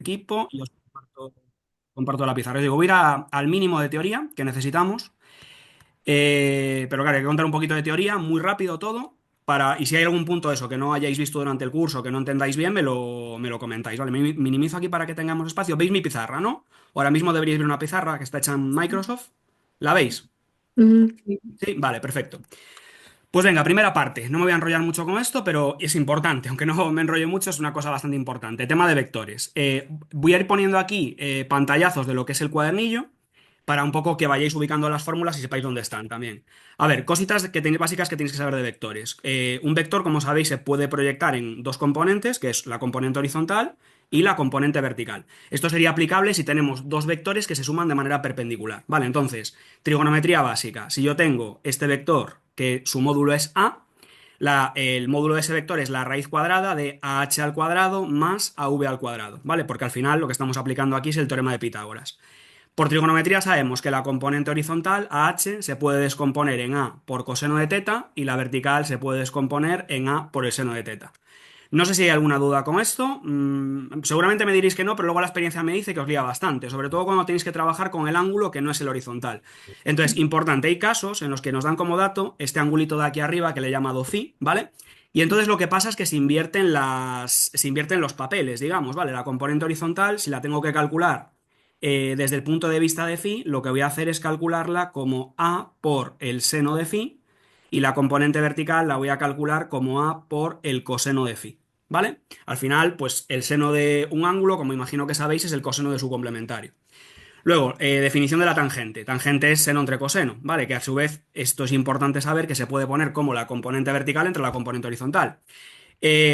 equipo y os comparto la pizarra. Os digo, voy a ir al mínimo de teoría que necesitamos. Pero claro, hay que contar un poquito de teoría, muy rápido todo. Y si hay algún punto de eso que no hayáis visto durante el curso, que no entendáis bien, me lo comentáis. Vale, minimizo aquí para que tengamos espacio. ¿Veis mi pizarra, no? Ahora mismo deberíais ver una pizarra que está hecha en Microsoft. ¿La veis? Sí. Sí, vale, perfecto. Pues venga, primera parte. No me voy a enrollar mucho con esto, pero es importante. Aunque no me enrolle mucho, es una cosa bastante importante. Tema de vectores. Voy a ir poniendo aquí pantallazos de lo que es el cuadernillo para un poco que vayáis ubicando las fórmulas y sepáis dónde están también. A ver, cositas que tenéis básicas que tenéis que saber de vectores. Un vector, como sabéis, se puede proyectar en dos componentes, que es la componente horizontal y la componente vertical. Esto sería aplicable si tenemos dos vectores que se suman de manera perpendicular. Vale, entonces, trigonometría básica. Si yo tengo este vector que su módulo es a, el módulo de ese vector es la raíz cuadrada de AH al cuadrado más AV al cuadrado, ¿vale? Porque al final lo que estamos aplicando aquí es el teorema de Pitágoras. Por trigonometría sabemos que la componente horizontal, AH, se puede descomponer en A por coseno de teta y la vertical se puede descomponer en A por el seno de teta. No sé si hay alguna duda con esto. Seguramente me diréis que no, pero luego la experiencia me dice que os lía bastante, sobre todo cuando tenéis que trabajar con el ángulo que no es el horizontal. Entonces, importante, hay casos en los que nos dan como dato este angulito de aquí arriba que le he llamado phi, ¿vale? Y entonces lo que pasa es que se invierten los papeles, digamos, ¿vale? La componente horizontal, si la tengo que calcular desde el punto de vista de phi, lo que voy a hacer es calcularla como a por el seno de phi y la componente vertical la voy a calcular como a por el coseno de phi, ¿vale? Al final, pues el seno de un ángulo, como imagino que sabéis, es el coseno de su complementario. Luego, definición de la tangente. Tangente es seno entre coseno, ¿vale? Que a su vez esto es importante saber que se puede poner como la componente vertical entre la componente horizontal.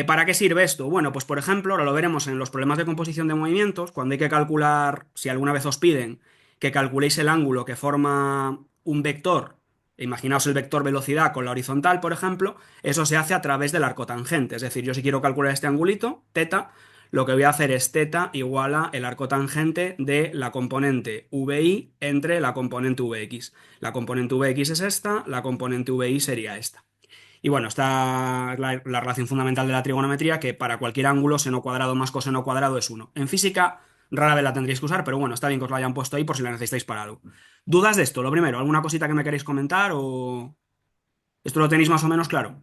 ¿Para qué sirve esto? Bueno, pues por ejemplo, ahora lo veremos en los problemas de composición de movimientos, cuando hay que calcular, si alguna vez os piden que calculéis el ángulo que forma un vector, imaginaos el vector velocidad con la horizontal, por ejemplo, eso se hace a través del arco tangente. Es decir, yo si quiero calcular este angulito, teta, lo que voy a hacer es teta igual a el arco tangente de la componente VI entre la componente VX. La componente VX es esta, la componente VI sería esta. Y bueno, está la relación fundamental de la trigonometría, que para cualquier ángulo seno cuadrado más coseno cuadrado es uno. En física rara vez la tendréis que usar, pero bueno, está bien que os la hayan puesto ahí por si la necesitáis para algo. ¿Dudas de esto? Lo primero, ¿alguna cosita que me queréis comentar o esto lo tenéis más o menos claro?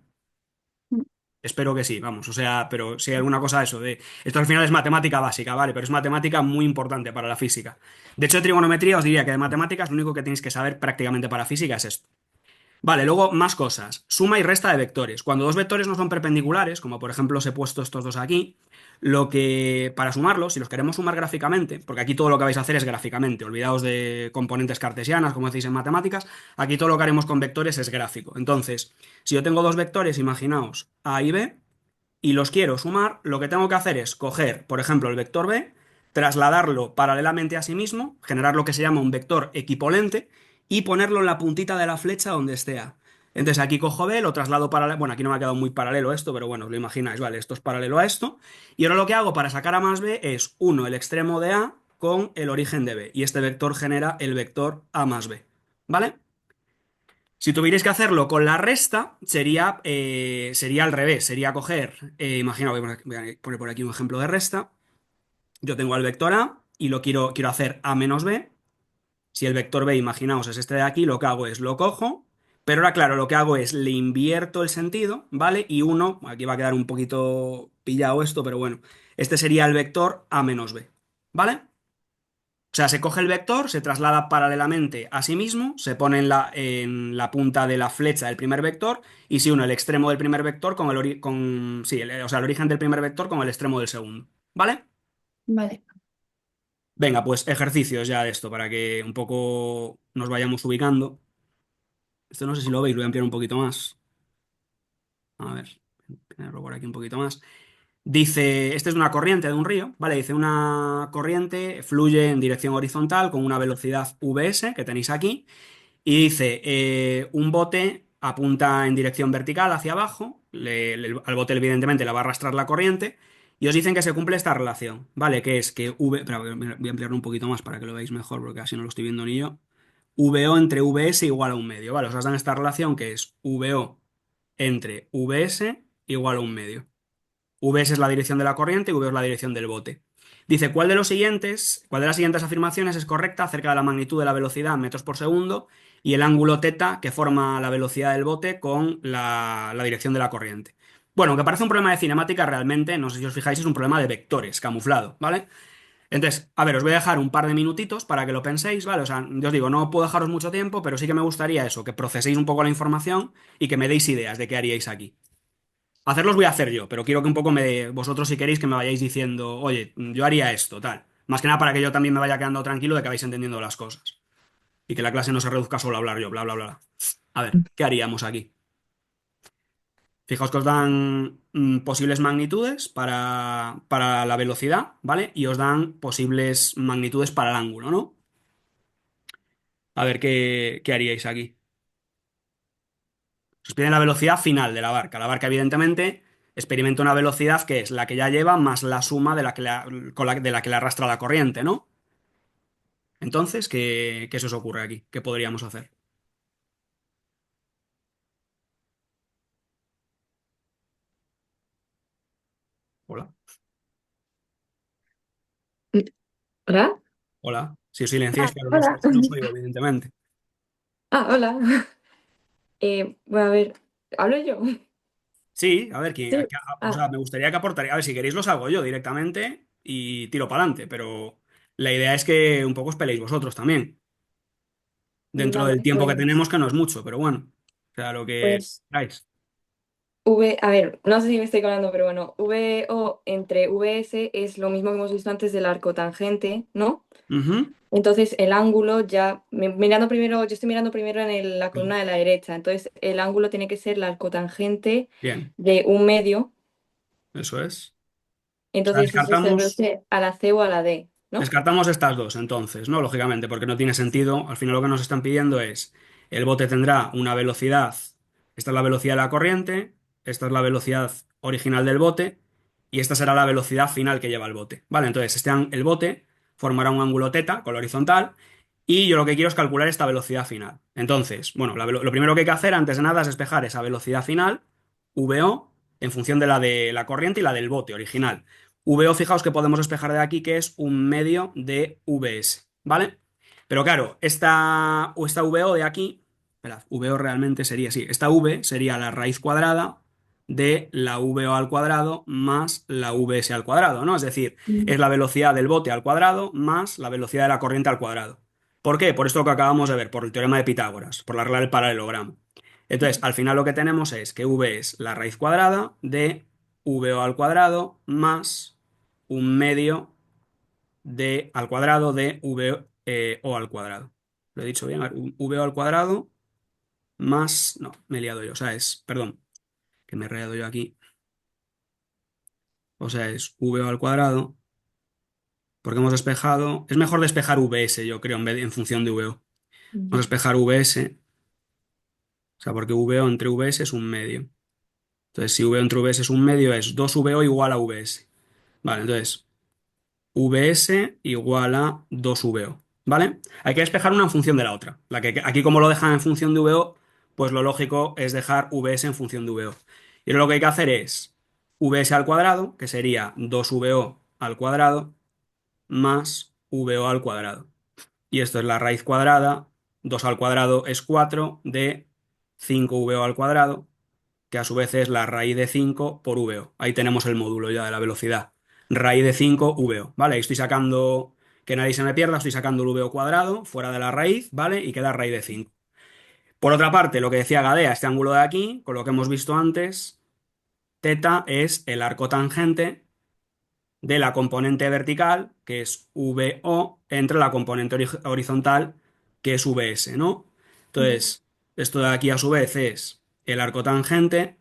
Espero que sí, vamos, o sea, pero si hay alguna cosa de eso, de esto al final es matemática básica, ¿vale? Pero es matemática muy importante para la física. De hecho, de trigonometría os diría que de matemáticas lo único que tenéis que saber prácticamente para física es esto. Vale, luego más cosas. Suma y resta de vectores. Cuando dos vectores no son perpendiculares, como por ejemplo os he puesto estos dos aquí, para sumarlos, si los queremos sumar gráficamente, porque aquí todo lo que vais a hacer es gráficamente, olvidaos de componentes cartesianas, como decís en matemáticas, aquí todo lo que haremos con vectores es gráfico. Entonces, si yo tengo dos vectores, imaginaos A y B, y los quiero sumar, lo que tengo que hacer es coger, por ejemplo, el vector B, trasladarlo paralelamente a sí mismo, generar lo que se llama un vector equipolente y ponerlo en la puntita de la flecha donde esté A. Entonces aquí cojo B, lo traslado paralelo. Bueno, aquí no me ha quedado muy paralelo esto, pero bueno, os lo imagináis, vale, esto es paralelo a esto. Y ahora lo que hago para sacar A más B es uno el extremo de A con el origen de B. Y este vector genera el vector A más B. ¿Vale? Si tuvierais que hacerlo con la resta, sería al revés. Sería coger, imagina, voy a poner por aquí un ejemplo de resta. Yo tengo al vector A y quiero hacer A menos B. Si el vector B, imaginaos, es este de aquí, lo que hago es lo cojo. Pero ahora, claro, lo que hago es le invierto el sentido, ¿vale? Y uno, aquí va a quedar un poquito pillado esto, pero bueno, este sería el vector A menos B, ¿vale? O sea, se coge el vector, se traslada paralelamente a sí mismo, se pone en la punta de la flecha del primer vector y se une el extremo del primer vector con sí, o sea, el origen del primer vector con el extremo del segundo. ¿Vale? Vale. Venga, pues ejercicios ya de esto para que un poco nos vayamos ubicando. Esto no sé si lo veis, lo voy a ampliar un poquito más. A ver, ponerlo por aquí un poquito más. Dice, esta es una corriente de un río, ¿vale? Dice, una corriente fluye en dirección horizontal con una velocidad vs que tenéis aquí. Y dice, un bote apunta en dirección vertical hacia abajo, al bote evidentemente le va a arrastrar la corriente, y os dicen que se cumple esta relación, ¿vale? Que es que espera, voy a ampliarlo un poquito más para que lo veáis mejor, porque así no lo estoy viendo ni yo. VO entre VS igual a un medio, ¿vale? Os dan esta relación que es VO entre VS igual a un medio. VS es la dirección de la corriente y V es la dirección del bote. Dice, cuál de las siguientes afirmaciones es correcta acerca de la magnitud de la velocidad en metros por segundo y el ángulo teta que forma la velocidad del bote con la dirección de la corriente? Bueno, aunque parece un problema de cinemática, realmente, no sé si os fijáis, es un problema de vectores, camuflado, ¿vale? Entonces, a ver, os voy a dejar un par de minutitos para que lo penséis, ¿vale? O sea, yo os digo, no puedo dejaros mucho tiempo, pero sí que me gustaría eso, que proceséis un poco la información y que me deis ideas de qué haríais aquí. Hacerlos voy a hacer yo, pero quiero que un poco vosotros si queréis que me vayáis diciendo, oye, yo haría esto, tal. Más que nada para que yo también me vaya quedando tranquilo de que vais entendiendo las cosas. Y que la clase no se reduzca solo a hablar yo, bla, bla, bla, bla. A ver, ¿qué haríamos aquí? Fijaos que os dan posibles magnitudes para la velocidad, ¿vale? Y os dan posibles magnitudes para el ángulo, ¿no? A ver, ¿qué haríais aquí? Os piden la velocidad final de la barca. La barca, evidentemente, experimenta una velocidad que es la que ya lleva más la suma de de la que le arrastra la corriente, ¿no? Entonces, ¿qué se os ocurre aquí? ¿Qué podríamos hacer? Hola. ¿Hola? Hola. Si os silenciáis, claro, no, Hola. no os oigo, evidentemente. Hola. Bueno, a ver, ¿hablo yo? Sí, a ver, Sí. o Ah, sea, me gustaría que aportaría. A ver, si queréis los hago yo directamente y tiro para adelante, pero la idea es que un poco os peleéis vosotros también, dentro del vale, tiempo que pues, tenemos, que no es mucho, pero bueno, o sea, lo que pues queráis. a ver, no sé si me estoy colando, pero bueno, VO entre VS es lo mismo que hemos visto antes del arco tangente, ¿no? Ujú. Entonces el ángulo ya, mirando primero, yo estoy mirando primero en la columna de la derecha, entonces el ángulo tiene que ser la arcotangente Bien, de un medio, eso es. O sea, entonces eso se reduce a la C o a la D, ¿no? descartamos estas dos entonces, ¿no? Lógicamente, porque no tiene sentido. Al final lo que nos están pidiendo es, el bote tendrá una velocidad, esta es la velocidad de la corriente, esta es la velocidad original del bote y esta será la velocidad final que lleva el bote. Vale, entonces el bote formará un ángulo teta con la horizontal y yo lo que quiero es calcular esta velocidad final. Entonces, bueno, lo primero que hay que hacer antes de nada es despejar esa velocidad final, VO, en función de la corriente y la del bote original. VO, fijaos que podemos despejar de aquí que es un medio de VS, ¿vale? Pero claro, esta VO de aquí, esperad, VO realmente sería así, esta V sería la raíz cuadrada de la VO al cuadrado más la VS al cuadrado, ¿no? Es decir, Mm. es la velocidad del bote al cuadrado más la velocidad de la corriente al cuadrado. ¿Por qué? Por esto que acabamos de ver, por el teorema de Pitágoras, por la regla del paralelogramo. Entonces, al final lo que tenemos es que V es la raíz cuadrada de VO al cuadrado más un medio de al cuadrado de o al cuadrado. ¿Lo he dicho bien? A ver, VO al cuadrado más... No, me he liado yo. O sea, perdón, que me he rayado yo aquí. O sea, es VO al cuadrado, porque hemos despejado... Es mejor despejar VS, yo creo, en función de VO. Vamos a Mm. despejar VS, o sea, porque VO entre VS es un medio. Entonces, si VO entre VS es un medio, es 2VO igual a VS. Vale, entonces, VS igual a 2VO, ¿vale? Hay que despejar una en función de la otra. Aquí como lo dejan en función de VO, pues lo lógico es dejar VS en función de VO. Y ahora lo que hay que hacer es VS al cuadrado, que sería 2VO al cuadrado, más VO al cuadrado. Y esto es la raíz cuadrada, 2 al cuadrado es 4 de 5VO al cuadrado, que a su vez es la raíz de 5 por VO. Ahí tenemos el módulo ya de la velocidad. Raíz de 5 VO, ¿vale? Ahí estoy sacando, que nadie se me pierda, estoy sacando el VO cuadrado fuera de la raíz, ¿vale? Y queda raíz de 5. Por otra parte, lo que decía Gadea, este ángulo de aquí, con lo que hemos visto antes, teta es el arco tangente de la componente vertical, que es VO, entre la componente horizontal, que es VS, ¿no? Entonces, esto de aquí a su vez es el arco tangente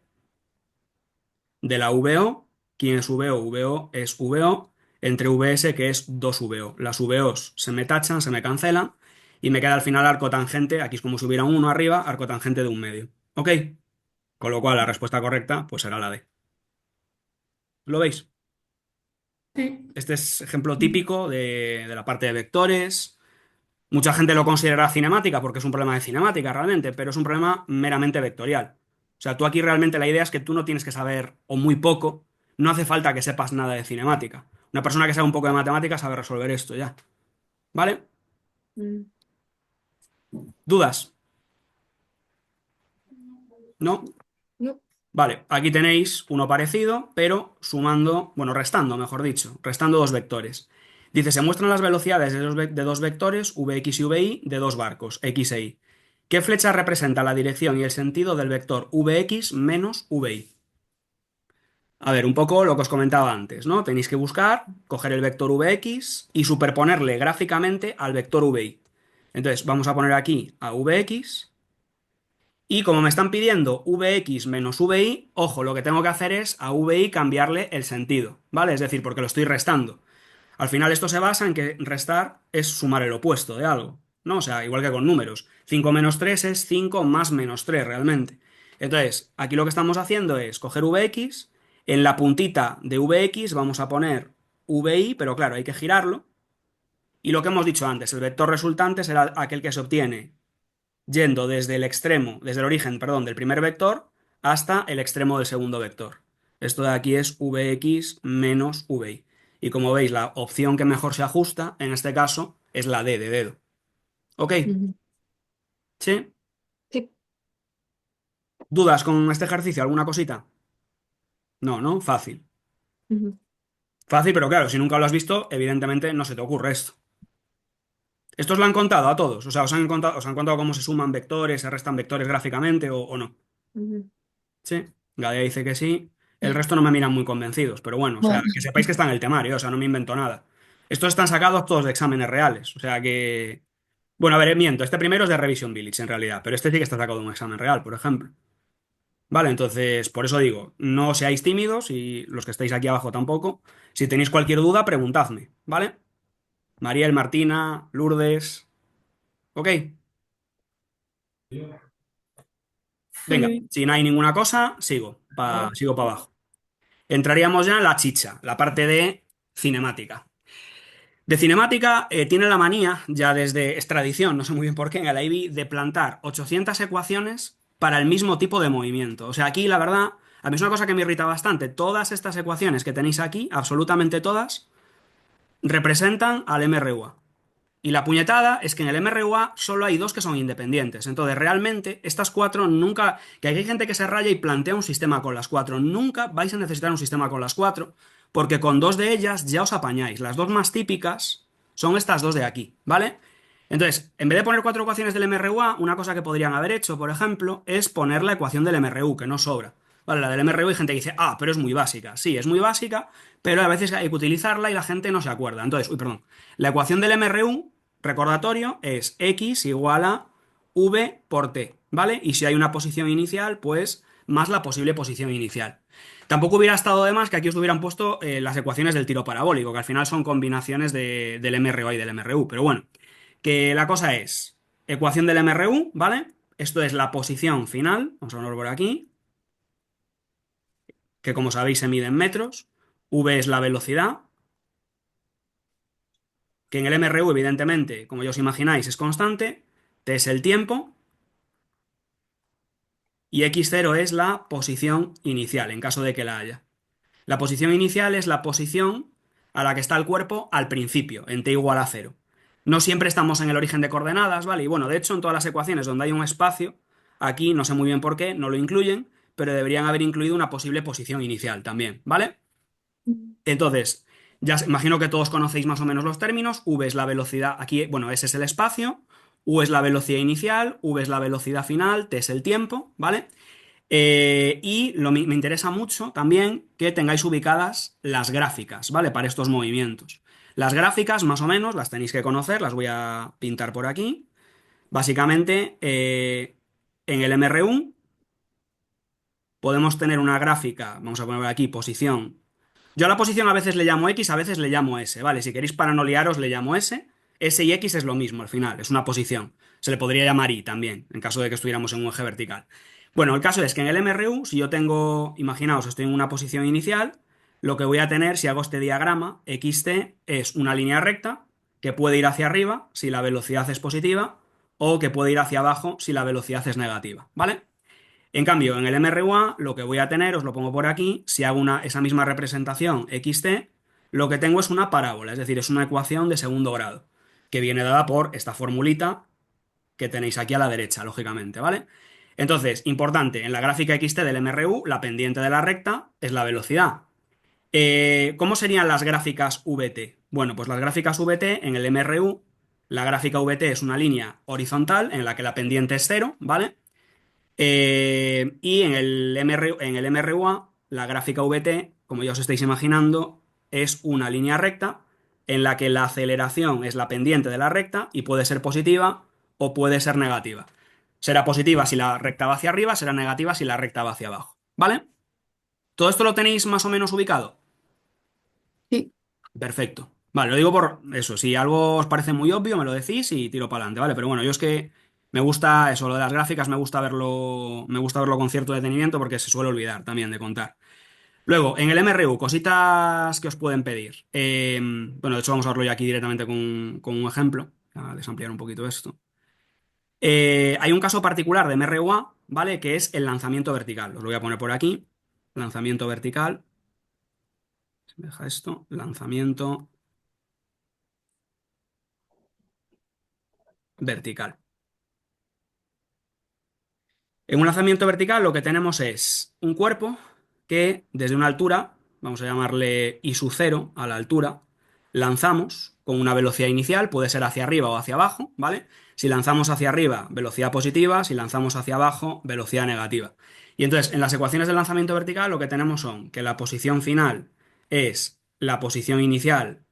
de la VO. ¿Quién es VO? VO es VO entre VS, que es 2VO. Las VOs se me tachan, se me cancelan y me queda al final arco tangente. Aquí es como si hubiera un 1 arriba, arco tangente de un medio. ¿Ok? Con lo cual la respuesta correcta pues será la D. ¿Lo veis? Sí. Este es ejemplo típico de la parte de vectores. Mucha gente lo considera cinemática porque es un problema de cinemática realmente, pero es un problema meramente vectorial. O sea, tú aquí realmente la idea es que tú no tienes que saber, o muy poco, no hace falta que sepas nada de cinemática. Una persona que sabe un poco de matemáticas sabe resolver esto ya. ¿Vale? Mm, ¿Dudas? ¿No? no. Vale, aquí tenéis uno parecido, pero sumando, bueno, restando, mejor dicho, restando dos vectores. Dice, se muestran las velocidades de dos vectores, Vx y Vi, de dos barcos, X e Y. ¿Qué flecha representa la dirección y el sentido del vector Vx menos Vi? A ver, un poco lo que os comentaba antes, ¿no? Tenéis que buscar, coger el vector Vx y superponerle gráficamente al vector Vi. Entonces, vamos a poner aquí a Vx. Y como me están pidiendo Vx menos Vi, ojo, lo que tengo que hacer es a Vi cambiarle el sentido, ¿vale? Es decir, porque lo estoy restando. Al final esto se basa en que restar es sumar el opuesto de algo, ¿no? O sea, igual que con números. 5 menos 3 es 5 más menos 3 realmente. Entonces, aquí lo que estamos haciendo es coger Vx, en la puntita de Vx vamos a poner Vi, pero claro, hay que girarlo. Y lo que hemos dicho antes, el vector resultante será aquel que se obtiene yendo desde el extremo, desde el origen, perdón, del primer vector hasta el extremo del segundo vector. Esto de aquí es Vx menos Vi. Y como veis, la opción que mejor se ajusta, en este caso, es la D de dedo. ¿Ok? Ujú. ¿Sí? Sí. ¿Dudas con este ejercicio? ¿Alguna cosita? No, ¿no? Fácil. Ujú, Fácil, pero claro, si nunca lo has visto, evidentemente no se te ocurre esto. ¿Estos lo han contado a todos? O sea, os han contado cómo se suman vectores, se restan vectores gráficamente o no? ujú. Sí, Gaia dice que sí. El resto no me miran muy convencidos, pero bueno, o sea, Bueno. que sepáis que está en el temario, o sea, no me invento nada. Estos están sacados todos de exámenes reales, o sea que... Bueno, a ver, miento, este primero es de Revision Village en realidad, pero este sí que está sacado de un examen real, por ejemplo. Vale, entonces, por eso digo, no seáis tímidos y los que estáis aquí abajo tampoco. Si tenéis cualquier duda, preguntadme, ¿vale? Mariel, Martina, Lourdes, ¿ok? Venga, Sí. si no hay ninguna cosa, sigo para abajo. Entraríamos ya en la chicha, la parte de cinemática. De cinemática tiene la manía, ya desde es tradición, no sé muy bien por qué, en el IB, de plantar 800 ecuaciones para el mismo tipo de movimiento. O sea, aquí la verdad, a mí es una cosa que me irrita bastante. Todas estas ecuaciones que tenéis aquí, absolutamente todas, representan al MRUA. Y la puñetada es que en el MRUA solo hay dos que son independientes. Entonces, realmente, estas cuatro nunca. Que hay gente que se raya y plantea un sistema con las cuatro. Nunca vais a necesitar un sistema con las cuatro, porque con dos de ellas ya os apañáis. Las dos más típicas son estas dos de aquí, ¿vale? Entonces, en vez de poner cuatro ecuaciones del MRUA, una cosa que podrían haber hecho, por ejemplo, es poner la ecuación del MRU, que no sobra. Vale, la del MRU hay gente que dice, ah, pero es muy básica. Sí, es muy básica, pero a veces hay que utilizarla y la gente no se acuerda. Entonces, uy, perdón. La ecuación del MRU, recordatorio, es x igual a v por t, ¿vale? Y si hay una posición inicial, pues más la posible posición inicial. Tampoco hubiera estado de más que aquí os hubieran puesto las ecuaciones del tiro parabólico, que al final son combinaciones del MRO y del MRU. Pero bueno, que la cosa es ecuación del MRU, ¿vale? Esto es la posición final, vamos a ponerlo por aquí, que como sabéis se mide en metros. V es la velocidad, que en el MRU, evidentemente, como ya os imagináis, es constante. T es el tiempo. Y x0 es la posición inicial, en caso de que la haya. La posición inicial es la posición a la que está el cuerpo al principio, en t igual a cero. No siempre estamos en el origen de coordenadas, ¿vale? Y bueno, de hecho, en todas las ecuaciones donde hay un espacio, aquí no sé muy bien por qué, no lo incluyen, pero deberían haber incluido una posible posición inicial también, ¿vale? Entonces, imagino que todos conocéis más o menos los términos. V es la velocidad, aquí, bueno, S es el espacio, U es la velocidad inicial, V es la velocidad final, T es el tiempo, ¿vale? Me interesa mucho también que tengáis ubicadas las gráficas, ¿vale? Para estos movimientos. Las gráficas, más o menos, las tenéis que conocer, las voy a pintar por aquí. Básicamente, en el MRU podemos tener una gráfica, vamos a poner aquí posición. Yo a la posición a veces le llamo X, a veces le llamo S, ¿vale? Si queréis para no liaros, le llamo S. S y X es lo mismo al final, es una posición. Se le podría llamar Y también, en caso de que estuviéramos en un eje vertical. Bueno, el caso es que en el MRU, si yo tengo, imaginaos, estoy en una posición inicial, lo que voy a tener, si hago este diagrama, XT es una línea recta que puede ir hacia arriba si la velocidad es positiva o que puede ir hacia abajo si la velocidad es negativa, ¿vale? En cambio, en el MRUA lo que voy a tener, os lo pongo por aquí, si hago esa misma representación XT, lo que tengo es una parábola, es decir, es una ecuación de segundo grado, que viene dada por esta formulita que tenéis aquí a la derecha, lógicamente, ¿vale? Entonces, importante, en la gráfica XT del MRU, la pendiente de la recta es la velocidad. ¿Cómo serían las gráficas VT? Bueno, pues las gráficas VT en el MRU, la gráfica VT es una línea horizontal en la que la pendiente es cero, ¿vale? Y en el MRUA, la gráfica VT, como ya os estáis imaginando, es una línea recta en la que la aceleración es la pendiente de la recta y puede ser positiva o puede ser negativa. Será positiva si la recta va hacia arriba, será negativa si la recta va hacia abajo. ¿Vale? ¿Todo esto lo tenéis más o menos ubicado? Sí. Perfecto. Vale, lo digo por eso. Si algo os parece muy obvio, me lo decís y tiro para adelante, ¿vale? Pero bueno, yo es que me gusta eso, lo de las gráficas, me gusta verlo con cierto detenimiento porque se suele olvidar también de contar. Luego, en el MRU, cositas que os pueden pedir. Bueno, de hecho, vamos a verlo ya aquí directamente con un ejemplo. A desampliar un poquito esto. Hay un caso particular de MRUA, ¿vale? Que es el lanzamiento vertical. Os lo voy a poner por aquí. Lanzamiento vertical. Se me deja esto. Lanzamiento vertical. En un lanzamiento vertical lo que tenemos es un cuerpo que desde una altura, vamos a llamarle I sub 0 a la altura, lanzamos con una velocidad inicial, puede ser hacia arriba o hacia abajo, ¿vale? Si lanzamos hacia arriba, velocidad positiva, si lanzamos hacia abajo, velocidad negativa. Y entonces, en las ecuaciones del lanzamiento vertical lo que tenemos son que la posición final es la posición inicial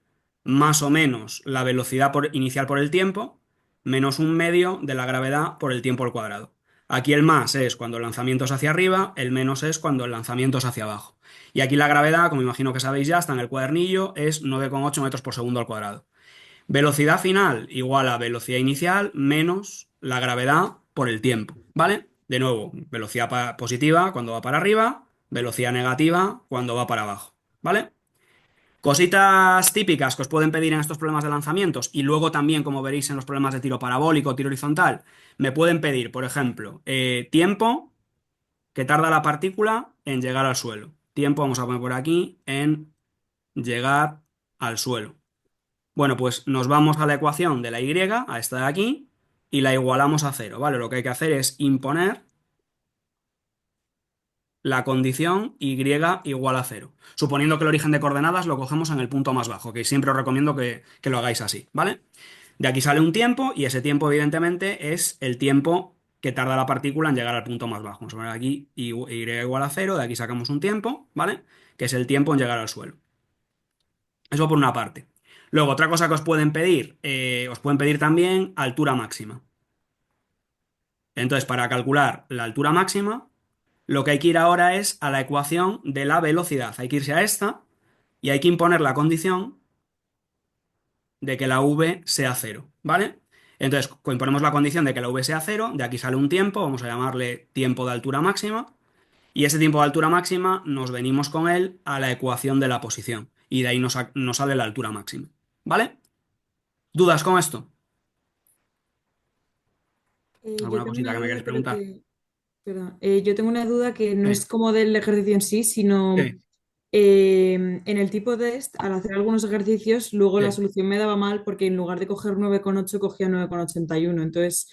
más o menos la velocidad inicial por el tiempo, menos un medio de la gravedad por el tiempo al cuadrado. Aquí el más es cuando el lanzamiento es hacia arriba, el menos es cuando el lanzamiento es hacia abajo. Y aquí la gravedad, como imagino que sabéis ya, está en el cuadernillo, es 9,8 metros por segundo al cuadrado. Velocidad final igual a velocidad inicial menos la gravedad por el tiempo, ¿vale? De nuevo, velocidad positiva cuando va para arriba, velocidad negativa cuando va para abajo, ¿vale? Cositas típicas que os pueden pedir en estos problemas de lanzamientos y luego también, como veréis en los problemas de tiro parabólico, tiro horizontal, me pueden pedir, por ejemplo, tiempo que tarda la partícula en llegar al suelo. Tiempo, vamos a poner por aquí, en llegar al suelo. Bueno, pues nos vamos a la ecuación de la y, a esta de aquí, y la igualamos a cero, ¿vale? Lo que hay que hacer es imponer la condición y igual a cero. Suponiendo que el origen de coordenadas lo cogemos en el punto más bajo, que siempre os recomiendo que lo hagáis así, ¿vale? De aquí sale un tiempo y ese tiempo evidentemente es el tiempo que tarda la partícula en llegar al punto más bajo. Vamos a poner aquí y igual a cero, de aquí sacamos un tiempo, ¿vale? Que es el tiempo en llegar al suelo. Eso por una parte. Luego, otra cosa que os pueden pedir también altura máxima. Entonces, para calcular la altura máxima, lo que hay que ir ahora es a la ecuación de la velocidad. Hay que irse a esta y hay que imponer la condición de que la v sea cero, ¿vale? Entonces, imponemos la condición de que la v sea cero, de aquí sale un tiempo, vamos a llamarle tiempo de altura máxima, y ese tiempo de altura máxima nos venimos con él a la ecuación de la posición, y de ahí nos sale la altura máxima, ¿vale? ¿Dudas con esto? Yo ¿Alguna tengo cosita una que me duda, queréis pero preguntar? perdón, yo tengo una duda que no Sí, es como del ejercicio en sí, sino sí, en el tipo test, al hacer algunos ejercicios, luego la sí. solución me daba mal porque en lugar de coger 9,8 cogía 9,81. Entonces,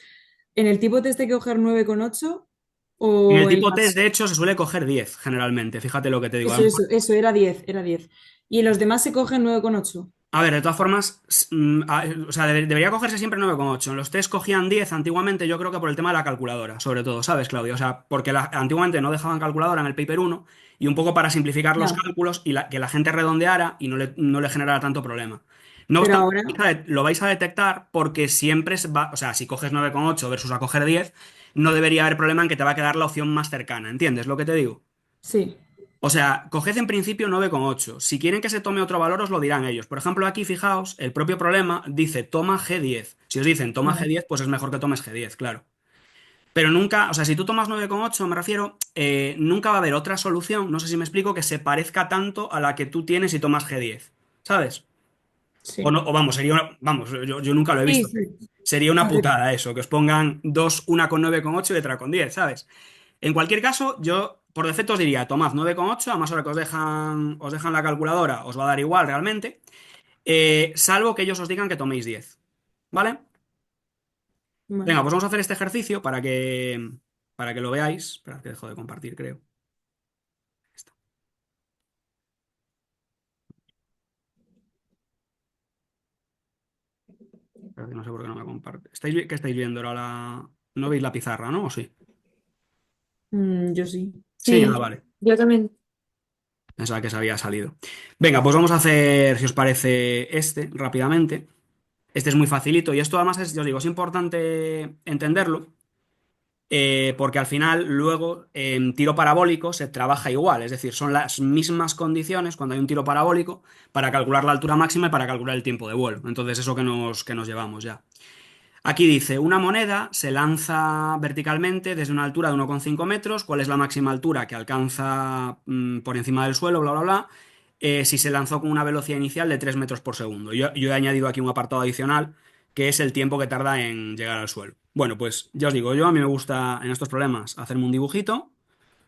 ¿en el tipo test hay que coger 9,8 En el o en tipo test, las... de hecho, se suele coger 10 generalmente, fíjate lo que te digo. A lo Eso, era 10, era 10. Y en los demás se cogen 9,8. A ver, de todas formas, o sea, debería cogerse siempre 9,8. En los test cogían 10 antiguamente, yo creo que por el tema de la calculadora, sobre todo, ¿sabes, Claudio? O sea, porque antiguamente no dejaban calculadora en el paper uno y un poco para simplificar los Ya, cálculos y que la gente redondeara y no le generara tanto problema. No pero obstante, ahora lo vais a detectar porque siempre o sea, si coges 9,8 versus a coger 10, no debería haber problema en que te va a quedar la opción más cercana, ¿entiendes lo que te digo? sí. O sea, coged en principio 9,8. Si quieren que se tome otro valor, os lo dirán ellos. Por ejemplo, aquí, fijaos, el propio problema dice toma G10. Si os dicen toma Ya. G10, pues es mejor que tomes G10, claro. Pero nunca, o sea, si tú tomas 9,8, me refiero, nunca va a haber otra solución, no sé si me explico, que se parezca tanto a la que tú tienes si tomas G10. ¿Sabes? O Sí. no, o vamos, vamos, yo nunca lo he Sí, visto. sí. Sería una Perfecto. putada eso, que os pongan dos, una con 9,8 y otra con 10, ¿sabes? En cualquier caso, yo por defecto os diría, tomad 9,8, además ahora que os dejan la calculadora, os va a dar igual realmente, salvo que ellos os digan que toméis 10. ¿Vale? Venga, Vale. pues vamos a hacer este ejercicio para que lo veáis. Esperad que dejo de compartir, creo. Está. Esperad que no sé por qué no me comparte. ¿Qué estáis viendo ahora? No veis la pizarra, ¿no? ¿O sí? Yo sí. Sí, Sí, vale. yo también. Pensaba que se había salido. Venga, pues vamos a hacer, si os parece, este rápidamente. Este es muy facilito y esto además es, yo os digo, es importante entenderlo. Porque al final luego en tiro parabólico se trabaja igual, es decir, son las mismas condiciones cuando hay un tiro parabólico para calcular la altura máxima y para calcular el tiempo de vuelo. Entonces eso que nos llevamos ya. Aquí dice, una moneda se lanza verticalmente desde una altura de 1,5 metros, ¿cuál es la máxima altura que alcanza por encima del suelo, bla, bla, bla? Si se lanzó con una velocidad inicial de 3 metros por segundo. Yo he añadido aquí un apartado adicional que es el tiempo que tarda en llegar al suelo. Bueno, pues ya os digo, a mí me gusta en estos problemas hacerme un dibujito,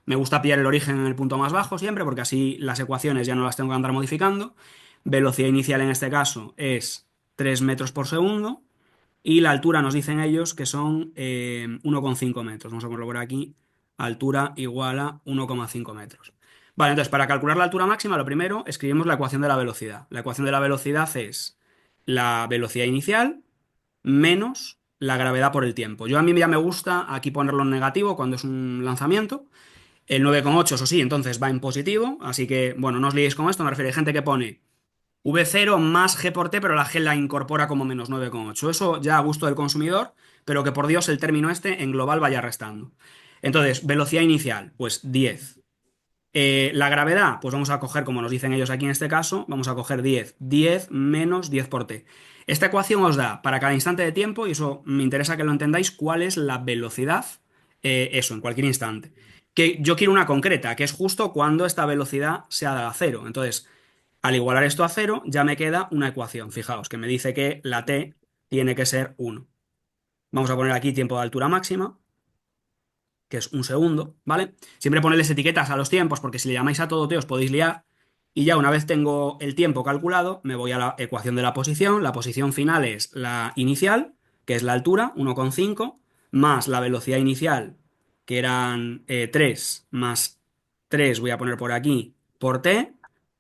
me gusta pillar el origen en el punto más bajo siempre, porque así las ecuaciones ya no las tengo que andar modificando. Velocidad inicial en este caso es 3 metros por segundo. Y la altura nos dicen ellos que son 1,5 metros. Vamos a ponerlo por aquí. Altura igual a 1,5 metros. Vale, entonces para calcular la altura máxima, lo primero escribimos la ecuación de la velocidad. La ecuación de la velocidad es la velocidad inicial menos la gravedad por el tiempo. A mí ya me gusta aquí ponerlo en negativo cuando es un lanzamiento. El 9,8, eso sí, entonces va en positivo. Así que, bueno, no os liéis con esto. Me refiero, hay gente que pone V0 más G por T, pero la G la incorpora como menos 9,8. Eso ya a gusto del consumidor, pero que por Dios el término este en global vaya restando. Entonces, velocidad inicial, pues 10. La gravedad, pues vamos a coger, como nos dicen ellos aquí en este caso, vamos a coger 10. 10 menos 10 por T. Esta ecuación os da para cada instante de tiempo, y eso me interesa que lo entendáis, cuál es la velocidad, eso, en cualquier instante. Que yo quiero una concreta, que es justo cuando esta velocidad sea a cero. Entonces, al igualar esto a cero, ya me queda una ecuación. Fijaos, que me dice que la t tiene que ser 1. Vamos a poner aquí tiempo de altura máxima, que es un segundo, ¿vale? Siempre ponerles etiquetas a los tiempos, porque si le llamáis a todo t os podéis liar. Y ya una vez tengo el tiempo calculado, me voy a la ecuación de la posición. La posición final es la inicial, que es la altura, 1,5, más la velocidad inicial, que eran 3, más 3 voy a poner por aquí, por t,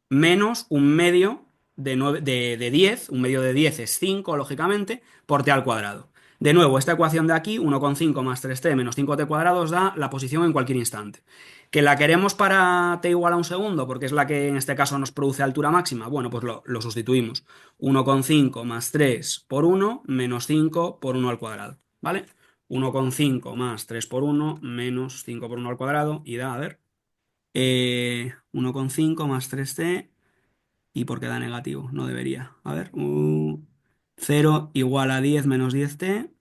menos un medio de 10, un medio de 10 es 5 lógicamente, por t al cuadrado. De nuevo, esta ecuación de aquí, 1,5 más 3t menos 5t cuadrados, da la posición en cualquier instante. ¿Que la queremos para t igual a un segundo? Porque es la que en este caso nos produce altura máxima. Bueno, pues lo sustituimos. 1,5 más 3 por 1 menos 5 por 1 al cuadrado. ¿Vale? 1,5 más 3 por 1 menos 5 por 1 al cuadrado y da, a ver, 1,5 más 3t. ¿Y por qué da negativo? No debería. A ver. 0 igual a 10 menos 10t.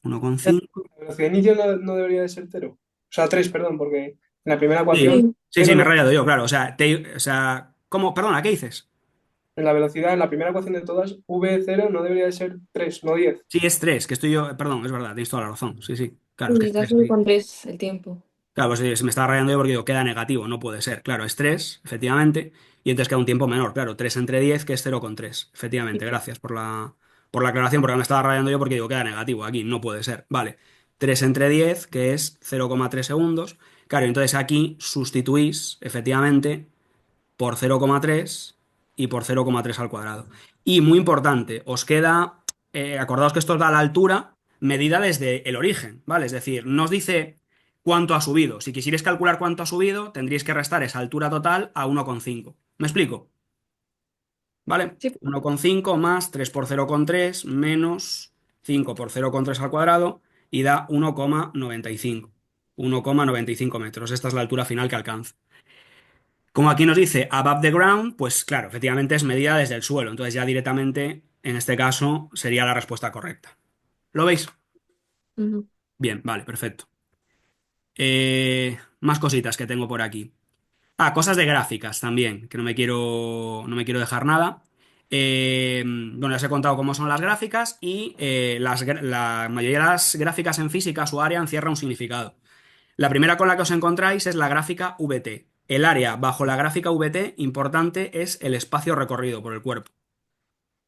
La 1,5. velocidad inicial no debería de ser cero. O sea, 3, perdón, porque en la primera ecuación Sí, Sí. sí, sí, cero me he no. rayado yo, claro. O sea, ¿cómo? Perdona, ¿qué dices? En la velocidad, en la primera ecuación de todas, V0 no debería de ser 3, no 10. Sí, es 3 que estoy yo. Perdón, es verdad, tienes toda la razón. Sí, sí. Claro, es que Sí, es da 3 solo aquí. con 3 el tiempo. Claro, pues se me está rayando yo porque digo, queda negativo, no puede ser. Claro, es 3 efectivamente, y entonces queda un tiempo menor. Claro, 3 entre 10 que es 0,3. Efectivamente, gracias por la aclaración, porque me estaba rayando yo porque digo, queda negativo aquí, no puede ser. Vale, 3 entre 10 que es 0,3 segundos. Claro, entonces aquí sustituís, efectivamente, por 0,3 y por 0,3 al cuadrado. Y muy importante, os queda, acordaos que esto os da la altura medida desde el origen, ¿vale? Es decir, no os dice cuánto ha subido. Si quisierais calcular cuánto ha subido, tendríais que restar esa altura total a 1,5. ¿Me explico? ¿Vale? Sí. 1,5 más 3 por 0,3 menos 5 por 0,3 al cuadrado y da 1,95. 1,95 metros. Esta es la altura final que alcanza. Como aquí nos dice above the ground, pues claro, efectivamente es medida desde el suelo. Entonces ya directamente, en este caso, sería la respuesta correcta. ¿Lo veis? Ujú. Bien, vale, perfecto. Más cositas que tengo por aquí. Ah, cosas de gráficas también, que no me quiero dejar nada. Bueno, ya os he contado cómo son las gráficas y la mayoría de las gráficas en física, su área encierra un significado. La primera con la que os encontráis es la gráfica VT. El área bajo la gráfica VT importante es el espacio recorrido por el cuerpo.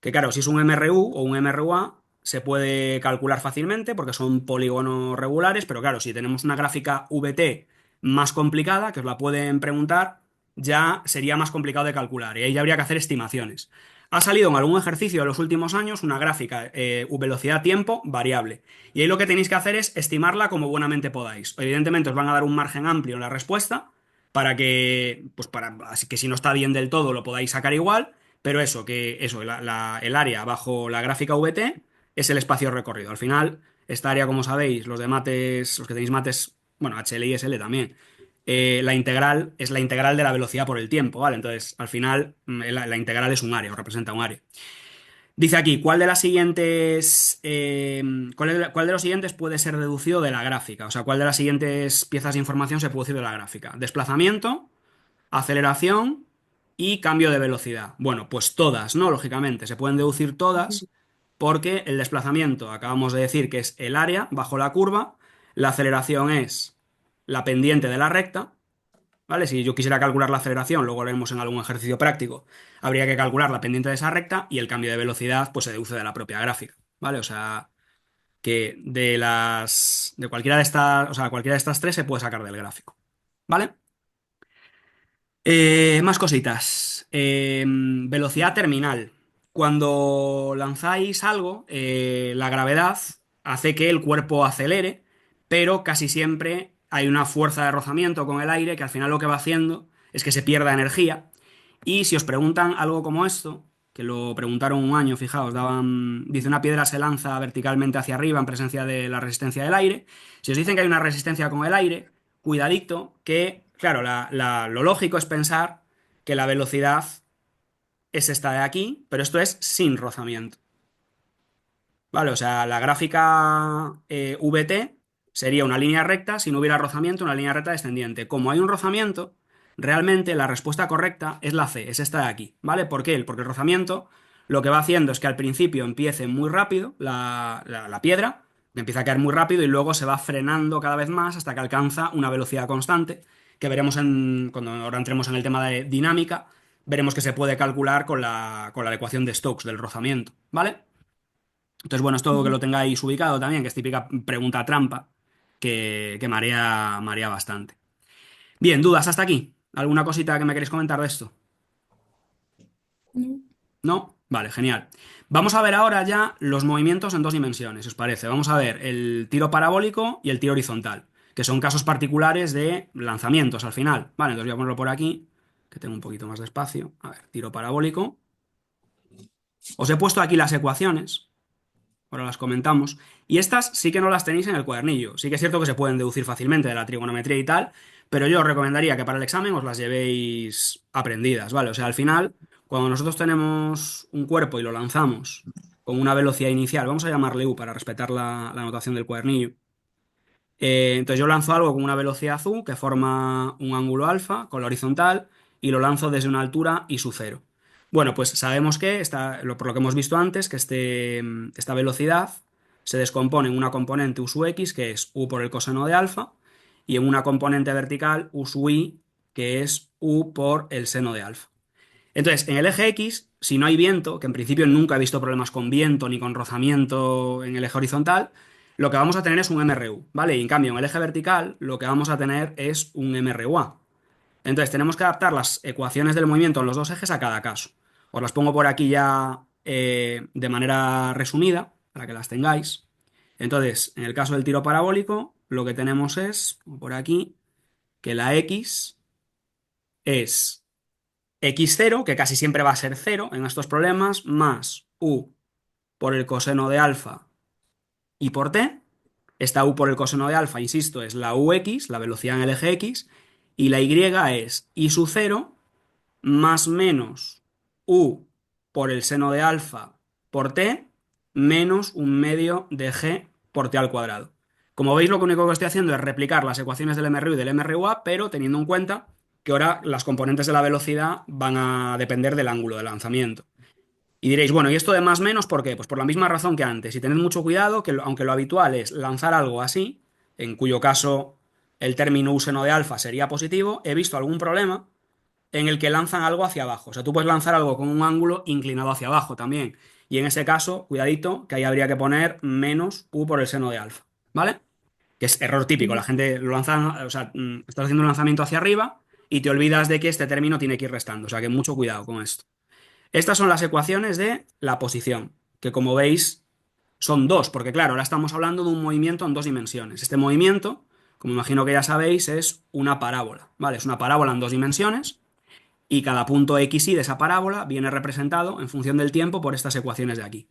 Que claro, si es un MRU o un MRUA, se puede calcular fácilmente porque son polígonos regulares, pero claro, si tenemos una gráfica VT más complicada, que os la pueden preguntar, ya sería más complicado de calcular y ahí ya habría que hacer estimaciones. Ha salido en algún ejercicio de los últimos años una gráfica velocidad-tiempo variable. Y ahí lo que tenéis que hacer es estimarla como buenamente podáis. Evidentemente os van a dar un margen amplio en la respuesta para que, pues para, así que si no está bien del todo lo podáis sacar igual. Pero eso, el área bajo la gráfica VT es el espacio recorrido. Al final, esta área, como sabéis, los de mates, los que tenéis mates, bueno, HL y SL también, la integral es la integral de la velocidad por el tiempo, ¿vale? Entonces, al final, la integral es un área, o representa un área. Dice aquí, ¿cuál de las siguientes, cuál de los siguientes puede ser deducido de la gráfica? O sea, ¿cuál de las siguientes piezas de información se puede deducir de la gráfica? Desplazamiento, aceleración y cambio de velocidad. Bueno, pues todas, ¿no? Lógicamente, se pueden deducir todas porque el desplazamiento, acabamos de decir que es el área bajo la curva, la aceleración es la pendiente de la recta, ¿vale? Si yo quisiera calcular la aceleración, luego lo haremos en algún ejercicio práctico, habría que calcular la pendiente de esa recta y el cambio de velocidad pues se deduce de la propia gráfica, ¿vale? O sea, que de cualquiera de estas, o sea, cualquiera de estas tres se puede sacar del gráfico, ¿vale? Más cositas. Velocidad terminal. Cuando lanzáis algo, la gravedad hace que el cuerpo acelere, pero casi siempre hay una fuerza de rozamiento con el aire que al final lo que va haciendo es que se pierda energía. Y si os preguntan algo como esto, que lo preguntaron un año, fijaos, dice una piedra se lanza verticalmente hacia arriba en presencia de la resistencia del aire. Si os dicen que hay una resistencia con el aire, cuidadito que, claro, lo lógico es pensar que la velocidad es esta de aquí, pero esto es sin rozamiento. ¿Vale? O sea, la gráfica VT sería una línea recta, si no hubiera rozamiento, una línea recta descendiente. Como hay un rozamiento, realmente la respuesta correcta es la C, es esta de aquí. ¿Vale? ¿Por qué? Porque el rozamiento lo que va haciendo es que al principio empiece muy rápido la piedra, empieza a caer muy rápido y luego se va frenando cada vez más hasta que alcanza una velocidad constante, que veremos cuando ahora entremos en el tema de dinámica, veremos que se puede calcular con la ecuación de Stokes del rozamiento. ¿Vale? Entonces, bueno, esto que lo tengáis ubicado también, que es típica pregunta trampa, que marea bastante. Bien, dudas hasta aquí. ¿Alguna cosita que me queréis comentar de esto? No. ¿No? Vale, genial. Vamos a ver ahora ya los movimientos en dos dimensiones, si os parece. Vamos a ver el tiro parabólico y el tiro horizontal, que son casos particulares de lanzamientos al final. Vale, entonces voy a ponerlo por aquí, que tengo un poquito más de espacio. A ver, tiro parabólico. Os he puesto aquí las ecuaciones. Ahora las comentamos. Y estas sí que no las tenéis en el cuadernillo. Sí que es cierto que se pueden deducir fácilmente de la trigonometría y tal, pero yo os recomendaría que para el examen os las llevéis aprendidas, ¿vale? O sea, al final, cuando nosotros tenemos un cuerpo y lo lanzamos con una velocidad inicial, vamos a llamarle U para respetar la notación del cuadernillo. Entonces yo lanzo algo con una velocidad U que forma un ángulo alfa con la horizontal y lo lanzo desde una altura y su cero. Bueno, pues sabemos que, por lo que hemos visto antes, que esta velocidad se descompone en una componente U sub x, que es U por el coseno de alfa, y en una componente vertical U sub y, que es U por el seno de alfa. Entonces, en el eje X, si no hay viento, que en principio nunca he visto problemas con viento ni con rozamiento en el eje horizontal, lo que vamos a tener es un MRU, ¿vale? Y en cambio, en el eje vertical, lo que vamos a tener es un MRUA. Entonces, tenemos que adaptar las ecuaciones del movimiento en los dos ejes a cada caso. Os las pongo por aquí ya de manera resumida, para que las tengáis. Entonces, en el caso del tiro parabólico, lo que tenemos es, por aquí, que la X es x0, que casi siempre va a ser 0 en estos problemas, más u por el coseno de alfa y por t. Esta u por el coseno de alfa, insisto, es la ux, la velocidad en el eje x, y la y es y sub 0 más menos u por el seno de alfa por t menos un medio de g por t al cuadrado. Como veis, lo único que estoy haciendo es replicar las ecuaciones del MRU y del MRUA, pero teniendo en cuenta que ahora las componentes de la velocidad van a depender del ángulo de lanzamiento. Y diréis, bueno, ¿y esto de más menos por qué? Pues por la misma razón que antes. Y tened mucho cuidado que aunque lo habitual es lanzar algo así, en cuyo caso el término u seno de alfa sería positivo, he visto algún problema en el que lanzan algo hacia abajo. O sea, tú puedes lanzar algo con un ángulo inclinado hacia abajo también. Y en ese caso, cuidadito, que ahí habría que poner menos u por el seno de alfa. ¿Vale? Que es error típico. La gente lo lanza, o sea, estás haciendo un lanzamiento hacia arriba y te olvidas de que este término tiene que ir restando. O sea, que mucho cuidado con esto. Estas son las ecuaciones de la posición, que como veis son dos, porque claro, ahora estamos hablando de un movimiento en dos dimensiones. Este movimiento, como imagino que ya sabéis, es una parábola, ¿vale? Es una parábola en dos dimensiones y cada punto x y de esa parábola viene representado en función del tiempo por estas ecuaciones de aquí.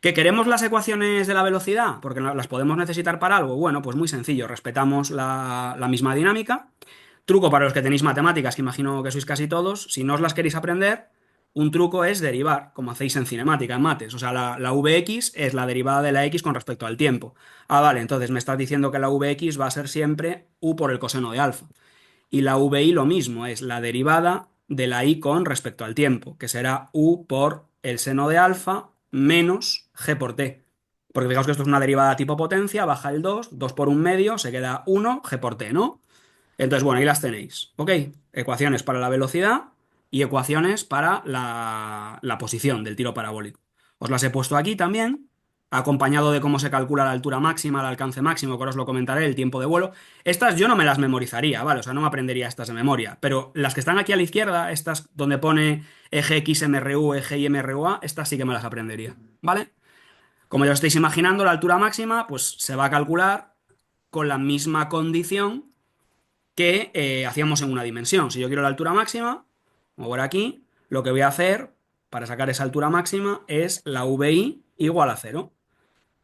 ¿Que queremos las ecuaciones de la velocidad? Porque las podemos necesitar para algo. Bueno, pues muy sencillo, respetamos la misma dinámica. Truco para los que tenéis matemáticas, que imagino que sois casi todos, si no os las queréis aprender, un truco es derivar, como hacéis en cinemática, en mates. O sea, la Vx es la derivada de la x con respecto al tiempo. Ah, vale, entonces me estás diciendo que la Vx va a ser siempre u por el coseno de alfa. Y la VI lo mismo, es la derivada de la I con respecto al tiempo, que será U por el seno de alfa menos G por T. Porque fijaos que esto es una derivada tipo potencia, baja el 2, 2 por un medio, se queda 1, G por T, ¿no? Entonces, bueno, ahí las tenéis. ¿Ok? Ecuaciones para la velocidad y ecuaciones para la posición del tiro parabólico. Os las he puesto aquí también, acompañado de cómo se calcula la altura máxima, el alcance máximo, que ahora os lo comentaré, el tiempo de vuelo. Estas yo no me las memorizaría, ¿vale? O sea, no me aprendería estas de memoria. Pero las que están aquí a la izquierda, estas donde pone eje X, MRU, eje Y, MRUA, estas sí que me las aprendería, ¿vale? Como ya os estáis imaginando, la altura máxima, pues se va a calcular con la misma condición que hacíamos en una dimensión. Si yo quiero la altura máxima, como por aquí, lo que voy a hacer para sacar esa altura máxima es la VI igual a cero.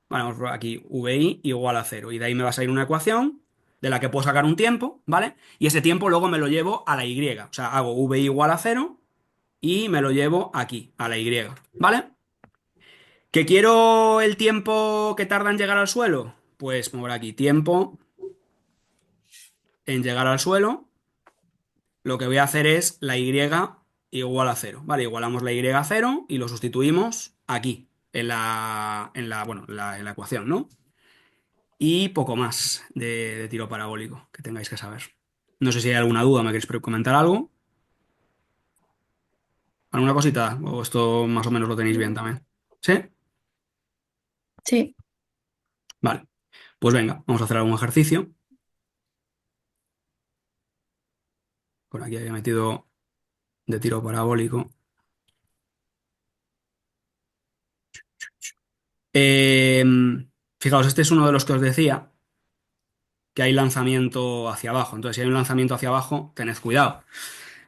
Vale, vamos por aquí, VI igual a cero. Y de ahí me va a salir una ecuación de la que puedo sacar un tiempo, ¿vale? Y ese tiempo luego me lo llevo a la Y. O sea, hago VI igual a cero y me lo llevo aquí, a la Y, ¿vale? ¿Que quiero el tiempo que tarda en llegar al suelo? Pues por aquí, tiempo en llegar al suelo. Lo que voy a hacer es la y igual a cero. Vale, igualamos la y a cero y lo sustituimos aquí, bueno, en la ecuación, ¿no? Y poco más de tiro parabólico que tengáis que saber. No sé si hay alguna duda, ¿me queréis comentar algo? ¿Alguna cosita? ¿O esto más o menos lo tenéis bien también? ¿Sí? Sí. Vale. Pues venga, vamos a hacer algún ejercicio. Por aquí había metido de tiro parabólico. Eh, Fijaos, este es uno de los que os decía que hay lanzamiento hacia abajo. Entonces, si hay un lanzamiento hacia abajo, tened cuidado.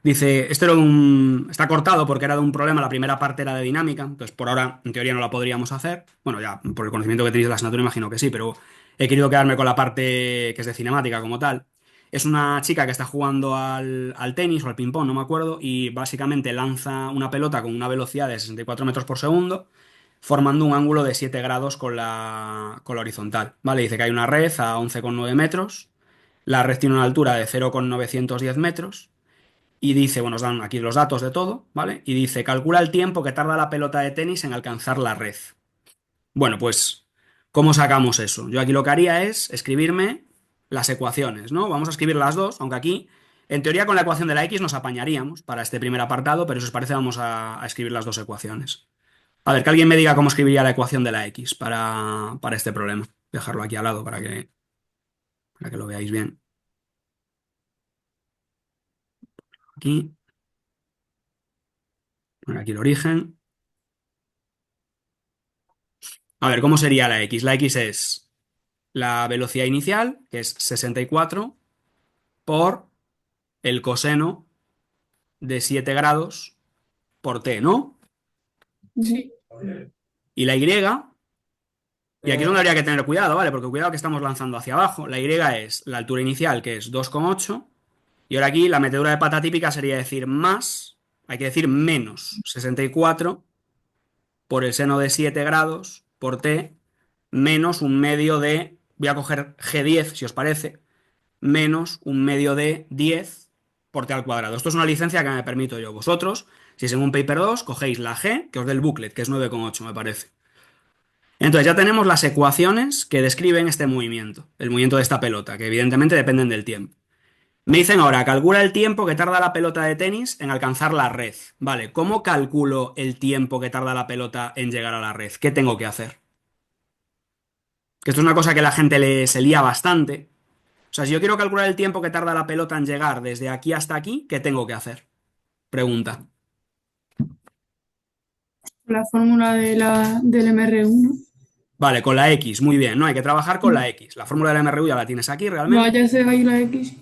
Dice, está cortado porque era de un problema, la primera parte era de dinámica, entonces por ahora en teoría no la podríamos hacer. Bueno, ya por el conocimiento que tenéis de la asignatura imagino que sí, pero he querido quedarme con la parte que es de cinemática como tal. Es una chica que está jugando al tenis o al ping-pong, no me acuerdo, y básicamente lanza una pelota con una velocidad de 64 metros por segundo, formando un ángulo de 7 grados con la horizontal. ¿Vale? Dice que hay una red a 11,9 metros, la red tiene una altura de 0,910 metros. Y dice, bueno, os dan aquí los datos de todo, ¿vale? Y dice, calcula el tiempo que tarda la pelota de tenis en alcanzar la red. Bueno, pues, ¿cómo sacamos eso? Yo aquí lo que haría es escribirme las ecuaciones, ¿no? Vamos a escribir las dos, aunque aquí, en teoría, con la ecuación de la x nos apañaríamos para este primer apartado, pero si os parece, vamos a escribir las dos ecuaciones. A ver, que alguien me diga cómo escribiría la ecuación de la x para este problema. Dejarlo aquí al lado para que lo veáis bien. Aquí, bueno, aquí el origen. A ver, ¿cómo sería la x? La x es la velocidad inicial, que es 64, por el coseno de 7 grados por t, ¿no? Sí. Y la y aquí es donde habría que tener cuidado, ¿vale? Porque cuidado que estamos lanzando hacia abajo. La y es la altura inicial, que es 2,8, y ahora aquí la metedura de pata típica sería decir más, hay que decir menos 64 por el seno de 7 grados por t, menos un medio de, voy a coger G10 si os parece, menos un medio de 10 por t al cuadrado. Esto es una licencia que me permito yo. Vosotros, si es en un paper 2, cogéis la G, que os dé el booklet, que es 9,8 me parece. Entonces ya tenemos las ecuaciones que describen este movimiento, el movimiento de esta pelota, que evidentemente dependen del tiempo. Me dicen ahora, calcula el tiempo que tarda la pelota de tenis en alcanzar la red. Vale, ¿cómo calculo el tiempo que tarda la pelota en llegar a la red? ¿Qué tengo que hacer? Que esto es una cosa que la gente se lía bastante. O sea, si yo quiero calcular el tiempo que tarda la pelota en llegar desde aquí hasta aquí, ¿qué tengo que hacer? Pregunta. La fórmula del MR1. Vale, con la X, muy bien, ¿no? Hay que trabajar con la X. La fórmula del MRU ya la tienes aquí realmente. Vaya, se ahí la X.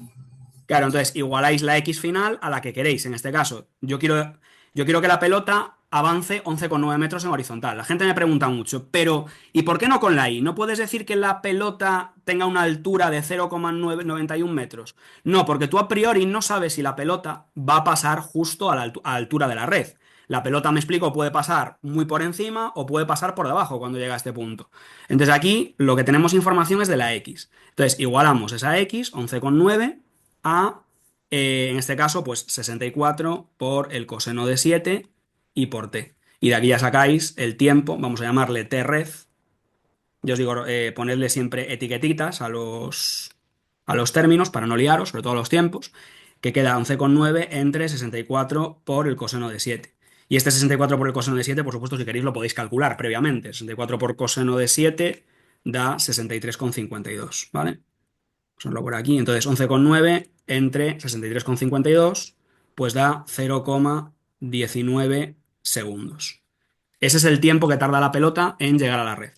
Claro, entonces igualáis la X final a la que queréis. En este caso, yo quiero que la pelota avance 11,9 metros en horizontal. La gente me pregunta mucho, pero ¿y por qué no con la Y? ¿No puedes decir que la pelota tenga una altura de 0,91 metros? No, porque tú a priori no sabes si la pelota va a pasar justo a la altura de la red. La pelota, me explico, puede pasar muy por encima o puede pasar por debajo cuando llega a este punto. Entonces aquí lo que tenemos información es de la X. Entonces igualamos esa X, 11,9 a, en este caso, pues 64 por el coseno de 7 y por t. Y de aquí ya sacáis el tiempo, vamos a llamarle t-red. Yo os digo, ponedle siempre etiquetitas a los términos para no liaros, sobre todo a los tiempos, que queda 11,9 entre 64 por el coseno de 7. Y este 64 por el coseno de 7, por supuesto, si queréis lo podéis calcular previamente. 64 por coseno de 7 da 63,52, ¿vale? Ponerlo por aquí. Entonces, 11,9 entre 63,52, pues da 0,19 segundos. Ese es el tiempo que tarda la pelota en llegar a la red.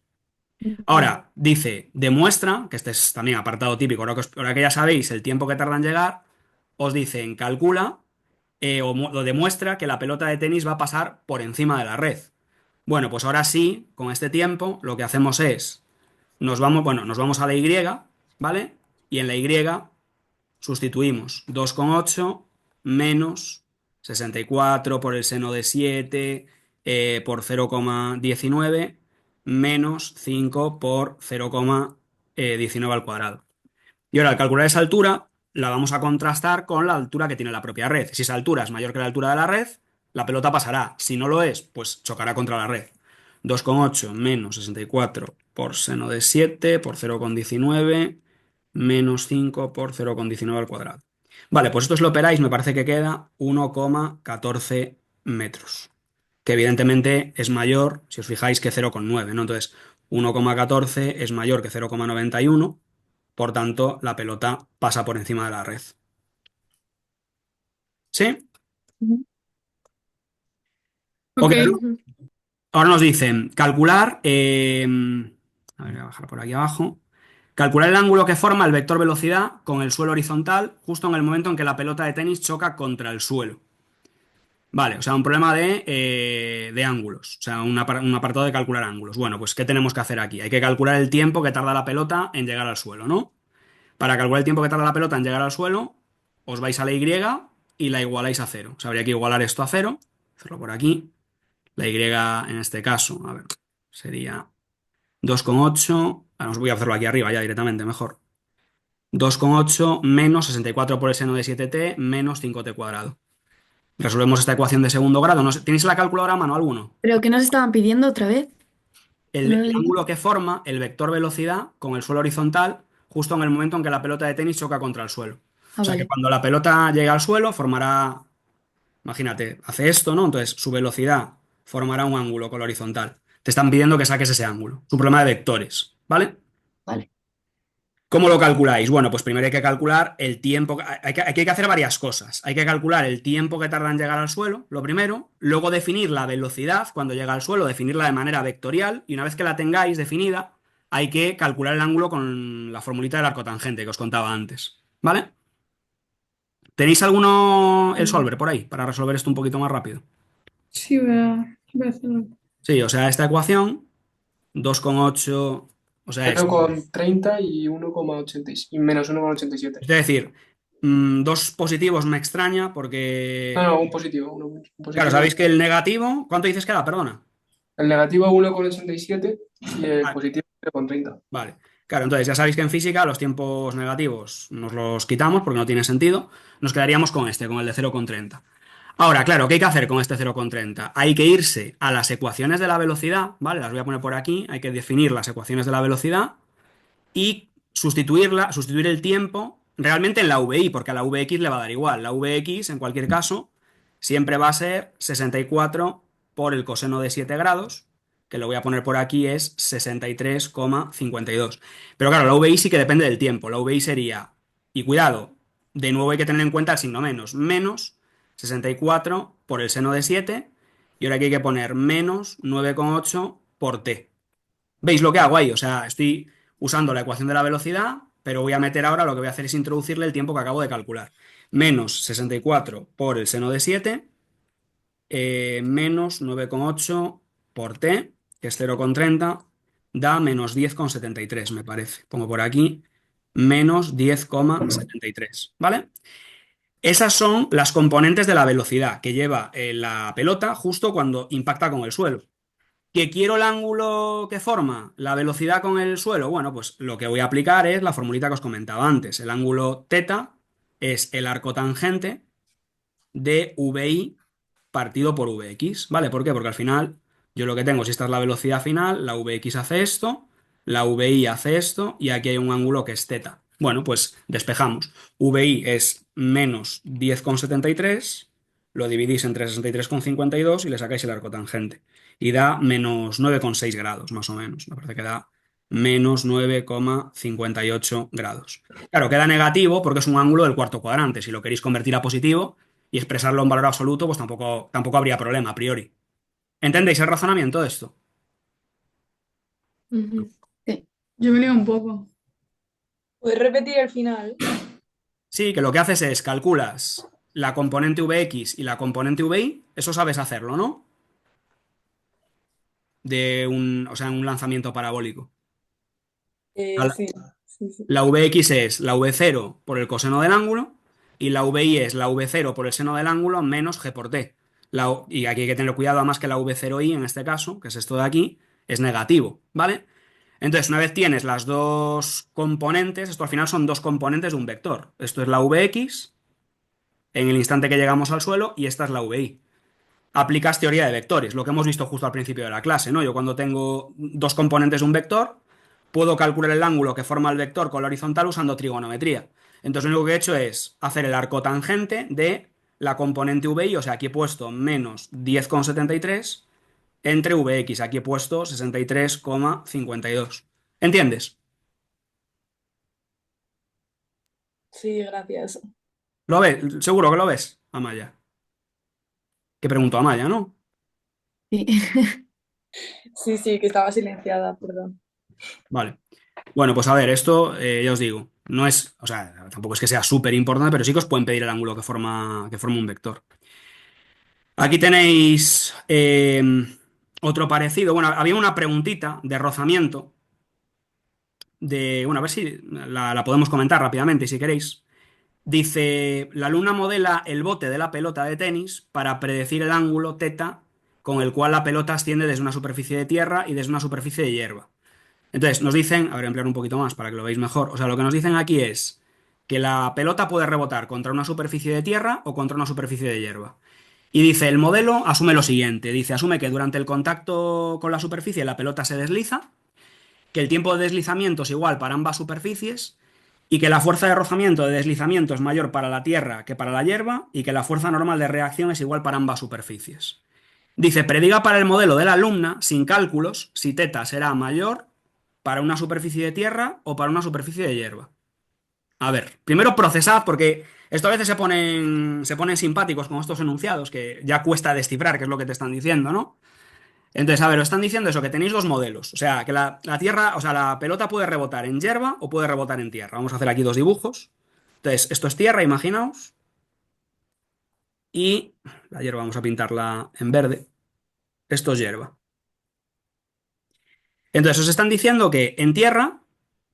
Ahora, dice, demuestra, que este es también apartado típico, ahora que ya sabéis el tiempo que tarda en llegar, os dicen, calcula o demuestra que la pelota de tenis va a pasar por encima de la red. Bueno, pues ahora sí, con este tiempo, lo que hacemos es, nos vamos a la Y, ¿vale? Y en la Y sustituimos 2,8 menos 64 por el seno de 7 por 0,19 menos 5 por 0,19 al cuadrado. Y ahora al calcular esa altura la vamos a contrastar con la altura que tiene la propia red. Si esa altura es mayor que la altura de la red, la pelota pasará. Si no lo es, pues chocará contra la red. 2,8 menos 64 por seno de 7 por 0,19 menos 5 por 0,19 al cuadrado. Vale, pues esto si lo operáis me parece que queda 1,14 metros, que evidentemente es mayor, si os fijáis, que 0,9, ¿no? Entonces, 1,14 es mayor que 0,91, por tanto, la pelota pasa por encima de la red. ¿Sí? Ujú. Ok. Ok. Ahora nos dicen calcular, a ver, voy a bajar por aquí abajo. Calcular el ángulo que forma el vector velocidad con el suelo horizontal justo en el momento en que la pelota de tenis choca contra el suelo. Vale, o sea, un problema de ángulos, o sea, un apartado de calcular ángulos. Bueno, pues ¿qué tenemos que hacer aquí? Hay que calcular el tiempo que tarda la pelota en llegar al suelo, ¿no? Para calcular el tiempo que tarda la pelota en llegar al suelo, os vais a la Y y la igualáis a cero. O sea, habría que igualar esto a cero, hacerlo por aquí. La Y en este caso, a ver, sería 2,8. Os voy a hacerlo aquí arriba ya directamente, mejor. 2,8 menos 64 por el seno de 7t menos 5t cuadrado. Resolvemos esta ecuación de segundo grado. ¿Tenéis la calculadora a mano alguno? ¿Pero qué nos estaban pidiendo otra vez? El, No lo el leí. ángulo que forma el vector velocidad con el suelo horizontal justo en el momento en que la pelota de tenis choca contra el suelo. Ah, O sea que vale. cuando la pelota llega al suelo formará, imagínate, hace esto, ¿no? Entonces su velocidad formará un ángulo con la horizontal. Te están pidiendo que saques ese ángulo. Es un problema de vectores, ¿vale? Vale. ¿Cómo lo calculáis? Bueno, pues primero hay que calcular el tiempo. Aquí hay que hacer varias cosas. Hay que calcular el tiempo que tarda en llegar al suelo, lo primero. Luego definir la velocidad cuando llega al suelo, definirla de manera vectorial. Y una vez que la tengáis definida, hay que calcular el ángulo con la formulita del arcotangente que os contaba antes. ¿Vale? ¿Tenéis alguno el solver por ahí para resolver esto un poquito más rápido? Sí, voy a hacerlo. Sí, o sea, esta ecuación, 2,8, o sea, es. 0,30 y 1,86 y menos 1,87. Es decir, dos positivos me extraña porque. No, no, un positivo. Un Claro, positivo. sabéis que el negativo, ¿cuánto dices que da? Perdona. El negativo 1,87 y el Ah, positivo 0,30. vale. Claro, entonces ya sabéis que en física los tiempos negativos nos los quitamos porque no tiene sentido. Nos quedaríamos con este, con el de 0,30. Ahora, claro, ¿qué hay que hacer con este 0,30? Hay que irse a las ecuaciones de la velocidad, ¿vale? Las voy a poner por aquí. Hay que definir las ecuaciones de la velocidad y sustituir el tiempo realmente en la VI, porque a la VX le va a dar igual. La VX, en cualquier caso, siempre va a ser 64 por el coseno de 7 grados, que lo voy a poner por aquí, es 63,52. Pero claro, la VI sí que depende del tiempo. La VI sería, y cuidado, de nuevo hay que tener en cuenta el signo menos 64 por el seno de 7, y ahora aquí hay que poner menos 9,8 por t. ¿Veis lo que hago ahí? O sea, estoy usando la ecuación de la velocidad, pero voy a meter ahora, lo que voy a hacer es introducirle el tiempo que acabo de calcular. Menos 64 por el seno de 7, menos 9,8 por t, que es 0,30, da menos 10,73, me parece. Pongo por aquí menos 10,73, ¿vale? Esas son las componentes de la velocidad que lleva la pelota justo cuando impacta con el suelo. ¿Que quiero el ángulo que forma la velocidad con el suelo? Bueno, pues lo que voy a aplicar es la formulita que os comentaba antes. El ángulo θ es el arco tangente de VI partido por Vx, ¿vale? ¿Por qué? Porque al final yo lo que tengo, si esta es la velocidad final, la Vx hace esto, la VI hace esto y aquí hay un ángulo que es θ. Bueno, pues despejamos. VI es menos 10,73, lo dividís entre 63,52 y le sacáis el arco tangente. Y da menos 9,6 grados, más o menos. Me parece que da menos 9,58 grados. Claro, queda negativo porque es un ángulo del cuarto cuadrante. Si lo queréis convertir a positivo y expresarlo en valor absoluto, pues tampoco habría problema a priori. ¿Entendéis el razonamiento de esto? Ujú. Sí. Yo me lío un poco. ¿Puedes repetir el final? Sí, que lo que haces es calculas la componente Vx y la componente Vi, eso sabes hacerlo, ¿no? O sea, en un lanzamiento parabólico. A Sí, sí, sí. La Vx es la V0 por el coseno del ángulo y la Vi es la V0 por el seno del ángulo menos g por t. Y aquí hay que tener cuidado además que la V0i en este caso, que es esto de aquí, es negativo, ¿vale? Entonces, una vez tienes las dos componentes, esto al final son dos componentes de un vector. Esto es la Vx en el instante que llegamos al suelo y esta es la Vi. Aplicas teoría de vectores, lo que hemos visto justo al principio de la clase, ¿no? Yo cuando tengo dos componentes de un vector, puedo calcular el ángulo que forma el vector con la horizontal usando trigonometría. Entonces lo único que he hecho es hacer el arco tangente de la componente VI, o sea, aquí he puesto menos 10,73 entre Vx, aquí he puesto 63,52. ¿Entiendes? Sí, gracias. ¿Lo ves? Seguro que lo ves, Amaya. Que pregunto a Amaya, ¿no? Sí. Sí, sí, que estaba silenciada, perdón. Vale. Bueno, pues a ver, esto ya os digo, no es, o sea, tampoco es que sea súper importante, pero sí que os pueden pedir el ángulo que forma un vector. Aquí tenéis otro parecido. Bueno, había una preguntita de rozamiento, bueno, a ver si la podemos comentar rápidamente, si queréis. Dice, la luna modela el bote de la pelota de tenis para predecir el ángulo θ con el cual la pelota asciende desde una superficie de tierra y desde una superficie de hierba. Entonces, nos dicen, a ver, ampliar un poquito más para que lo veáis mejor. O sea, lo que nos dicen aquí es que la pelota puede rebotar contra una superficie de tierra o contra una superficie de hierba. Y dice, el modelo asume lo siguiente. Dice, asume que durante el contacto con la superficie la pelota se desliza, que el tiempo de deslizamiento es igual para ambas superficies y que la fuerza de rozamiento de deslizamiento es mayor para la tierra que para la hierba y que la fuerza normal de reacción es igual para ambas superficies. Dice, prediga para el modelo de la alumna, sin cálculos, si θ será mayor para una superficie de tierra o para una superficie de hierba. A ver, primero procesad, porque esto a veces se ponen simpáticos con estos enunciados, que ya cuesta descifrar qué es lo que te están diciendo, ¿no? Entonces, a ver, os están diciendo eso, que tenéis dos modelos. O sea, que la tierra, o sea, la pelota puede rebotar en hierba o puede rebotar en tierra. Vamos a hacer aquí dos dibujos. Entonces, esto es tierra, imaginaos. Y la hierba vamos a pintarla en verde. Esto es hierba. Entonces, os están diciendo que en tierra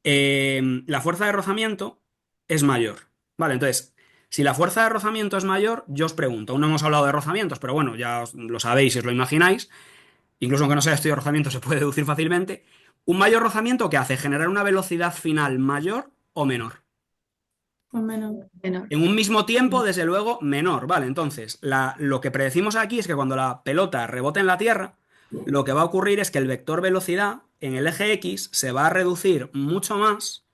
la fuerza de rozamiento es mayor. Vale, entonces, si la fuerza de rozamiento es mayor, yo os pregunto, aún no hemos hablado de rozamientos, pero bueno, ya lo sabéis y os lo imagináis, incluso aunque no sea estudio de rozamiento se puede deducir fácilmente. Un mayor rozamiento que hace generar una velocidad final mayor o menor. Pues menos. Menor. En un mismo tiempo, desde luego, menor. Vale, entonces, lo que predecimos aquí es que cuando la pelota rebote en la Tierra, lo que va a ocurrir es que el vector velocidad en el eje X se va a reducir mucho más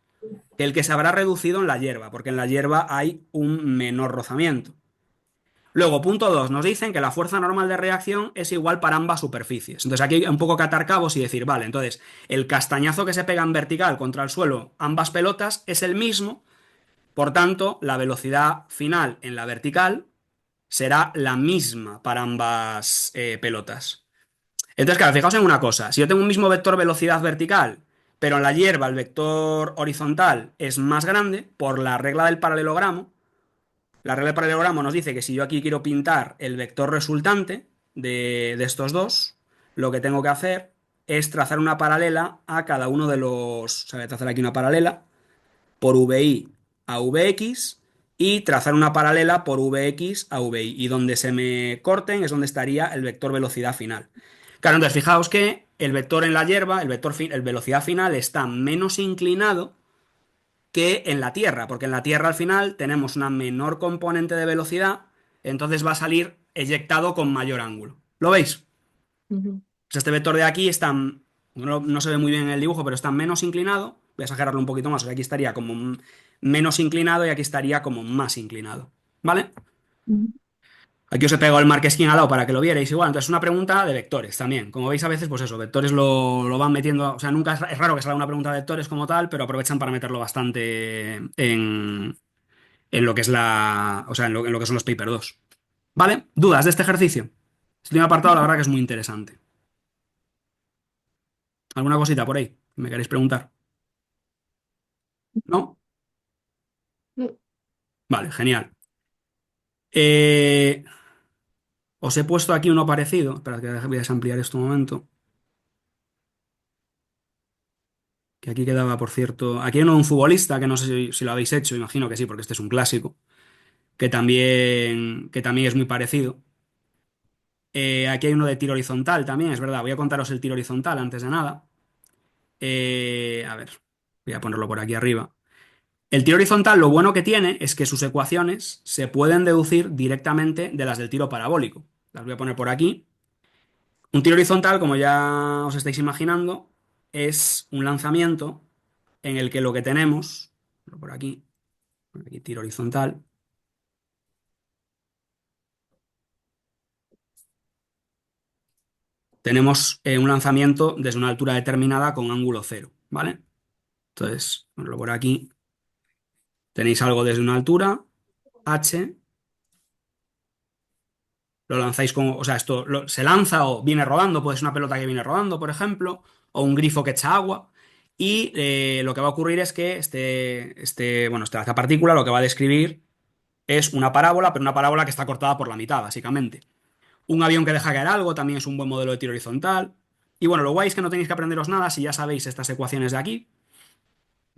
que el que se habrá reducido en la hierba, porque en la hierba hay un menor rozamiento. Luego, punto 2, nos dicen que la fuerza normal de reacción es igual para ambas superficies. Entonces aquí hay un poco que atar cabos y decir, vale, entonces el castañazo que se pega en vertical contra el suelo, ambas pelotas, es el mismo, por tanto, la velocidad final en la vertical será la misma para ambas pelotas. Entonces, claro, fijaos en una cosa, si yo tengo un mismo vector velocidad vertical, pero en la hierba el vector horizontal es más grande, por la regla del paralelogramo, la regla del paralelogramo nos dice que si yo aquí quiero pintar el vector resultante de estos dos, lo que tengo que hacer es trazar una paralela a cada uno de los... O sea, voy a trazar aquí una paralela por VI a VX y trazar una paralela por VX a VY. Y donde se me corten es donde estaría el vector velocidad final. Claro, entonces fijaos que el vector en la hierba, el velocidad final está menos inclinado que en la Tierra, porque en la Tierra al final tenemos una menor componente de velocidad, entonces va a salir eyectado con mayor ángulo. ¿Lo veis? Ujú. Pues este vector de aquí está, no se ve muy bien en el dibujo, pero está menos inclinado. Voy a exagerarlo un poquito más, o sea, aquí estaría como menos inclinado y aquí estaría como más inclinado. ¿Vale? Ujú. Aquí os he pegado el marquesquín al lado para que lo vierais igual. Entonces, es una pregunta de vectores también. Como veis, a veces, pues eso, vectores lo van metiendo. O sea, nunca es raro que salga una pregunta de vectores como tal, pero aprovechan para meterlo bastante en lo que es la. O sea, en lo que son los paper 2. ¿Vale? ¿Dudas de este ejercicio? Este último apartado, la verdad que es muy interesante. ¿Alguna cosita por ahí que me queréis preguntar? ¿No? No. Vale, genial. Eh, Os he puesto aquí uno parecido. Esperad que voy a desampliar esto un momento. Que aquí quedaba, por cierto. Aquí hay uno de un futbolista, que no sé si lo habéis hecho, imagino que sí, porque este es un clásico, que también es muy parecido. Aquí hay uno de tiro horizontal también, es verdad. Voy a contaros el tiro horizontal antes de nada. A ver, voy a ponerlo por aquí arriba. El tiro horizontal, lo bueno que tiene es que sus ecuaciones se pueden deducir directamente de las del tiro parabólico. Las voy a poner por aquí. Un tiro horizontal, como ya os estáis imaginando, es un lanzamiento en el que lo que tenemos, por aquí tiro horizontal, tenemos un lanzamiento desde una altura determinada con ángulo cero, ¿vale? Entonces, ponerlo por aquí, tenéis algo desde una altura, h, lo lanzáis como, o sea, esto se lanza o viene rodando, puede ser una pelota que viene rodando, por ejemplo, o un grifo que echa agua. Y lo que va a ocurrir es que esta partícula lo que va a describir es una parábola, pero una parábola que está cortada por la mitad, básicamente. Un avión que deja caer algo también es un buen modelo de tiro horizontal. Y bueno, lo guay es que no tenéis que aprenderos nada si ya sabéis estas ecuaciones de aquí,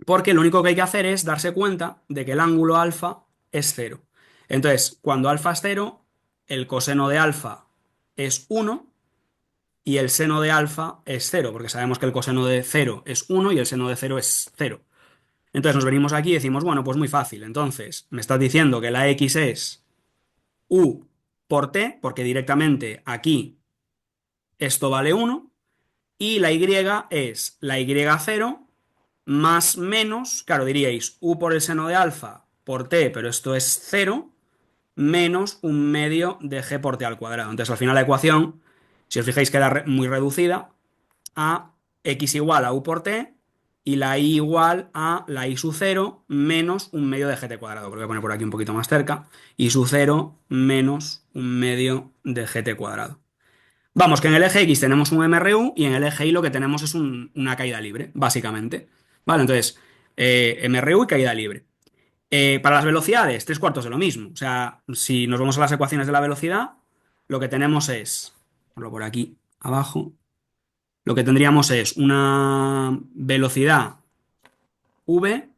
porque lo único que hay que hacer es darse cuenta de que el ángulo alfa es cero. Entonces, cuando alfa es cero, el coseno de alfa es 1 y el seno de alfa es cero, porque sabemos que el coseno de cero es 1 y el seno de cero es cero. Entonces nos venimos aquí y decimos, bueno, pues muy fácil. Entonces, me estás diciendo que la x es u por t, porque directamente aquí esto vale 1, y la y es la y0 más menos, claro, diríais u por el seno de alfa por t, pero esto es cero, menos un medio de g por t al cuadrado. Entonces, al final la ecuación, si os fijáis, queda muy reducida a x igual a u por t y la y igual a la y sub 0 menos un medio de gt cuadrado. Lo voy a poner por aquí un poquito más cerca. Y sub 0 menos un medio de gt cuadrado. Vamos, que en el eje X tenemos un MRU y en el eje Y lo que tenemos es una caída libre, básicamente. Vale, entonces, MRU y caída libre. Para las velocidades, tres cuartos de lo mismo. O sea, si nos vamos a las ecuaciones de la velocidad, lo que tenemos es, ponlo por aquí abajo, lo que tendríamos es una velocidad v,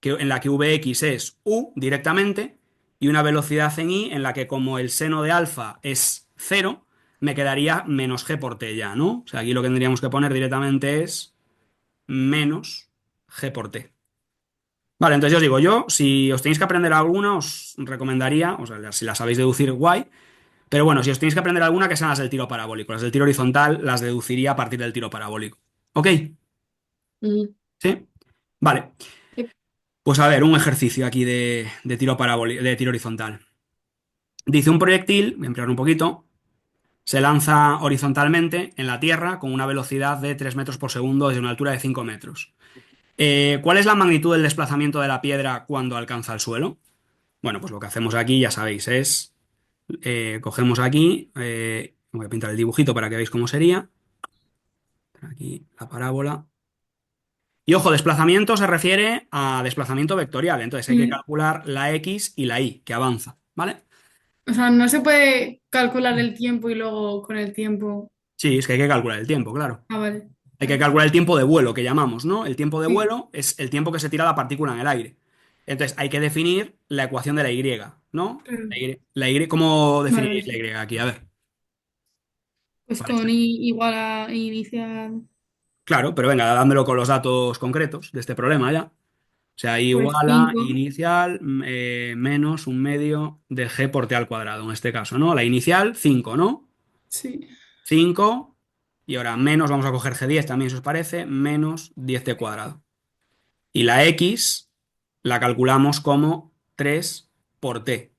en la que vx es u directamente, y una velocidad en y en la que como el seno de alfa es cero, me quedaría menos g por t ya, ¿no? O sea, aquí lo que tendríamos que poner directamente es menos g por t. Vale, entonces yo os digo, si os tenéis que aprender alguna, os recomendaría, o sea, si la sabéis deducir, guay, pero bueno, si os tenéis que aprender alguna, que sean las del tiro parabólico. Las del tiro horizontal las deduciría a partir del tiro parabólico. ¿Ok? Ujú. ¿Sí? Vale. Sí. Pues a ver, un ejercicio aquí de tiro parabólico, de tiro horizontal. Dice un proyectil, voy a ampliar un poquito, se lanza horizontalmente en la Tierra con una velocidad de 3 metros por segundo desde una altura de 5 metros. ¿Cuál es la magnitud del desplazamiento de la piedra cuando alcanza el suelo? Bueno, pues lo que hacemos aquí, ya sabéis, es cogemos aquí, voy a pintar el dibujito para que veáis cómo sería. Aquí la parábola. Y ojo, desplazamiento se refiere a desplazamiento vectorial, entonces hay que Mm. calcular la X y la Y que avanza, ¿vale? O sea, no se puede calcular el tiempo y luego con el tiempo. Sí, es que hay que calcular el tiempo, claro. Ah, vale. Hay que Vale. calcular el tiempo de vuelo que llamamos, ¿no? El tiempo de Sí, vuelo es el tiempo que se tira la partícula en el aire. Entonces hay que definir la ecuación de la Y, ¿no? claro. ¿Cómo Vale, definiréis vale. la Y aquí? A ver. Pues Parece. con I igual a inicial, Claro, pero venga, dándolo con los datos concretos de este problema ya. O sea, I pues igual a 5. inicial menos un medio de g por t al cuadrado, en este caso, ¿no? La inicial, 5, ¿no? Sí. 5 y ahora menos, vamos a coger g10 también, si os parece, menos 10t cuadrado. Y la x la calculamos como 3 por t,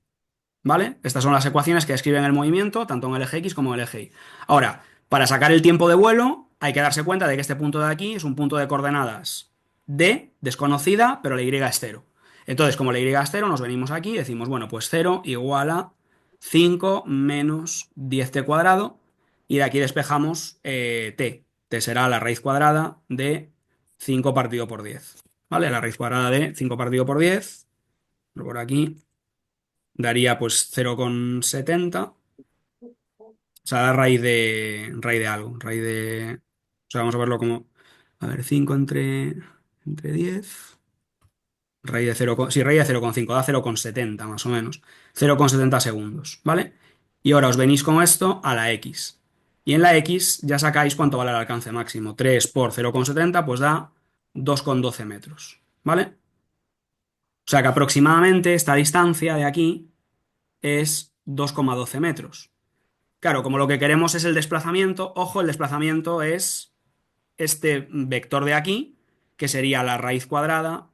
¿vale? Estas son las ecuaciones que describen el movimiento, tanto en el eje X como en el eje Y. Ahora, para sacar el tiempo de vuelo, hay que darse cuenta de que este punto de aquí es un punto de coordenadas D, desconocida, pero la Y es cero. Entonces, como la Y es cero, nos venimos aquí y decimos, bueno, pues cero igual a 5 menos 10t cuadrado, y de aquí despejamos t. T será la raíz cuadrada de 5 partido por 10. ¿Vale? La raíz cuadrada de 5 partido por 10, por aquí, daría pues 0,70. O sea, da raíz de algo. Raíz de. O sea, vamos a verlo como. A ver, 5 entre 10. Raíz de 0, sí, raíz de 0,5, da 0,70 más o menos. 0,70 segundos, ¿vale? Y ahora os venís con esto a la X. Y en la X ya sacáis cuánto vale el alcance máximo. 3 por 0,70 pues da 2,12 metros, ¿vale? O sea que aproximadamente esta distancia de aquí es 2,12 metros. Claro, como lo que queremos es el desplazamiento, ojo, el desplazamiento es este vector de aquí, que sería la raíz cuadrada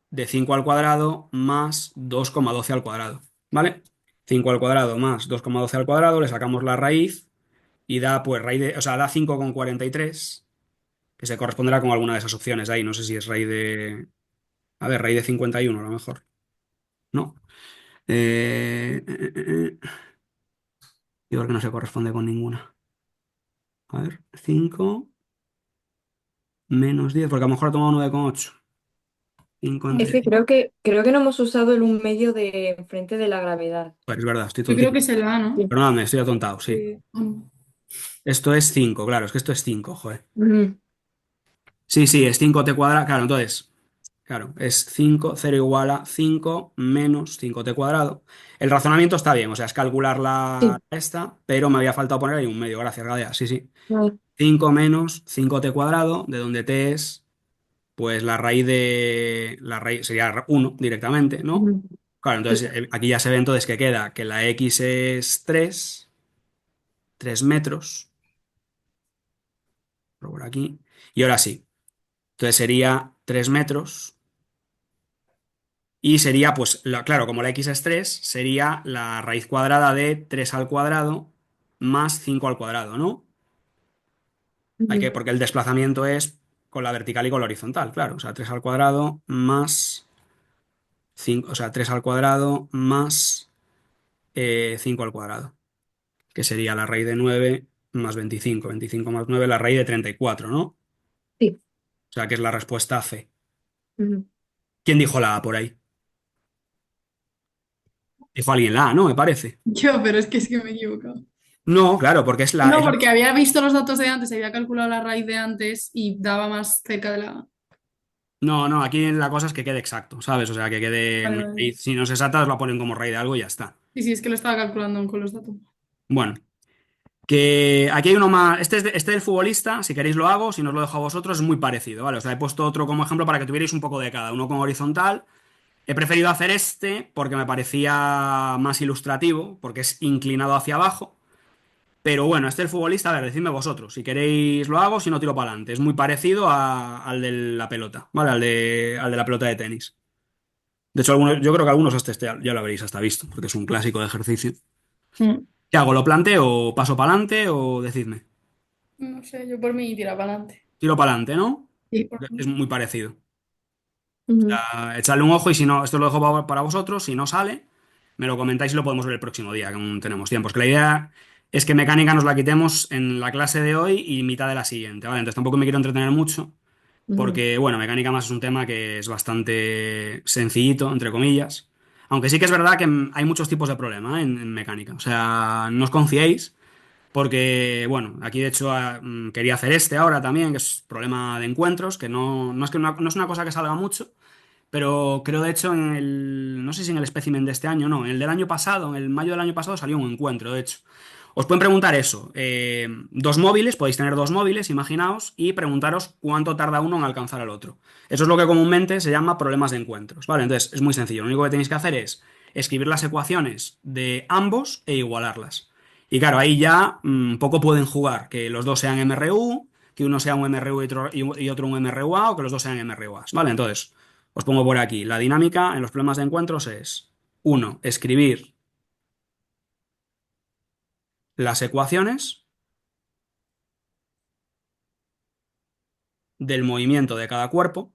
de 5 al cuadrado más 2,12 al cuadrado, ¿vale? 5 al cuadrado más 2,12 al cuadrado, le sacamos la raíz y da pues raíz de, o sea, da 5,43, que se corresponderá con alguna de esas opciones ahí, no sé si es raíz de, a ver, raíz de 51 a lo mejor, ¿no? Yo creo que no se corresponde con ninguna. A ver, 5 menos 10 porque a lo mejor ha tomado 9,8. 5 Es entre que 5. creo que no hemos usado el un medio de enfrente de la gravedad. Pues es verdad, estoy Yo creo tontito. que es el A, ¿no? Sí. Perdóname, estoy atontado, sí. Ah, no. Esto es 5 claro, es que esto es 5 joder. Ujú. Sí, sí, es 5t cuadrado. Claro, entonces, claro, es 5 0 igual a 5 menos 5t cuadrado. El razonamiento está bien, o sea, es calcular la Sí. esta, pero me había faltado poner ahí un medio. Gracias, Gadea. Sí, sí. Vale. 5 menos 5t cuadrado, de donde t es, pues la raíz de. La raíz sería 1 directamente, ¿no? Ujú. Claro, Sí. entonces aquí ya se ve entonces que queda que la x es 3 metros, por aquí. Y ahora sí. Entonces sería 3 metros. Y sería, pues, claro, como la x es 3 sería la raíz cuadrada de 3 al cuadrado más 5 al cuadrado, ¿no? Ujú. Porque el desplazamiento es con la vertical y con la horizontal, claro. O sea, 3 al cuadrado más 5, o sea, 3 al cuadrado más 5 al cuadrado, que sería la raíz de 9 más 25. 25 más 9 la raíz de 34, ¿no? O Sí. sea, que es la respuesta C. Ujú. ¿Quién dijo la A por ahí? Dijo alguien la A, ¿no? Me parece. Yo, pero es que me he equivocado. No, claro, porque es la, No, es la- porque había visto los datos de antes, había calculado la raíz de antes y daba más cerca de la... No, no, aquí la cosa es que quede exacto, ¿sabes? O sea, que quede Vale, una vale. raíz. Si no es exacta, os la ponen como raíz de algo y ya está. Sí, sí, es que lo estaba calculando con los datos. Bueno, Que aquí hay uno más. Este del futbolista, si queréis lo hago, si no os lo dejo a vosotros, es muy parecido, ¿vale? O sea, he puesto otro como ejemplo para que tuvierais un poco de cada, uno con horizontal. He preferido hacer este porque me parecía más ilustrativo, porque es inclinado hacia abajo. Pero bueno, este del futbolista, a ver, decidme vosotros. Si queréis lo hago, si no tiro para adelante. Es muy parecido al de la pelota, ¿vale? Al de la pelota de tenis. De hecho, yo creo que algunos este ya lo habréis hasta visto, porque es un clásico de ejercicio. Mm. ¿Qué hago? ¿Lo planteo, paso para adelante o decidme? No sé, yo por mí tira para adelante. Tiro para adelante, ¿no? Sí, por Es mí. muy parecido. Ujú. Echadle un ojo y si no, esto lo dejo para vosotros. Si no sale, me lo comentáis y lo podemos ver el próximo día, que aún tenemos tiempo. Es que la idea es que mecánica nos la quitemos en la clase de hoy y mitad de la siguiente, ¿vale? Entonces tampoco me quiero entretener mucho, Ujú. porque, bueno, mecánica más es un tema que es bastante sencillito, entre comillas. Aunque sí que es verdad que hay muchos tipos de problema, ¿eh? en mecánica. O sea, no os confiéis. Porque, bueno, aquí de hecho quería hacer este ahora también, que es problema de encuentros, que no es que no es una cosa que salga mucho, pero creo de hecho no sé si en el espécimen de este año, no, en el del año pasado, en el mayo del año pasado salió un encuentro, de hecho. Os pueden preguntar eso, dos móviles, podéis tener dos móviles, imaginaos, y preguntaros cuánto tarda uno en alcanzar al otro. Eso es lo que comúnmente se llama problemas de encuentros, ¿vale? Entonces es muy sencillo, lo único que tenéis que hacer es escribir las ecuaciones de ambos e igualarlas. Y claro, ahí ya poco pueden jugar, que los dos sean MRU, que uno sea un MRU y otro un MRUA, o que los dos sean MRUAs, ¿vale? Entonces, os pongo por aquí. La dinámica en los problemas de encuentros es, uno, escribir las ecuaciones del movimiento de cada cuerpo.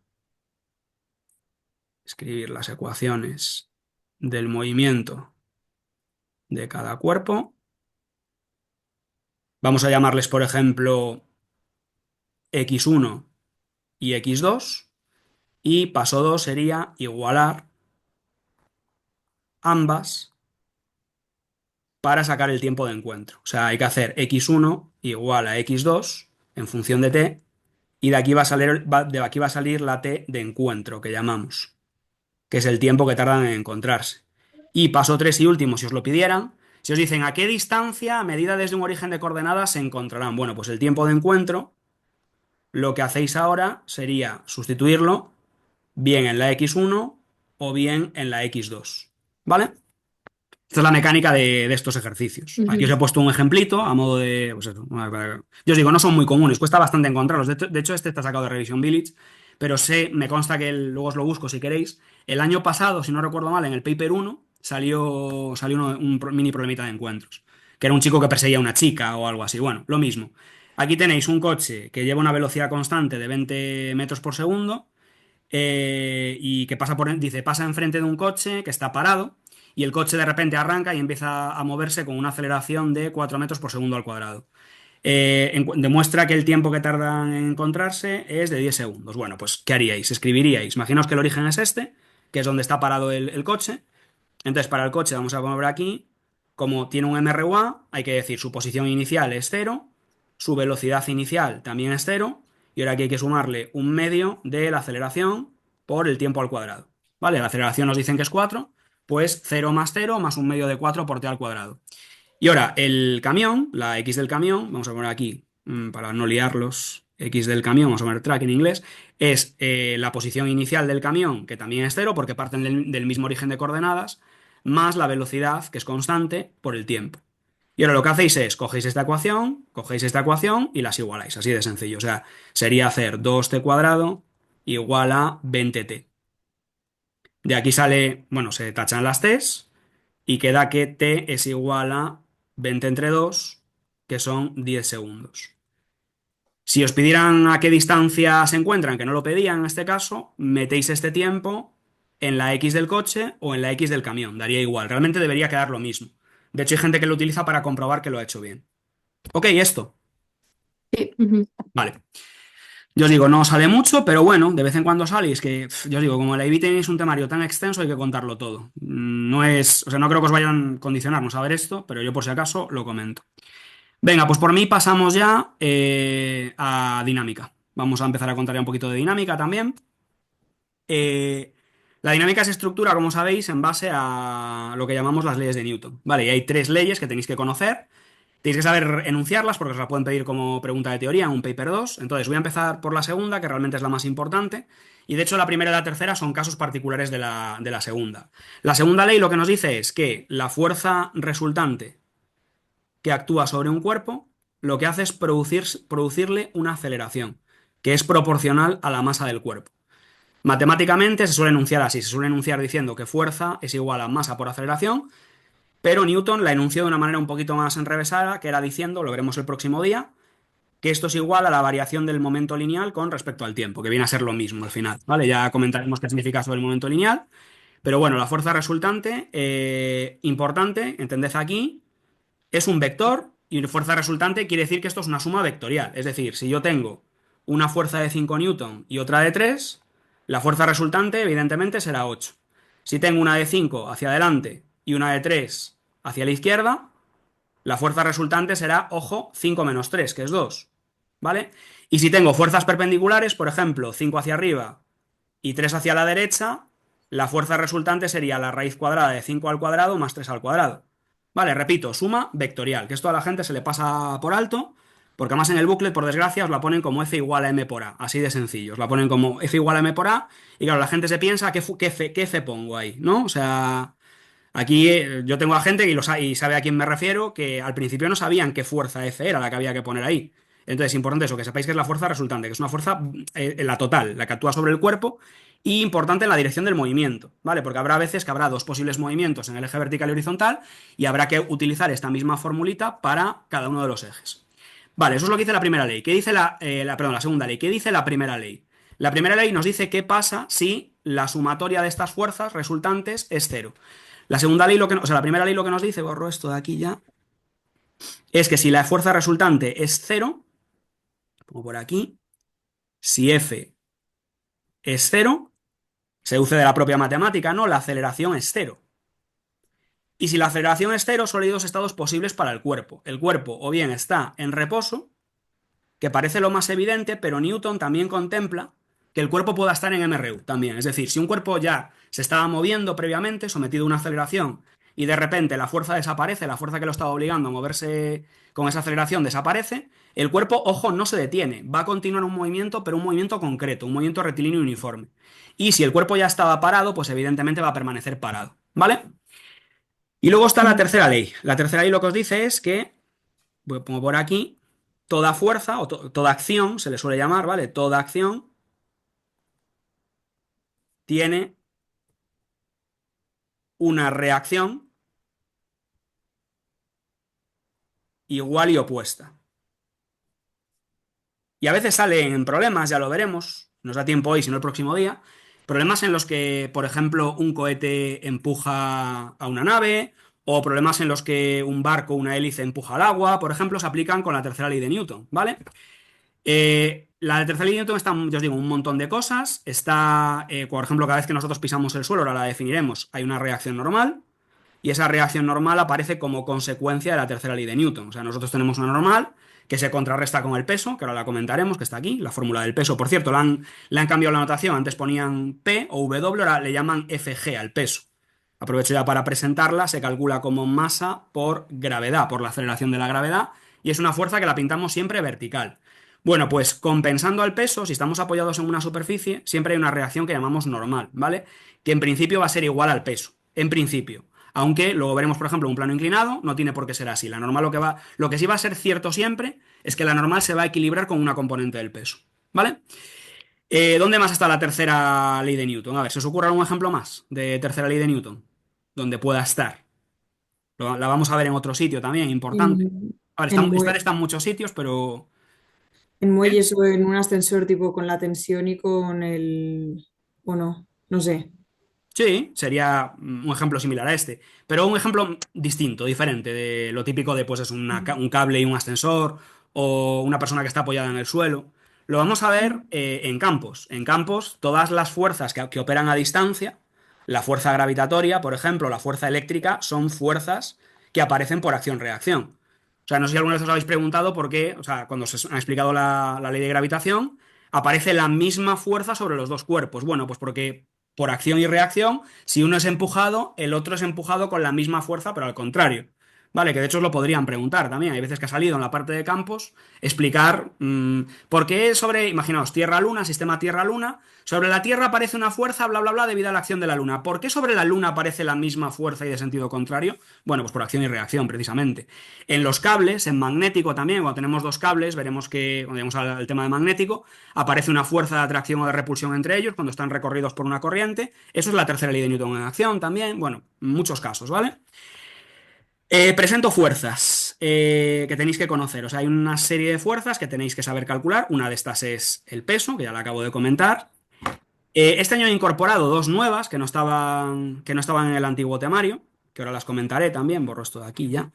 Escribir las ecuaciones del movimiento de cada cuerpo. Vamos a llamarles, por ejemplo, x1 y x2. Y paso 2 sería igualar ambas para sacar el tiempo de encuentro. O sea, hay que hacer x1 igual a x2 en función de t. Y de aquí va a salir la t de encuentro, que llamamos, que es el tiempo que tardan en encontrarse. Y paso 3 y último, si os lo pidieran, si os dicen a qué distancia, a medida desde un origen de coordenadas, se encontrarán. Bueno, pues el tiempo de encuentro, lo que hacéis ahora sería sustituirlo bien en la x1 o bien en la x2. ¿Vale? Esta es la mecánica de estos ejercicios. Aquí os Ujú. he puesto un ejemplito a modo de. Pues eso, yo os digo, no son muy comunes, cuesta bastante encontrarlos. De hecho, este está sacado de Revision Village, pero me consta que luego os lo busco si queréis. El año pasado, si no recuerdo mal, en el Paper 1 salió mini problemita de encuentros, que era un chico que perseguía a una chica o algo así. Bueno, lo mismo. Aquí tenéis un coche que lleva una velocidad constante de 20 metros por segundo y que pasa enfrente de un coche que está parado y el coche de repente arranca y empieza a moverse con una aceleración de 4 metros por segundo al cuadrado. Demuestra que el tiempo que tardan en encontrarse es de 10 segundos. Bueno, pues ¿qué haríais? Escribiríais. Imaginaos que el origen es este, que es donde está parado el coche. Entonces, para el coche vamos a poner aquí, como tiene un MRUA, hay que decir su posición inicial es cero, su velocidad inicial también es cero, y ahora aquí hay que sumarle un medio de la aceleración por el tiempo al cuadrado. ¿Vale? La aceleración nos dicen que es 4, pues cero más cero más un medio de 4 por t al cuadrado. Y ahora el camión, la X del camión, vamos a poner aquí, para no liarlos, X del camión, vamos a poner track en inglés, es la posición inicial del camión, que también es cero porque parten del mismo origen de coordenadas, más la velocidad, que es constante, por el tiempo. Y ahora lo que hacéis es, cogéis esta ecuación y las igualáis, así de sencillo. O sea, sería hacer 2t cuadrado igual a 20t. De aquí sale, bueno, se tachan las t's y queda que t es igual a 20 entre 2, que son 10 segundos. Si os pidieran a qué distancia se encuentran, que no lo pedían en este caso, metéis este tiempo en la X del coche o en la X del camión, daría igual, realmente debería quedar lo mismo. De hecho, hay gente que lo utiliza para comprobar que lo ha hecho bien. Ok, esto. Sí. Ujú. Vale. Yo os digo, no sale mucho, pero bueno, de vez en cuando sale. Y es que, yo os digo, como el IB tenéis un temario tan extenso, hay que contarlo todo. No es, o sea, no creo que os vayan a condicionarnos a ver esto, pero yo por si acaso lo comento. Venga, pues por mí pasamos ya a dinámica. Vamos a empezar a contar ya un poquito de dinámica también. Eh, la dinámica se estructura, como sabéis, en base a lo que llamamos las leyes de Newton. Vale, y hay tres leyes que tenéis que conocer. Tenéis que saber enunciarlas porque os la pueden pedir como pregunta de teoría en un paper 2. Entonces voy a empezar por la segunda, que realmente es la más importante. Y de hecho la primera y la tercera son casos particulares de la segunda. La segunda ley lo que nos dice es que la fuerza resultante que actúa sobre un cuerpo lo que hace es producirle una aceleración, que es proporcional a la masa del cuerpo. Matemáticamente se suele enunciar así, se suele enunciar diciendo que fuerza es igual a masa por aceleración, pero Newton la enunció de una manera un poquito más enrevesada, que era diciendo, lo veremos el próximo día, que esto es igual a la variación del momento lineal con respecto al tiempo, que viene a ser lo mismo al final, ¿vale? Ya comentaremos qué significa eso del momento lineal, pero bueno, la fuerza resultante, importante, entended aquí, es un vector y fuerza resultante quiere decir que esto es una suma vectorial, es decir, si yo tengo una fuerza de 5 newton y otra de 3, la fuerza resultante evidentemente será 8. Si tengo una de 5 hacia adelante y una de 3 hacia la izquierda, la fuerza resultante será, ojo, 5 menos 3, que es 2, ¿vale? Y si tengo fuerzas perpendiculares, por ejemplo, 5 hacia arriba y 3 hacia la derecha, la fuerza resultante sería la raíz cuadrada de 5 al cuadrado más 3 al cuadrado. Vale, repito, suma vectorial, que esto a la gente se le pasa por alto, porque además en el booklet, por desgracia, os la ponen como F igual a M por A, así de sencillo. Os la ponen como F igual a M por A, y claro, la gente se piensa qué F pongo ahí, ¿no? O sea, aquí yo tengo a gente y sabe a quién me refiero, que al principio no sabían qué fuerza F era la que había que poner ahí. Entonces, importante eso, que sepáis que es la fuerza resultante, que es una fuerza, la total, la que actúa sobre el cuerpo, y importante en la dirección del movimiento, ¿vale? Porque habrá veces que habrá dos posibles movimientos en el eje vertical y horizontal, y habrá que utilizar esta misma formulita para cada uno de los ejes. Vale, eso es lo que dice la primera ley. ¿Qué dice la segunda ley? ¿Qué dice la primera ley? La primera ley nos dice qué pasa si la sumatoria de estas fuerzas resultantes es cero. La segunda ley, la primera ley lo que nos dice, borro esto de aquí ya, es que si la fuerza resultante es cero, pongo por aquí, si F es cero, se deduce de la propia matemática, ¿no? La aceleración es cero. Y si la aceleración es cero, solo hay dos estados posibles para el cuerpo. El cuerpo o bien está en reposo, que parece lo más evidente, pero Newton también contempla que el cuerpo pueda estar en MRU también. Es decir, si un cuerpo ya se estaba moviendo previamente, sometido a una aceleración, y de repente la fuerza desaparece, la fuerza que lo estaba obligando a moverse con esa aceleración desaparece, el cuerpo, ojo, no se detiene, va a continuar un movimiento, pero un movimiento concreto, un movimiento rectilíneo uniforme. Y si el cuerpo ya estaba parado, pues evidentemente va a permanecer parado, ¿vale? Y luego está la tercera ley. La tercera ley lo que os dice es que, pongo por aquí, toda fuerza o toda acción, se le suele llamar, ¿vale? Toda acción tiene una reacción igual y opuesta. Y a veces salen problemas, ya lo veremos, nos da tiempo hoy, si no el próximo día, problemas en los que, por ejemplo, un cohete empuja a una nave, o problemas en los que un barco, una hélice empuja al agua, por ejemplo, se aplican con la tercera ley de Newton, ¿vale? La tercera ley de Newton está, yo os digo, un montón de cosas. Está, por ejemplo, cada vez que nosotros pisamos el suelo, ahora la definiremos, hay una reacción normal. Y esa reacción normal aparece como consecuencia de la tercera ley de Newton. O sea, nosotros tenemos una normal que se contrarresta con el peso, que ahora la comentaremos, que está aquí, la fórmula del peso. Por cierto, le han cambiado la notación. Antes ponían P o W, ahora le llaman FG al peso. Aprovecho ya para presentarla. Se calcula como masa por gravedad, por la aceleración de la gravedad. Y es una fuerza que la pintamos siempre vertical. Bueno, pues compensando al peso, si estamos apoyados en una superficie, siempre hay una reacción que llamamos normal, ¿vale? Que en principio va a ser igual al peso, en principio. Aunque luego veremos, por ejemplo, un plano inclinado, no tiene por qué ser así. La normal lo que sí va a ser cierto siempre es que la normal se va a equilibrar con una componente del peso, ¿vale? ¿Dónde más está la tercera ley de Newton? A ver, ¿se os ocurre algún ejemplo más de tercera ley de Newton? Donde pueda estar. La vamos a ver en otro sitio también, importante. En, A ver, en, está en muchos sitios, pero... en ¿Eh? muelles o en un ascensor tipo con la tensión y con el... o no, no sé. Sí, sería un ejemplo similar a este, pero un ejemplo distinto, diferente, de lo típico de pues es un cable y un ascensor o una persona que está apoyada en el suelo. Lo vamos a ver en campos. En campos, todas las fuerzas que operan a distancia, la fuerza gravitatoria, por ejemplo, la fuerza eléctrica, son fuerzas que aparecen por acción-reacción. O sea, no sé si alguna vez os habéis preguntado por qué, o sea, cuando se ha explicado la ley de gravitación, aparece la misma fuerza sobre los dos cuerpos. Bueno, pues porque por acción y reacción, si uno es empujado, el otro es empujado con la misma fuerza, pero al contrario. ¿vale? Que de hecho os lo podrían preguntar también. Hay veces que ha salido en la parte de campos explicar por qué sobre, imaginaos, Tierra-Luna, sistema Tierra-Luna, sobre la Tierra aparece una fuerza, bla, bla, bla, debido a la acción de la Luna. ¿Por qué sobre la Luna aparece la misma fuerza y de sentido contrario? Bueno, pues por acción y reacción, precisamente. En los cables, en magnético también, cuando tenemos dos cables, veremos que, cuando lleguemos al tema de magnético, aparece una fuerza de atracción o de repulsión entre ellos cuando están recorridos por una corriente. Eso es la tercera ley de Newton en acción también. Bueno, muchos casos, ¿vale? Presento fuerzas que tenéis que conocer. O sea, hay una serie de fuerzas que tenéis que saber calcular. Una de estas es el peso, que ya la acabo de comentar. Este año he incorporado dos nuevas que no estaban en el antiguo temario, que ahora las comentaré también, borro esto de aquí ya,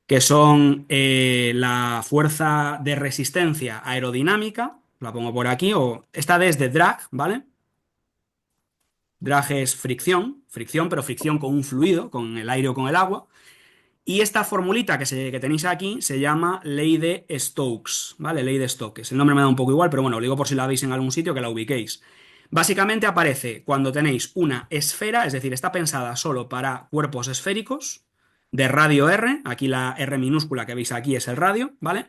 que son la fuerza de resistencia aerodinámica, la pongo por aquí, o esta es de drag, ¿vale? Drag es fricción, pero fricción con un fluido, con el aire o con el agua. Y esta formulita que tenéis aquí se llama ley de Stokes, ¿vale? Ley de Stokes. El nombre me da un poco igual, pero bueno, lo digo por si la veis en algún sitio que la ubiquéis. Básicamente aparece cuando tenéis una esfera, es decir, está pensada solo para cuerpos esféricos de radio R, aquí la R minúscula que veis aquí es el radio, ¿vale?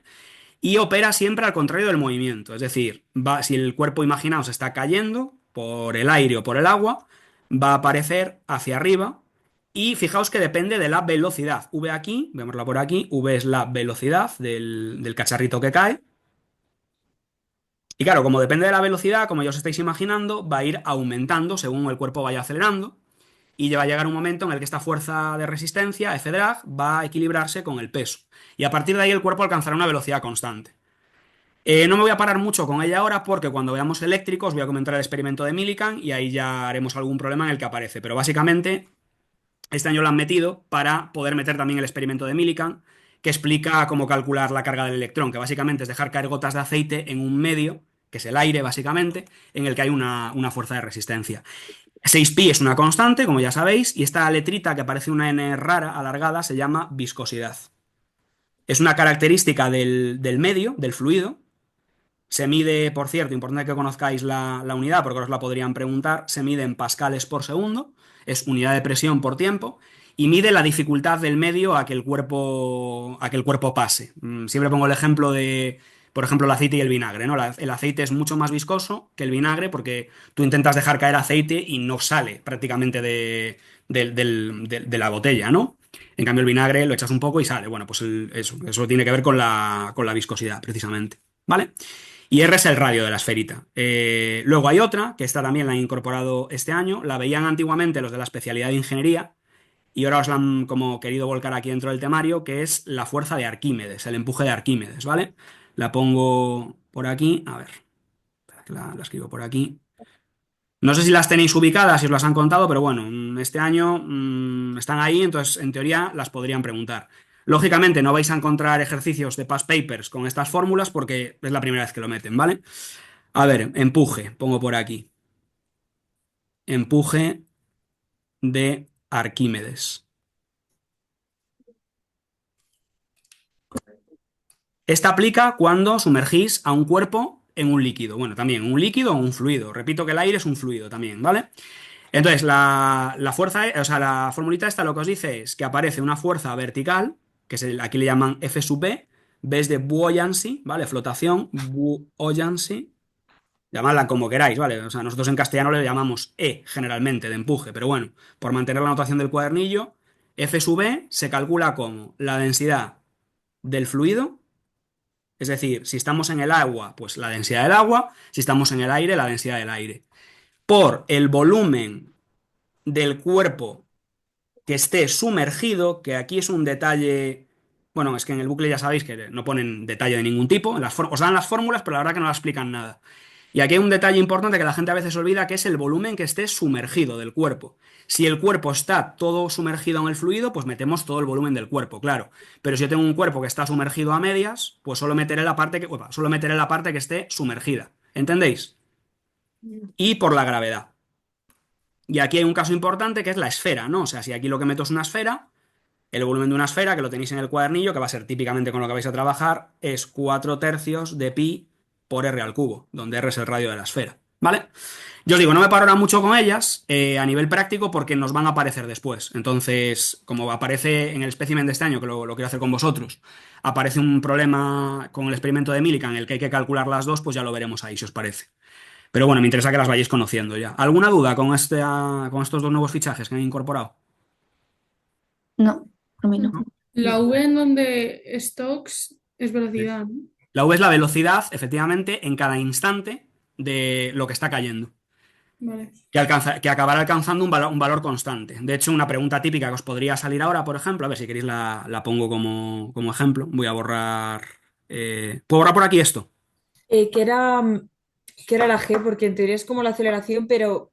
Y opera siempre al contrario del movimiento, es decir, si el cuerpo imaginaos está cayendo por el aire o por el agua, va a aparecer hacia arriba y fijaos que depende de la velocidad. V aquí, veámosla por aquí, V es la velocidad del cacharrito que cae. Y claro, como depende de la velocidad, como ya os estáis imaginando, va a ir aumentando según el cuerpo vaya acelerando. Y va a llegar un momento en el que esta fuerza de resistencia, F drag, va a equilibrarse con el peso. Y a partir de ahí el cuerpo alcanzará una velocidad constante. No me voy a parar mucho con ella ahora porque cuando veamos eléctricos voy a comentar el experimento de Millikan y ahí ya haremos algún problema en el que aparece. Pero básicamente este año lo han metido para poder meter también el experimento de Millikan que explica cómo calcular la carga del electrón, que básicamente es dejar caer gotas de aceite en un medio, que es el aire básicamente, en el que hay una fuerza de resistencia. 6pi es una constante, como ya sabéis, y esta letrita que parece una n rara, alargada, se llama viscosidad. Es una característica del medio, del fluido. Se mide, por cierto, importante que conozcáis la unidad, porque os la podrían preguntar, se mide en pascales por segundo, es unidad de presión por tiempo, y mide la dificultad del medio a que el cuerpo pase. Siempre pongo el ejemplo de, por ejemplo, el aceite y el vinagre, ¿no? El aceite es mucho más viscoso que el vinagre porque tú intentas dejar caer aceite y no sale prácticamente de la botella, ¿no? En cambio, el vinagre lo echas un poco y sale. Bueno, pues eso tiene que ver con la viscosidad, precisamente. ¿Vale? Y R es el radio de la esferita. Luego hay otra, que esta también la han incorporado este año. La veían antiguamente los de la especialidad de ingeniería y ahora os la han como querido volcar aquí dentro del temario, que es la fuerza de Arquímedes, el empuje de Arquímedes, ¿vale? La pongo por aquí. A ver, espera que la escribo por aquí. No sé si las tenéis ubicadas, si os las han contado, pero bueno, este año están ahí, entonces en teoría las podrían preguntar. Lógicamente no vais a encontrar ejercicios de past papers con estas fórmulas porque es la primera vez que lo meten, ¿vale? A ver, empuje, pongo por aquí. Empuje de Arquímedes. Esta aplica cuando sumergís a un cuerpo en un líquido. Bueno, también un líquido o un fluido. Repito que el aire es un fluido también, ¿vale? Entonces, la fuerza, o sea, la formulita esta lo que os dice es que aparece una fuerza vertical, que aquí le llaman F sub B, B es de buoyancy, ¿vale? Flotación, buoyancy, llamadla como queráis, ¿vale? O sea, nosotros en castellano le llamamos E generalmente, de empuje, pero bueno, por mantener la notación del cuadernillo, F sub B se calcula como la densidad del fluido, es decir, si estamos en el agua, pues la densidad del agua, si estamos en el aire, la densidad del aire, por el volumen del cuerpo que esté sumergido, que aquí es un detalle, bueno, es que en el bucle ya sabéis que no ponen detalle de ningún tipo, os dan las fórmulas, pero la verdad que no las explican nada. Y aquí hay un detalle importante que la gente a veces olvida, que es el volumen que esté sumergido del cuerpo. Si el cuerpo está todo sumergido en el fluido, pues metemos todo el volumen del cuerpo, claro. Pero si yo tengo un cuerpo que está sumergido a medias, pues solo meteré la parte que esté sumergida. ¿Entendéis? Y por la gravedad. Y aquí hay un caso importante que es la esfera, ¿no? O sea, si aquí lo que meto es una esfera, el volumen de una esfera, que lo tenéis en el cuadernillo, que va a ser típicamente con lo que vais a trabajar, es 4 tercios de pi por r al cubo, donde r es el radio de la esfera. ¿Vale? Yo os digo, no me paro ahora mucho con ellas a nivel práctico porque nos van a aparecer después. Entonces, como aparece en el espécimen de este año, que lo quiero hacer con vosotros, aparece un problema con el experimento de Millikan en el que hay que calcular las dos, pues ya lo veremos ahí, si os parece. Pero bueno, me interesa que las vayáis conociendo ya. ¿Alguna duda con estos dos nuevos fichajes que han incorporado? No, a mí no. ¿No? La V en donde stocks es Sí. velocidad, ¿no? La V es la velocidad, efectivamente, en cada instante de lo que está cayendo. Vale. Que acabará alcanzando un valor constante. De hecho, una pregunta típica que os podría salir ahora, por ejemplo, a ver si queréis la pongo como ejemplo. Voy a borrar. ¿Puedo borrar por aquí esto? Eh, que era, que era la G, porque en teoría es como la aceleración, pero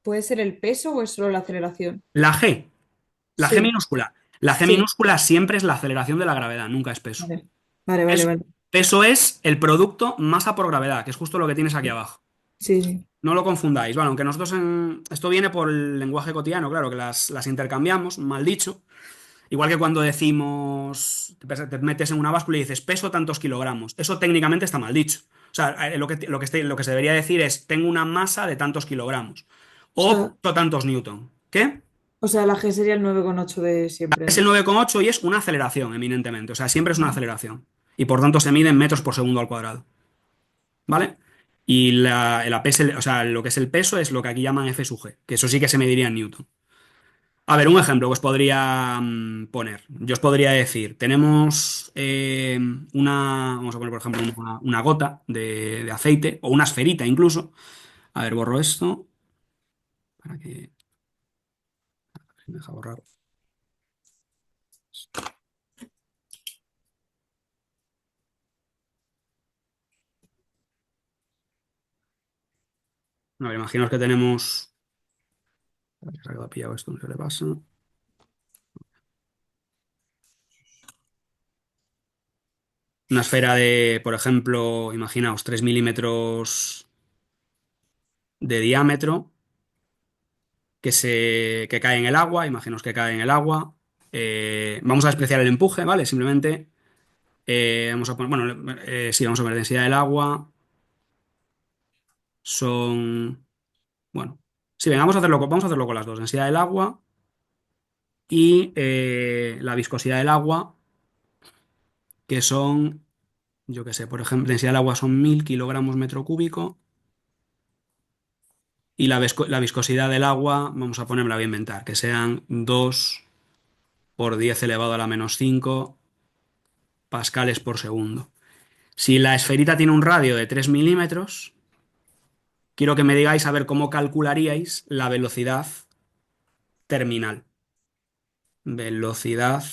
¿puede ser el peso o es solo la aceleración? La G, la G Sí, minúscula. La G sí. minúscula siempre es la aceleración de la gravedad, nunca es peso. Vale, vale, vale, Peso, vale. peso es el producto masa por gravedad, que es justo lo que tienes aquí abajo. Sí, sí. No lo confundáis. Bueno, aunque nosotros esto viene por el lenguaje cotidiano, claro, que las intercambiamos, mal dicho. Igual que cuando decimos, te metes en una báscula y dices peso tantos kilogramos. Eso técnicamente está mal dicho. O sea, lo que se debería decir es tengo una masa de tantos kilogramos. O O sea, peso tantos newton. ¿Qué? la G sería el 9,8 de siempre, Es el ¿no? 9,8 y es una aceleración, eminentemente. O sea, siempre es una aceleración. Y por tanto se mide en metros por segundo al cuadrado. ¿Vale? Y el AP o sea, lo que es el peso es lo que aquí llaman F sub G, que eso sí que se mediría en newton. A ver, un ejemplo que os podría poner. Yo os podría decir, tenemos vamos a poner por ejemplo una gota de aceite o una esferita incluso. A ver, borro esto para que me deja borrar. A ver, imaginaos que tenemos. A ver, se ha pillado esto, no se le pasa. Una esfera de, por ejemplo, imaginaos 3 milímetros de diámetro que cae en el agua. Imaginaos que cae en el agua. Vamos a despreciar el empuje, ¿vale? Simplemente vamos a poner, bueno, sí, vamos a ver densidad del agua. Son, bueno, sí, venga, vamos a hacerlo con las dos. Densidad del agua y la viscosidad del agua, que son, yo qué sé, por ejemplo, densidad del agua son 1000 kilogramos metro cúbico. Y la viscosidad del agua, vamos a poner, me la voy a inventar, que sean 2 por 10 elevado a la menos 5 pascales por segundo. Si la esferita tiene un radio de 3 milímetros, quiero que me digáis a ver cómo calcularíais la velocidad terminal. Velocidad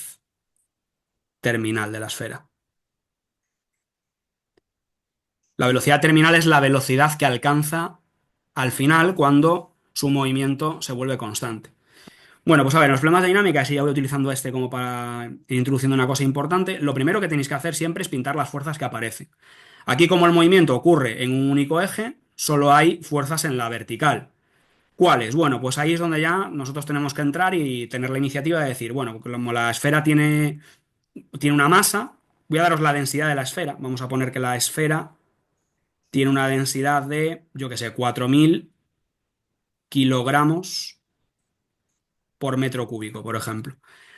terminal de la esfera. La velocidad terminal es la velocidad que alcanza al final cuando su movimiento se vuelve constante. Bueno, pues a ver, en los problemas de dinámica, si ya voy utilizando este como para ir introduciendo una cosa importante, lo primero que tenéis que hacer siempre es pintar las fuerzas que aparecen. Aquí, como el movimiento ocurre en un único eje, solo hay fuerzas en la vertical. ¿Cuáles? Bueno, pues ahí es donde ya nosotros tenemos que entrar y tener la iniciativa de decir, bueno, como la esfera tiene una masa, voy a daros la densidad de la esfera. Vamos a poner que la esfera tiene una densidad de, yo qué sé, 4000 kilogramos por metro cúbico, por ejemplo.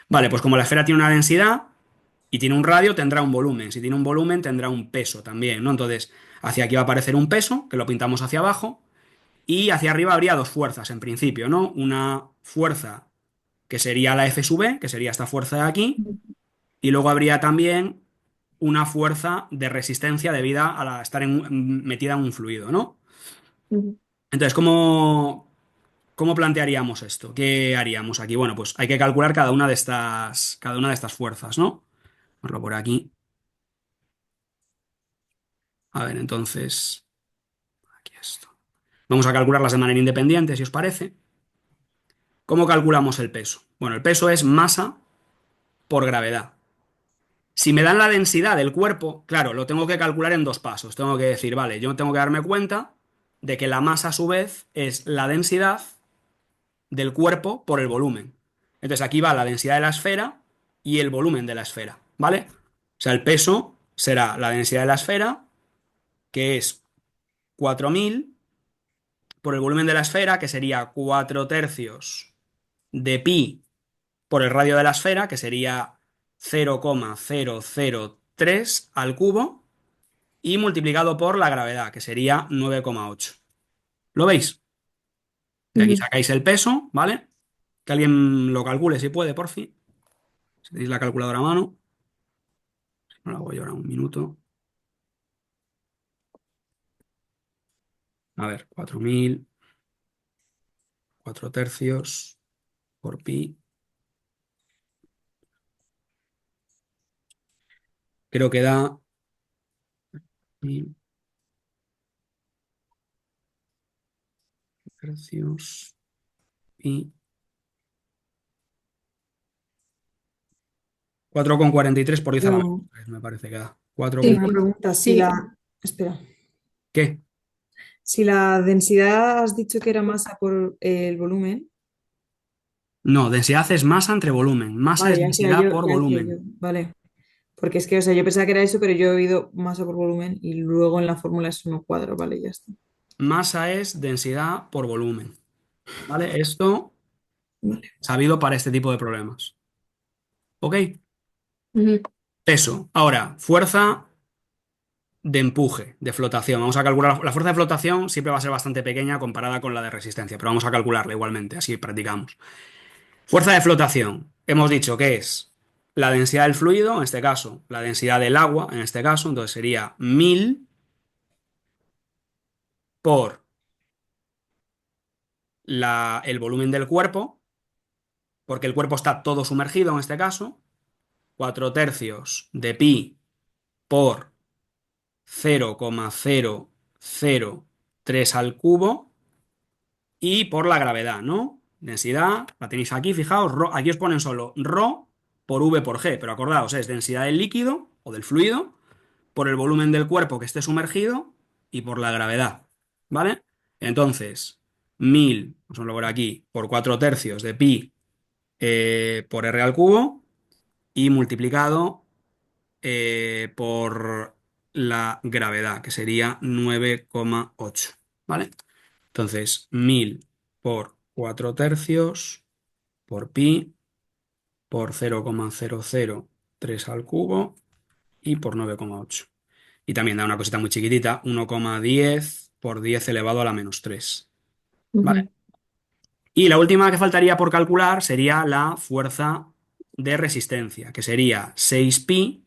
Vale, pues como la esfera tiene una densidad y tiene un radio, tendrá un volumen. Si tiene un volumen, tendrá un peso también, ¿no? Entonces, hacia aquí va a aparecer un peso, que lo pintamos hacia abajo, y hacia arriba habría dos fuerzas, en principio, ¿no? Una fuerza que sería la F sub B, que sería esta fuerza de aquí, y luego habría también una fuerza de resistencia debida a estar metida en un fluido, ¿no? Ujú. Entonces, ¿cómo plantearíamos esto? ¿Qué haríamos aquí? Bueno, pues hay que calcular cada una de estas fuerzas, ¿no? Verlo por aquí. A ver, entonces, aquí esto. Vamos a calcularlas de manera independiente, si os parece. ¿Cómo calculamos el peso? Bueno, el peso es masa por gravedad. Si me dan la densidad del cuerpo, claro, lo tengo que calcular en dos pasos. Tengo que decir, vale, yo tengo que darme cuenta de que la masa a su vez es la densidad del cuerpo por el volumen. Entonces aquí va la densidad de la esfera y el volumen de la esfera, ¿vale? O sea, el peso será la densidad de la esfera, que es 4000 por el volumen de la esfera, que sería 4 tercios de pi por el radio de la esfera, que sería 0,003 al cubo, y multiplicado por la gravedad, que sería 9,8. ¿Lo veis? De aquí Ujú. sacáis el peso, ¿vale? Que alguien lo calcule si puede, por fin. Si tenéis la calculadora a mano. No la voy a llevar un minuto. A ver, 4000, 4 tercios por pi. Creo que da 1000 tercios pi. 4,43 por 10 a la menos Pero 3, me parece que da. Sí, una pregunta, si Sí, la... Espera. ¿Qué? Si la densidad has dicho que era masa por el volumen, No, densidad es masa entre volumen. Masa vale, es densidad por ya decía yo, volumen. vale. Porque es que, o sea, yo pensaba que era eso, pero yo he oído masa por volumen y luego en la fórmula es uno cuadro, vale, ya está. Masa es densidad por volumen. ¿Vale? Esto Vale. sabido para este tipo de problemas. ¿Ok? Ujú. Peso. Ahora, fuerza de empuje, de flotación. Vamos a calcular. La fuerza de flotación siempre va a ser bastante pequeña comparada con la de resistencia, pero vamos a calcularla igualmente, así practicamos. Fuerza de flotación. Hemos dicho que es la densidad del fluido, en este caso, la densidad del agua, en este caso, entonces sería 1000 por el volumen del cuerpo, porque el cuerpo está todo sumergido en este caso, 4 tercios de pi por 0,003 al cubo y por la gravedad, ¿no? Densidad, la tenéis aquí, fijaos, aquí os ponen solo ρ por V por G, pero acordaos, es densidad del líquido o del fluido por el volumen del cuerpo que esté sumergido y por la gravedad, ¿vale? Entonces, 1000, vamos a lograr aquí, por 4 tercios de pi por R al cubo y multiplicado por la gravedad, que sería 9,8, ¿vale? Entonces, 1000 por 4 tercios por pi por 0,003 al cubo y por 9,8. Y también da una cosita muy chiquitita, 1,10 por 10 elevado a la menos 3. ¿Vale? Ujú. Y la última que faltaría por calcular sería la fuerza de resistencia, que sería 6pi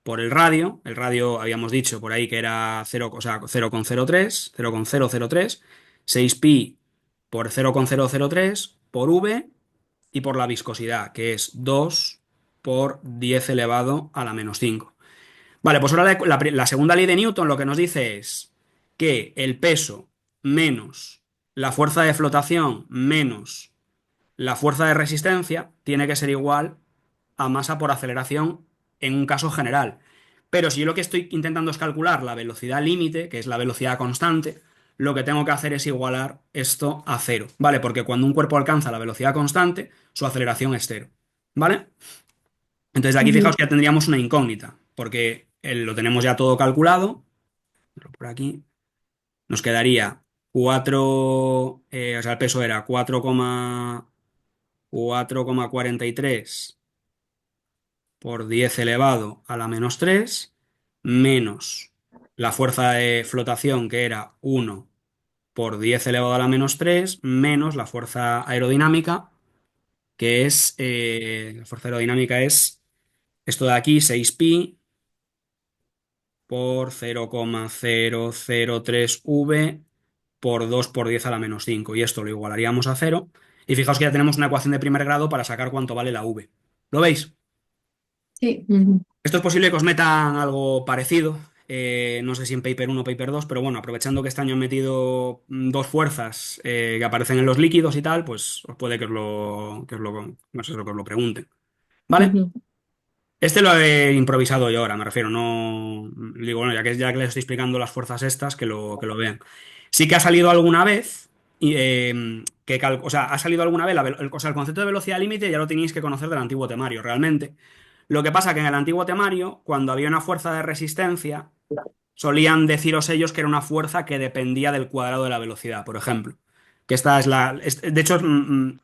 por el radio. El radio habíamos dicho por ahí que era 0, o sea, 0,03, 0,003, 6pi por 0,003 por v y por la viscosidad, que es 2 por 10 elevado a la menos 5. Vale, pues ahora la segunda ley de Newton lo que nos dice es que el peso menos la fuerza de flotación menos la fuerza de resistencia tiene que ser igual a masa por aceleración en un caso general. Pero si yo lo que estoy intentando es calcular la velocidad límite, que es la velocidad constante, lo que tengo que hacer es igualar esto a cero, ¿vale? Porque cuando un cuerpo alcanza la velocidad constante, su aceleración es cero, ¿vale? Entonces aquí Ujú. fijaos que ya tendríamos una incógnita, porque lo tenemos ya todo calculado. Por aquí nos quedaría 4, o sea, el peso era 4,43 por 10 elevado a la menos 3 menos la fuerza de flotación que era 1 por 10 elevado a la menos 3 menos la fuerza aerodinámica que es, la fuerza aerodinámica es esto de aquí, 6pi por 0,003 v por 2 por 10 a la menos 5 y esto lo igualaríamos a cero y fijaos que ya tenemos una ecuación de primer grado para sacar cuánto vale la v. ¿Lo veis? sí. Ujú. Esto es posible que os metan algo parecido, no sé si en Paper 1 o Paper 2, pero bueno, aprovechando que este año han metido dos fuerzas que aparecen en los líquidos y tal, pues os puede no sé, que os lo pregunten. ¿Vale? Ujú. Este lo he improvisado yo ahora, me refiero, no digo, bueno, ya que les estoy explicando las fuerzas estas, que lo vean. Sí que ha salido alguna vez, o sea, ha salido alguna vez, o sea, el concepto de velocidad límite ya lo teníais que conocer del antiguo temario, realmente. Lo que pasa que en el antiguo temario, cuando había una fuerza de resistencia, solían deciros ellos que era una fuerza que dependía del cuadrado de la velocidad, por ejemplo. Que esta es de hecho,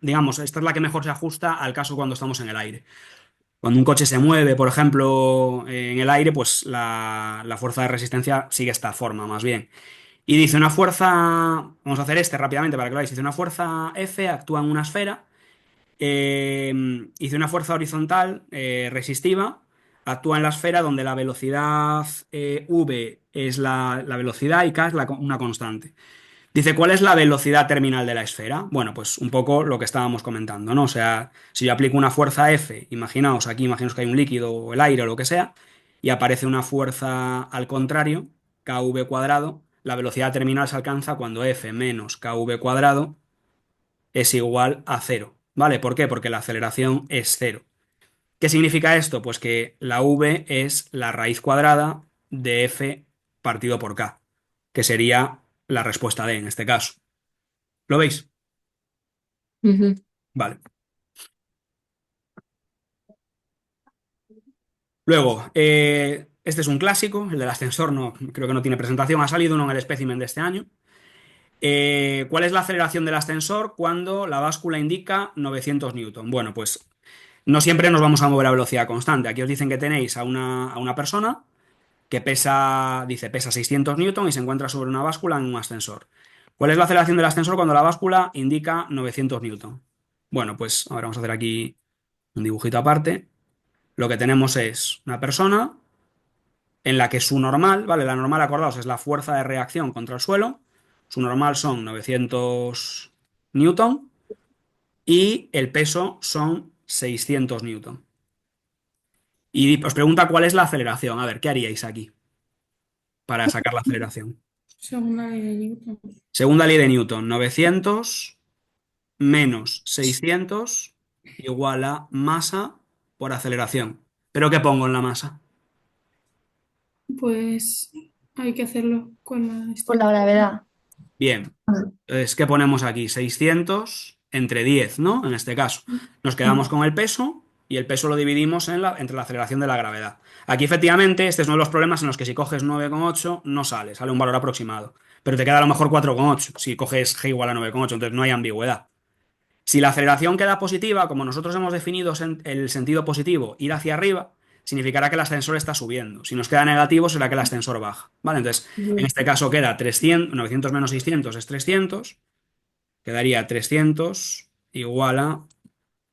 digamos, esta es la que mejor se ajusta al caso cuando estamos en el aire. Cuando un coche se mueve, por ejemplo, en el aire, pues la fuerza de resistencia sigue esta forma, más bien. Y dice una fuerza, vamos a hacer este rápidamente para que lo veáis, dice una fuerza F actúa en una esfera, dice una fuerza horizontal resistiva, actúa en la esfera donde la velocidad V es la velocidad y K es una constante. Dice, ¿cuál es la velocidad terminal de la esfera? Bueno, pues un poco lo que estábamos comentando, ¿no? O sea, si yo aplico una fuerza F, imaginaos que hay un líquido o el aire o lo que sea, y aparece una fuerza al contrario, kv cuadrado, la velocidad terminal se alcanza cuando F menos kv cuadrado es igual a cero, ¿vale? ¿Por qué? Porque la aceleración es cero. ¿Qué significa esto? Pues que la v es la raíz cuadrada de F partido por K, que sería la respuesta D en este caso. ¿Lo veis? Ujú. Vale. Luego, este es un clásico, el del ascensor, no, creo que no tiene presentación, ha salido uno en el espécimen de este año. ¿Cuál es la aceleración del ascensor cuando la báscula indica 900 newton? Bueno, pues no siempre nos vamos a mover a velocidad constante. Aquí os dicen que tenéis a una persona que pesa 600 newton y se encuentra sobre una báscula en un ascensor. ¿Cuál es la aceleración del ascensor cuando la báscula indica 900 newton? Bueno, pues ahora vamos a hacer aquí un dibujito aparte. Lo que tenemos es una persona en la que su normal, ¿vale? La normal, acordaos, es la fuerza de reacción contra el suelo. Su normal son 900 newton y el peso son 600 newton. Y os pregunta cuál es la aceleración. A ver, ¿qué haríais aquí para sacar la aceleración? Según la ley de Newton. Segunda ley de Newton, 900 menos 600 igual a masa por aceleración. ¿Pero qué pongo en la masa? Pues hay que hacerlo con la Por la gravedad. Bien. Entonces, ¿qué ponemos aquí? 600 entre 10, ¿no? En este caso. Nos quedamos con el peso y el peso lo dividimos entre la aceleración de la gravedad. Aquí, efectivamente, este es uno de los problemas en los que si coges 9,8 no sale un valor aproximado. Pero te queda a lo mejor 4,8 si coges g igual a 9,8, entonces no hay ambigüedad. Si la aceleración queda positiva, como nosotros hemos definido el sentido positivo, ir hacia arriba, significará que el ascensor está subiendo. Si nos queda negativo, será que el ascensor baja. ¿Vale? Entonces, en Ujú. este caso queda 300, 900 menos 600 es 300, quedaría 300 igual a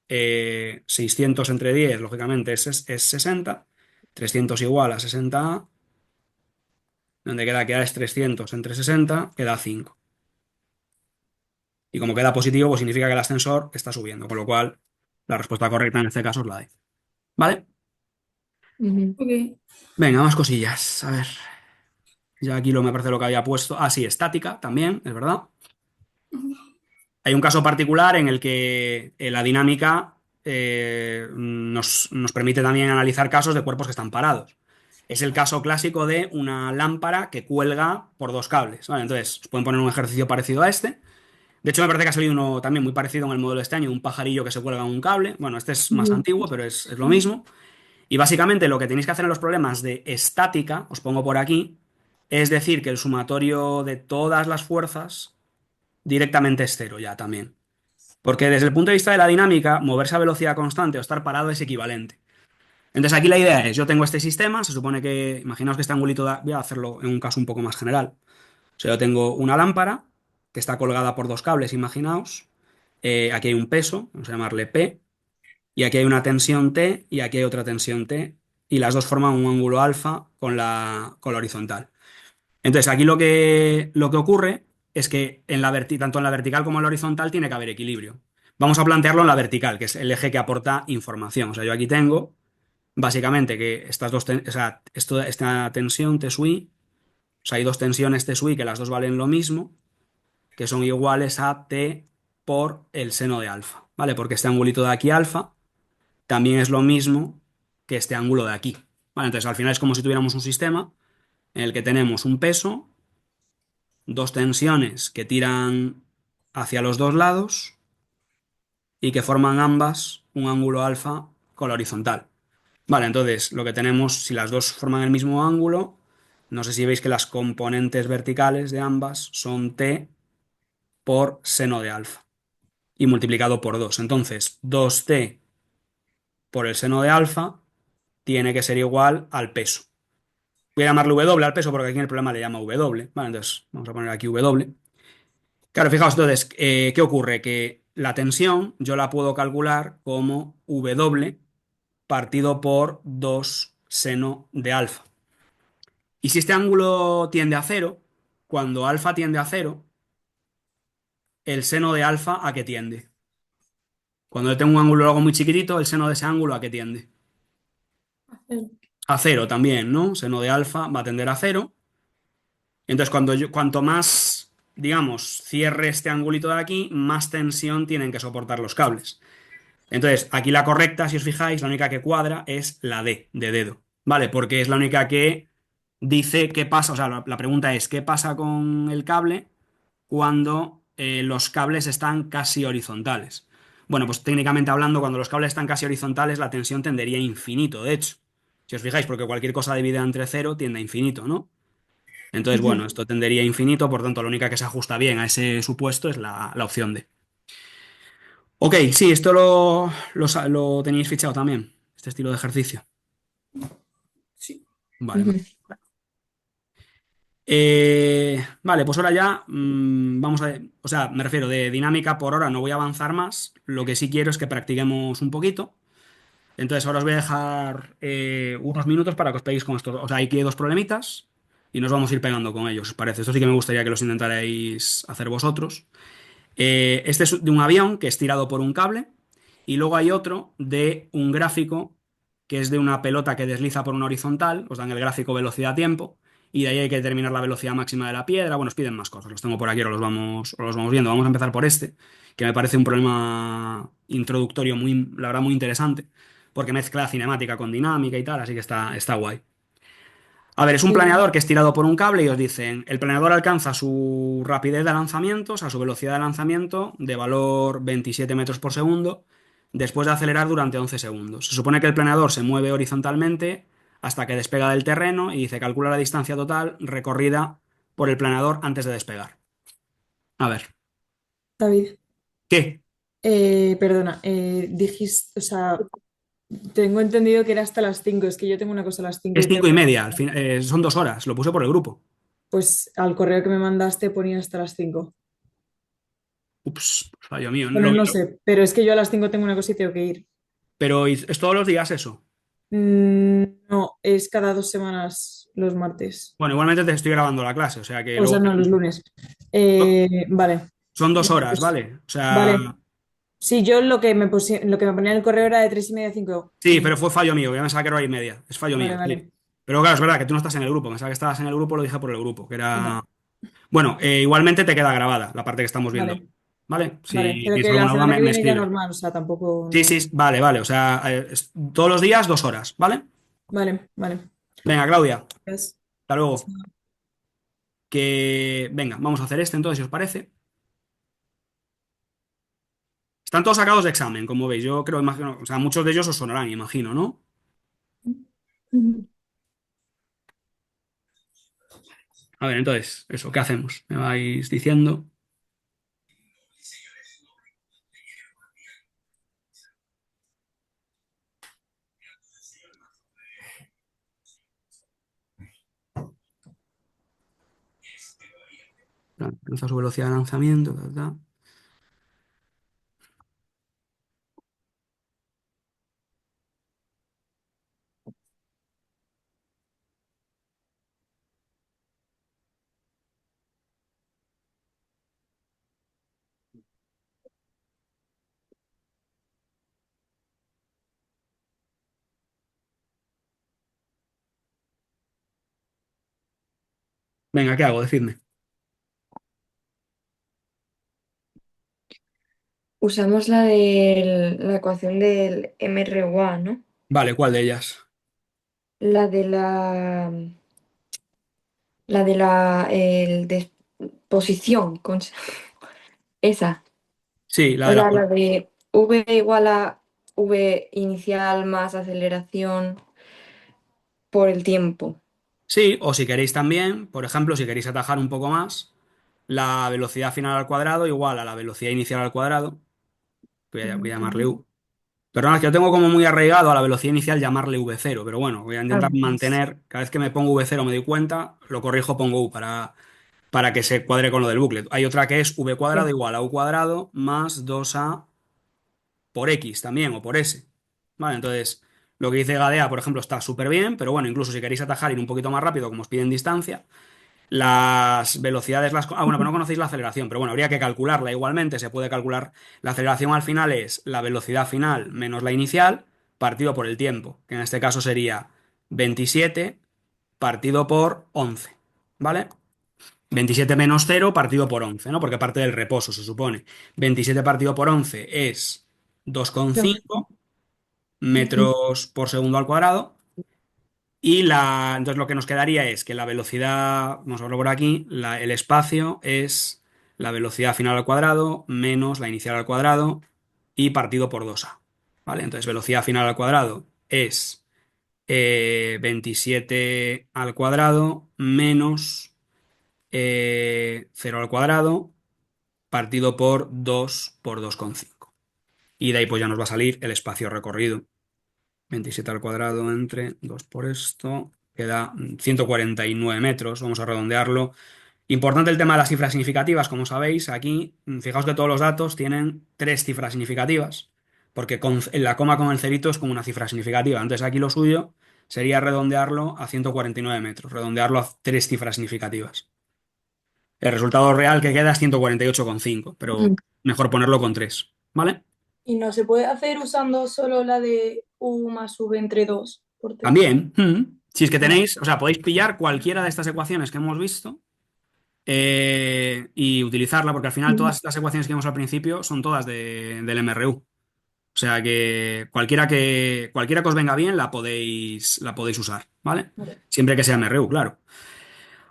600 entre 10, lógicamente es 60, 300 igual a 60A, donde queda es 300 entre 60, queda 5. Y como queda positivo, pues significa que el ascensor está subiendo, con lo cual la respuesta correcta en este caso es la D. ¿Vale? Ujú. Ok. Venga, más cosillas. A ver, ya aquí me parece lo que había puesto. Ah, sí, estática también, es verdad. Hay un caso particular en el que la dinámica nos permite también analizar casos de cuerpos que están parados. Es el caso clásico de una lámpara que cuelga por dos cables. ¿Vale? Entonces, os pueden poner un ejercicio parecido a este. De hecho, me parece que ha salido uno también muy parecido en el modelo de este año, un pajarillo que se cuelga en un cable. Bueno, este es más Ujú. antiguo, pero es lo mismo. Y básicamente lo que tenéis que hacer en los problemas de estática, os pongo por aquí, es decir que el sumatorio de todas las fuerzas directamente es cero ya también. Porque desde el punto de vista de la dinámica, moverse a velocidad constante o estar parado es equivalente. Entonces aquí la idea es, yo tengo este sistema, se supone que, imaginaos que este angulito, voy a hacerlo en un caso un poco más general. O sea, yo tengo una lámpara que está colgada por dos cables, imaginaos. Aquí hay un peso, vamos a llamarle P, y aquí hay una tensión T y aquí hay otra tensión T, y las dos forman un ángulo alfa con la horizontal. Entonces, aquí lo que ocurre es que tanto en la vertical como en la horizontal tiene que haber equilibrio. Vamos a plantearlo en la vertical, que es el eje que aporta información. O sea, yo aquí tengo básicamente que estas dos, o sea, esta tensión T sub I, o sea, hay dos tensiones T sub I que las dos valen lo mismo, que son iguales a T por el seno de alfa, ¿vale? Porque este angulito de aquí alfa también es lo mismo que este ángulo de aquí. ¿Vale? Entonces, al final es como si tuviéramos un sistema en el que tenemos un peso, dos tensiones que tiran hacia los dos lados y que forman ambas un ángulo alfa con la horizontal. Vale, entonces lo que tenemos, si las dos forman el mismo ángulo, No sé si veis que las componentes verticales de ambas son t por seno de alfa y multiplicado por 2. Entonces, 2t por el seno de alfa tiene que ser igual al peso. Voy a llamarle W al peso porque aquí en el problema le llama W. Vale, entonces vamos a poner aquí W. Claro, fijaos, entonces, ¿qué ocurre? Que la tensión yo la puedo calcular como W partido por 2 seno de alfa. Y si este ángulo tiende a cero, cuando alfa tiende a cero, el seno de alfa ¿a qué tiende? Cuando yo tengo un ángulo algo muy chiquitito, el seno de ese ángulo ¿a qué tiende? A cero también, ¿no? Seno de alfa va a tender a cero. Entonces, cuanto más, digamos, cierre este angulito de aquí, más tensión tienen que soportar los cables. Entonces, aquí la correcta, si os fijáis, la única que cuadra es la D, de dedo, ¿vale? Porque es la única que dice qué pasa, o sea, la pregunta es, ¿qué pasa con el cable cuando los cables están casi horizontales? Bueno, pues técnicamente hablando, cuando los cables están casi horizontales, la tensión tendería a infinito, de hecho. Si os fijáis, porque cualquier cosa dividida entre cero tiende a infinito, ¿no? Entonces, bueno, esto tendería a infinito, por tanto, la única que se ajusta bien a ese supuesto es la opción D. Ok, sí, esto lo teníais fichado también, este estilo de ejercicio. Sí. Vale, vale. Vale, pues ahora ya vamos a... O sea, me refiero de dinámica por hora, no voy a avanzar más. Lo que sí quiero es que practiquemos un poquito. Entonces ahora os voy a dejar unos minutos para que os peguéis con esto. O sea, hay que dos problemitas y nos vamos a ir pegando con ellos, ¿os parece? Esto sí que me gustaría que los intentarais hacer vosotros. Este es de un avión que es tirado por un cable y luego hay otro de un gráfico que es de una pelota que desliza por una horizontal, os dan el gráfico velocidad-tiempo y de ahí hay que determinar la velocidad máxima de la piedra. Bueno, os piden más cosas, los tengo por aquí, ahora los vamos viendo. Vamos a empezar por este, que me parece un problema introductorio muy, la verdad, muy interesante, porque mezcla cinemática con dinámica y tal, así que está guay. A ver, es un planeador que es tirado por un cable y os dicen, el planeador alcanza su rapidez de lanzamiento, o sea, su velocidad de lanzamiento de valor 27 metros por segundo, después de acelerar durante 11 segundos. Se supone que el planeador se mueve horizontalmente hasta que despega del terreno y dice, calcula la distancia total recorrida por el planeador antes de despegar. A ver, David, ¿qué? perdona, dijiste, o sea, tengo entendido que era hasta las 5. Es que yo tengo una cosa a las 5 Es y tengo... 5:30, son 2 horas, lo puse por el grupo. Pues al correo que me mandaste ponía hasta las 5. Ups, fallo mío. Bueno, no sé, pero es que yo a las 5 tengo una cosa y tengo que ir. Pero es todos los días eso. No, es cada 2 semanas los martes. Bueno, igualmente te estoy grabando la clase, o sea que O sea, luego no, los lunes. Vale, son dos vale, horas, pues, ¿vale? O sea, vale. Sí, yo lo que me ponía en el correo era de 3:30 a 5. sí, pero fue fallo mío, ya me sabía que era 1:30. Es fallo Vale, mío, sí. vale. Pero claro, es verdad que tú no estás en el grupo, me sabía que estabas en el grupo, lo dije por el grupo, que Va- era... Bueno, igualmente te queda grabada la parte que estamos viendo, Vale, ¿vale? vale. Si Pero tienes que la alguna duda semana que me viene ya escribes. normal, o sea, tampoco Sí, no. sí, vale, vale, o sea, todos los días 2 horas, ¿vale? Vale, vale. Venga, Claudia, Gracias. hasta luego. Que... Venga, vamos a hacer este entonces, si os parece. Están todos sacados de examen, como veis. Yo creo, imagino, o sea, muchos de ellos os sonarán, imagino, ¿no? A ver, entonces, eso, ¿qué hacemos? Me vais diciendo. Alcanza su velocidad de lanzamiento, ta, ta. Venga, ¿qué hago? Decidme. Usamos la ecuación del MR1, ¿no? Vale, ¿cuál de ellas? La de la posición, esa. Sí, la O de la... sea, la de V igual a V inicial más aceleración por el tiempo. Sí, o si queréis también, por ejemplo, si queréis atajar un poco más, la velocidad final al cuadrado igual a la velocidad inicial al cuadrado, voy a llamarle U. Perdona, es que yo tengo como muy arraigado a la velocidad inicial llamarle V0, pero bueno, voy a Ah, intentar mantener, cada vez que me pongo V0 me doy cuenta, lo corrijo, pongo U para que se cuadre con lo del bucle. Hay otra que es V cuadrado sí. igual a U cuadrado más 2A por X también o por S. Vale, entonces lo que dice Gadea, por ejemplo, está súper bien, pero bueno, incluso si queréis atajar ir un poquito más rápido, como os piden distancia, las velocidades bueno, pero no conocéis la aceleración, pero bueno, habría que calcularla igualmente. Se puede calcular la aceleración al final es la velocidad final menos la inicial partido por el tiempo, que en este caso sería 27 partido por 11, ¿vale? 27 menos 0 partido por 11, ¿no? Porque parte del reposo, se supone. 27 partido por 11 es Dos. 2,5 metros por segundo al cuadrado. Entonces lo que nos quedaría es que la velocidad, vamos a verlo por aquí, el espacio es la velocidad final al cuadrado menos la inicial al cuadrado y partido por 2a. ¿Vale? Entonces velocidad final al cuadrado es 27 al cuadrado menos 0 al cuadrado partido por 2 por 2,5. Y de ahí pues ya nos va a salir el espacio recorrido. 27 al cuadrado entre 2 por esto, queda 149 metros, vamos a redondearlo. Importante el tema de las cifras significativas, como sabéis, aquí fijaos que todos los datos tienen tres cifras significativas, porque en la coma con el cerito es como una cifra significativa. Entonces aquí lo suyo sería redondearlo a 149 metros, redondearlo a tres cifras significativas. El resultado real que queda es 148,5, pero Mm. mejor ponerlo con 3, ¿vale? ¿Y no se puede hacer usando solo la de U más V entre 2 por 3? También, si es que Ah, tenéis, o sea, podéis pillar cualquiera de estas ecuaciones que hemos visto y utilizarla, porque al final Mm. todas estas ecuaciones que vimos al principio son todas del MRU. O sea que cualquiera que os venga bien la podéis usar, ¿vale? vale. Siempre que sea MRU, claro.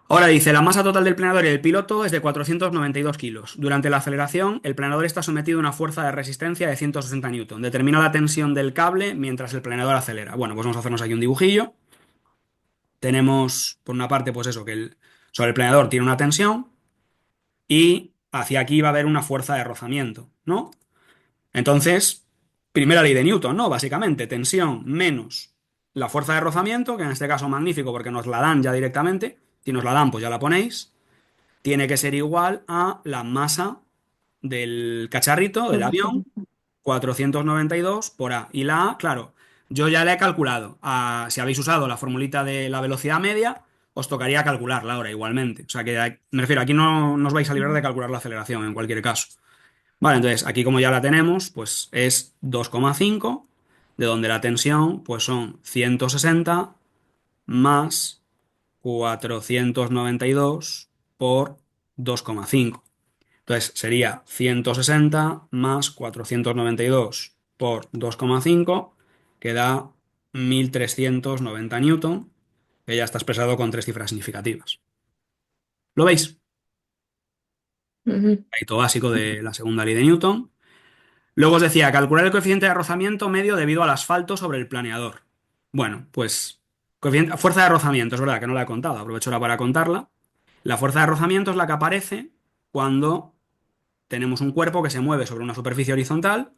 Ahora dice, la masa total del planeador y del piloto es de 492 kilos. Durante la aceleración, el planeador está sometido a una fuerza de resistencia de 160 newton. Determina la tensión del cable mientras el planeador acelera. Bueno, pues vamos a hacernos aquí un dibujillo. Tenemos, por una parte, pues eso, sobre el planeador tiene una tensión y hacia aquí va a haber una fuerza de rozamiento, ¿no? Entonces, primera ley de Newton, ¿no? Básicamente, tensión menos la fuerza de rozamiento, que en este caso magnífico porque nos la dan ya directamente. Si nos la dan, pues ya la ponéis. Tiene que ser igual a la masa del cacharrito, del avión, 492 por A. Y la A, claro, yo ya la he calculado. Si habéis usado la formulita de la velocidad media, os tocaría calcularla ahora igualmente. O sea que me refiero, aquí no os vais a librar de calcular la aceleración en cualquier caso. Vale, entonces aquí como ya la tenemos, pues es 2,5, de donde la tensión pues son 160 más 492 por 2,5. Entonces sería 160 más 492 por 2,5, que da 1390 newton, que ya está expresado con tres cifras significativas. ¿Lo veis? Ujú. Hito básico de la segunda ley de Newton. Luego os decía, calcular el coeficiente de rozamiento medio debido al asfalto sobre el planeador. Bueno, pues fuerza de rozamiento, es verdad que no la he contado, aprovecho ahora para contarla. La fuerza de rozamiento es la que aparece cuando tenemos un cuerpo que se mueve sobre una superficie horizontal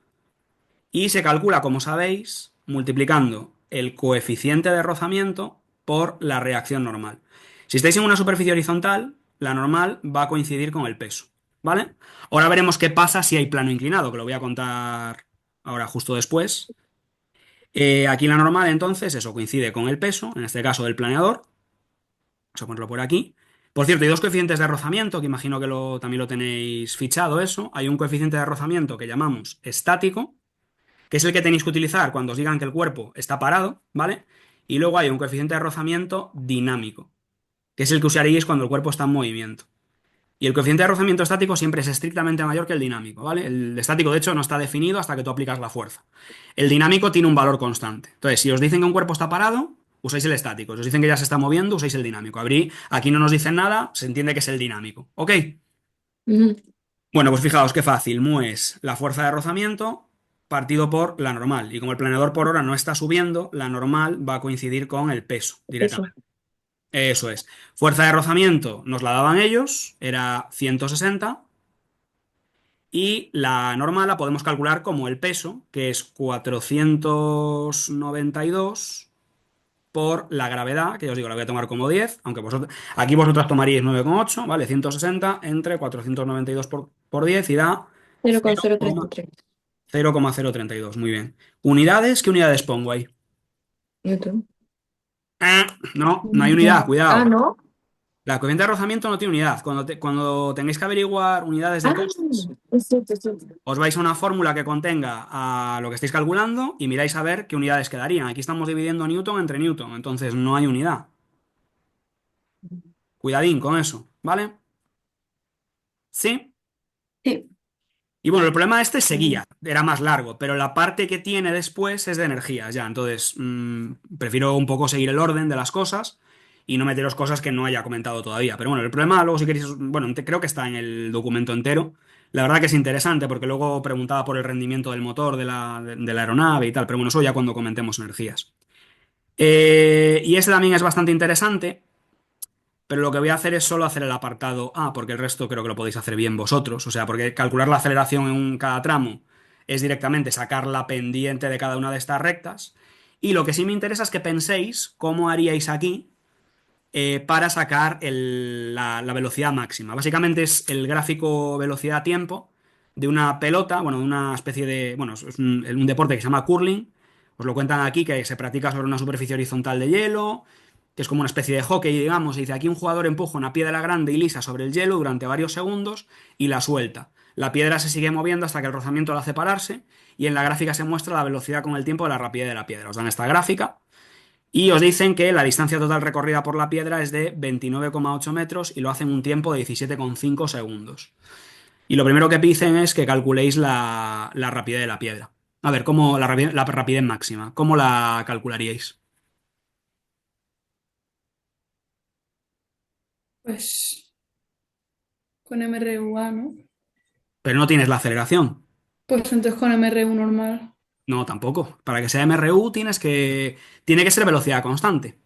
y se calcula, como sabéis, multiplicando el coeficiente de rozamiento por la reacción normal. Si estáis en una superficie horizontal, la normal va a coincidir con el peso, ¿vale? Ahora veremos qué pasa si hay plano inclinado, que lo voy a contar ahora justo después. Aquí la normal, entonces, eso coincide con el peso, en este caso del planeador. Vamos a ponerlo por aquí. Por cierto, hay dos coeficientes de rozamiento, que imagino que también lo tenéis fichado eso. Hay un coeficiente de rozamiento que llamamos estático, que es el que tenéis que utilizar cuando os digan que el cuerpo está parado, ¿vale? Y luego hay un coeficiente de rozamiento dinámico, que es el que usaréis cuando el cuerpo está en movimiento. Y el coeficiente de rozamiento estático siempre es estrictamente mayor que el dinámico, ¿vale? El estático, de hecho, no está definido hasta que tú aplicas la fuerza. El dinámico tiene un valor constante. Entonces, si os dicen que un cuerpo está parado, usáis el estático. Si os dicen que ya se está moviendo, usáis el dinámico. Aquí no nos dicen nada, se entiende que es el dinámico. ¿Ok? Ujú. Bueno, pues fijaos qué fácil. Mu es la fuerza de rozamiento partido por la normal. Y como el planeador por hora no está subiendo, la normal va a coincidir con el peso Eso. directamente. Eso es. Fuerza de rozamiento nos la daban ellos, era 160. Y la norma la podemos calcular como el peso, que es 492 por la gravedad, que yo os digo, la voy a tomar como 10, aunque aquí vosotros tomaríais 9,8, ¿vale? 160 entre 492 por 10 y da 0,033 0,032. Muy bien. Unidades, ¿qué unidades pongo ahí? Newton. No, no hay unidad, No. Ah, cuidado. ¿no? La corriente de rozamiento no tiene unidad. Cuando tengáis que averiguar unidades de Ah, cosas, es cierto, es cierto. os vais a una fórmula que contenga a lo que estáis calculando y miráis a ver qué unidades quedarían. Aquí estamos dividiendo Newton entre Newton, entonces no hay unidad. Cuidadín con eso, ¿vale? ¿Sí? Sí. Y bueno, el problema este seguía, era más largo, pero la parte que tiene después es de energías, ya. Entonces, prefiero un poco seguir el orden de las cosas y no meteros cosas que no haya comentado todavía. Pero bueno, el problema luego si queréis, bueno, creo que está en el documento entero. La verdad que es interesante porque luego preguntaba por el rendimiento del motor de la aeronave y tal, pero bueno, eso ya cuando comentemos energías. Y ese también es bastante interesante. Pero lo que voy a hacer es solo hacer el apartado A, porque el resto creo que lo podéis hacer bien vosotros. O sea, porque calcular la aceleración en cada tramo es directamente sacar la pendiente de cada una de estas rectas. Y lo que sí me interesa es que penséis cómo haríais aquí para sacar la velocidad máxima. Básicamente es el gráfico velocidad-tiempo de una pelota, bueno, de una especie de, bueno, es un deporte que se llama curling. Os lo cuentan aquí, que se practica sobre una superficie horizontal de hielo, que es como una especie de hockey, digamos. Y dice, aquí un jugador empuja una piedra grande y lisa sobre el hielo durante varios segundos y la suelta. La piedra se sigue moviendo hasta que el rozamiento la hace pararse y en la gráfica se muestra la velocidad con el tiempo de la rapidez de la piedra. Os dan esta gráfica. Y os dicen que la distancia total recorrida por la piedra es de 29,8 metros y lo hacen un tiempo de 17,5 segundos. Y lo primero que dicen es que calculéis la rapidez de la piedra. A ver, ¿cómo la rapidez máxima? ¿Cómo la calcularíais? Pues con MRUA, ¿no? Pero no tienes la aceleración. Pues entonces con MRU normal. No, tampoco. Para que sea MRU tiene que ser velocidad constante.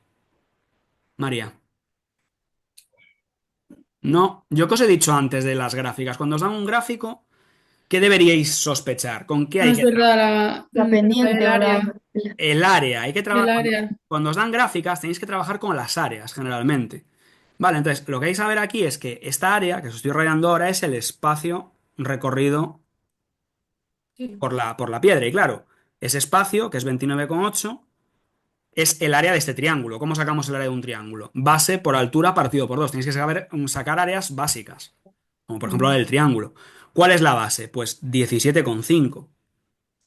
María. No, yo que os he dicho antes de las gráficas. Cuando os dan un gráfico, ¿qué deberíais sospechar? ¿Con qué No hay es que verdad, La pendiente el o la... área. El área, hay que El trabajar. área. Cuando os dan gráficas, tenéis que trabajar con las áreas, generalmente. Vale, entonces, lo que vais a ver aquí es que esta área, que os estoy rayando ahora, es el espacio recorrido Sí. por la piedra. Y claro, ese espacio, que es 29,8, es el área de este triángulo. ¿Cómo sacamos el área de un triángulo? Base por altura partido por 2. Tenéis que sacar áreas básicas, como por ejemplo la del triángulo. ¿Cuál es la base? Pues 17,5.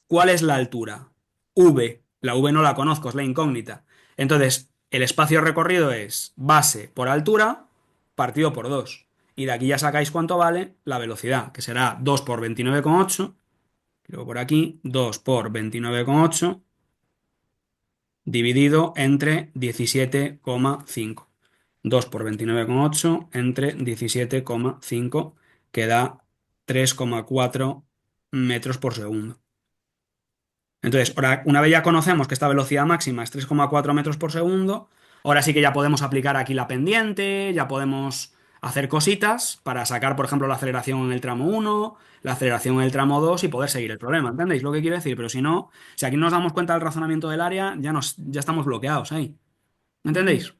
¿Cuál es la altura? V. La V no la conozco, es la incógnita. Entonces, el espacio recorrido es base por altura partido por 2. Y de aquí ya sacáis cuánto vale la velocidad, que será 2 por 29,8. Luego por aquí, 2 por 29,8 dividido entre 17,5. 2 por 29,8 entre 17,5 que da 3,4 metros por segundo. Entonces, ahora, una vez ya conocemos que esta velocidad máxima es 3,4 metros por segundo, ahora sí que ya podemos aplicar aquí la pendiente, ya podemos hacer cositas para sacar, por ejemplo, la aceleración en el tramo 1, la aceleración en el tramo 2 y poder seguir el problema. ¿Entendéis lo que quiero decir? Pero si no, si aquí no nos damos cuenta del razonamiento del área, ya estamos bloqueados ahí. ¿Entendéis?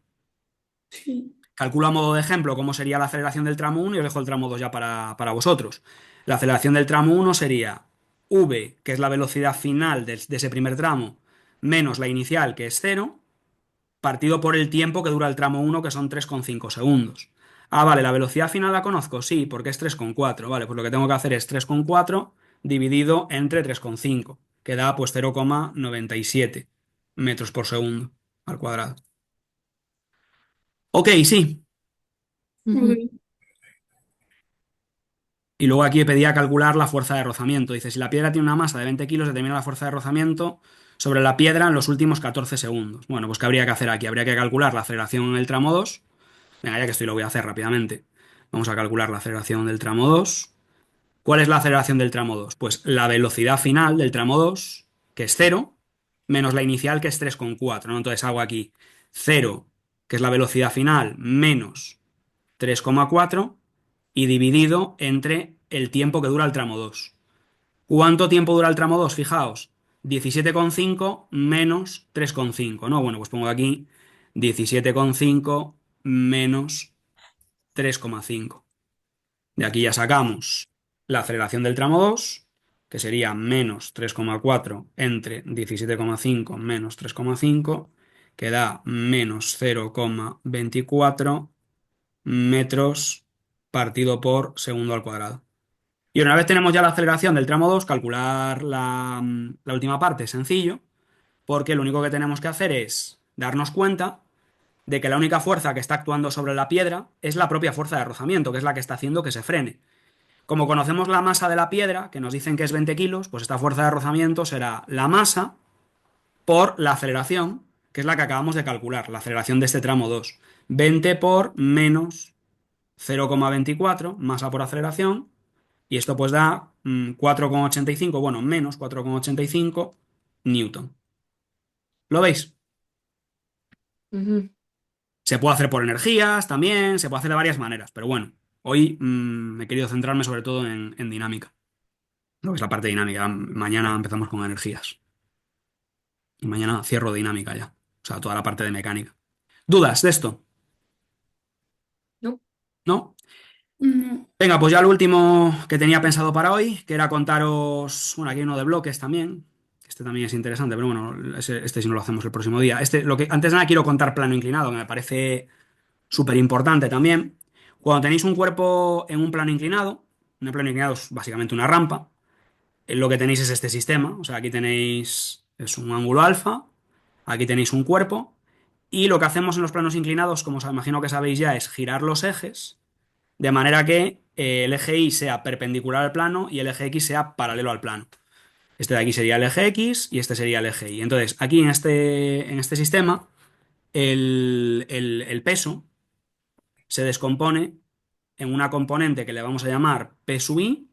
Sí. Calculo a modo de ejemplo cómo sería la aceleración del tramo 1 y os dejo el tramo 2 ya para vosotros. La aceleración del tramo 1 sería v, que es la velocidad final de ese primer tramo, menos la inicial, que es cero, partido por el tiempo que dura el tramo 1, que son 3,5 segundos. Ah, vale, ¿la velocidad final la conozco? Sí, porque es 3,4. Vale, pues lo que tengo que hacer es 3,4 dividido entre 3,5, que da pues 0,97 metros por segundo al cuadrado. Ok, sí. Ok. Y luego aquí pedía calcular la fuerza de rozamiento. Dice, si la piedra tiene una masa de 20 kilos, determina la fuerza de rozamiento sobre la piedra en los últimos 14 segundos. Bueno, pues ¿qué habría que hacer aquí? Habría que calcular la aceleración en el tramo 2. Venga, ya que estoy lo voy a hacer rápidamente. Vamos a calcular la aceleración del tramo 2. ¿Cuál es la aceleración del tramo 2? Pues la velocidad final del tramo 2, que es cero, menos la inicial, que es 3,4, ¿no? Entonces hago aquí 0 que es la velocidad final, menos 3,4 y dividido entre el tiempo que dura el tramo 2. ¿Cuánto tiempo dura el tramo 2? Fijaos, 17,5 menos 3,5, ¿no? Bueno, pues pongo aquí 17,5 menos 3,5. De aquí ya sacamos la aceleración del tramo 2, que sería menos 3,4 entre 17,5 menos 3,5, que da menos 0,24 metros partido por segundo al cuadrado. Y una vez tenemos ya la aceleración del tramo 2, calcular la última parte es sencillo, porque lo único que tenemos que hacer es darnos cuenta de que la única fuerza que está actuando sobre la piedra es la propia fuerza de rozamiento, que es la que está haciendo que se frene. Como conocemos la masa de la piedra, que nos dicen que es 20 kilos, pues esta fuerza de rozamiento será la masa por la aceleración, que es la que acabamos de calcular, la aceleración de este tramo 2. 20 por menos 0,24, masa por aceleración, y esto pues da 4,85, bueno, menos 4,85 newton. ¿Lo veis? Ujú. Se puede hacer por energías también, se puede hacer de varias maneras, pero bueno, hoy he querido centrarme sobre todo en dinámica, lo que es la parte dinámica. Mañana empezamos con energías y mañana cierro dinámica ya, o sea, toda la parte de mecánica. ¿Dudas de esto? No. ¿No? No. Venga, pues ya lo último que tenía pensado para hoy, que era contaros, bueno, aquí hay uno de bloques también. Este también es interesante, pero bueno, este sí no lo hacemos el próximo día. Antes de nada quiero contar plano inclinado, que me parece súper importante también. Cuando tenéis un cuerpo en un plano inclinado es básicamente una rampa, lo que tenéis es este sistema. O sea, aquí tenéis, es un ángulo alfa, aquí tenéis un cuerpo, y lo que hacemos en los planos inclinados, como os imagino que sabéis ya, es girar los ejes de manera que el eje Y sea perpendicular al plano y el eje X sea paralelo al plano. Este de aquí sería el eje X y este sería el eje Y. Entonces, aquí en este sistema, el peso se descompone en una componente que le vamos a llamar P sub I,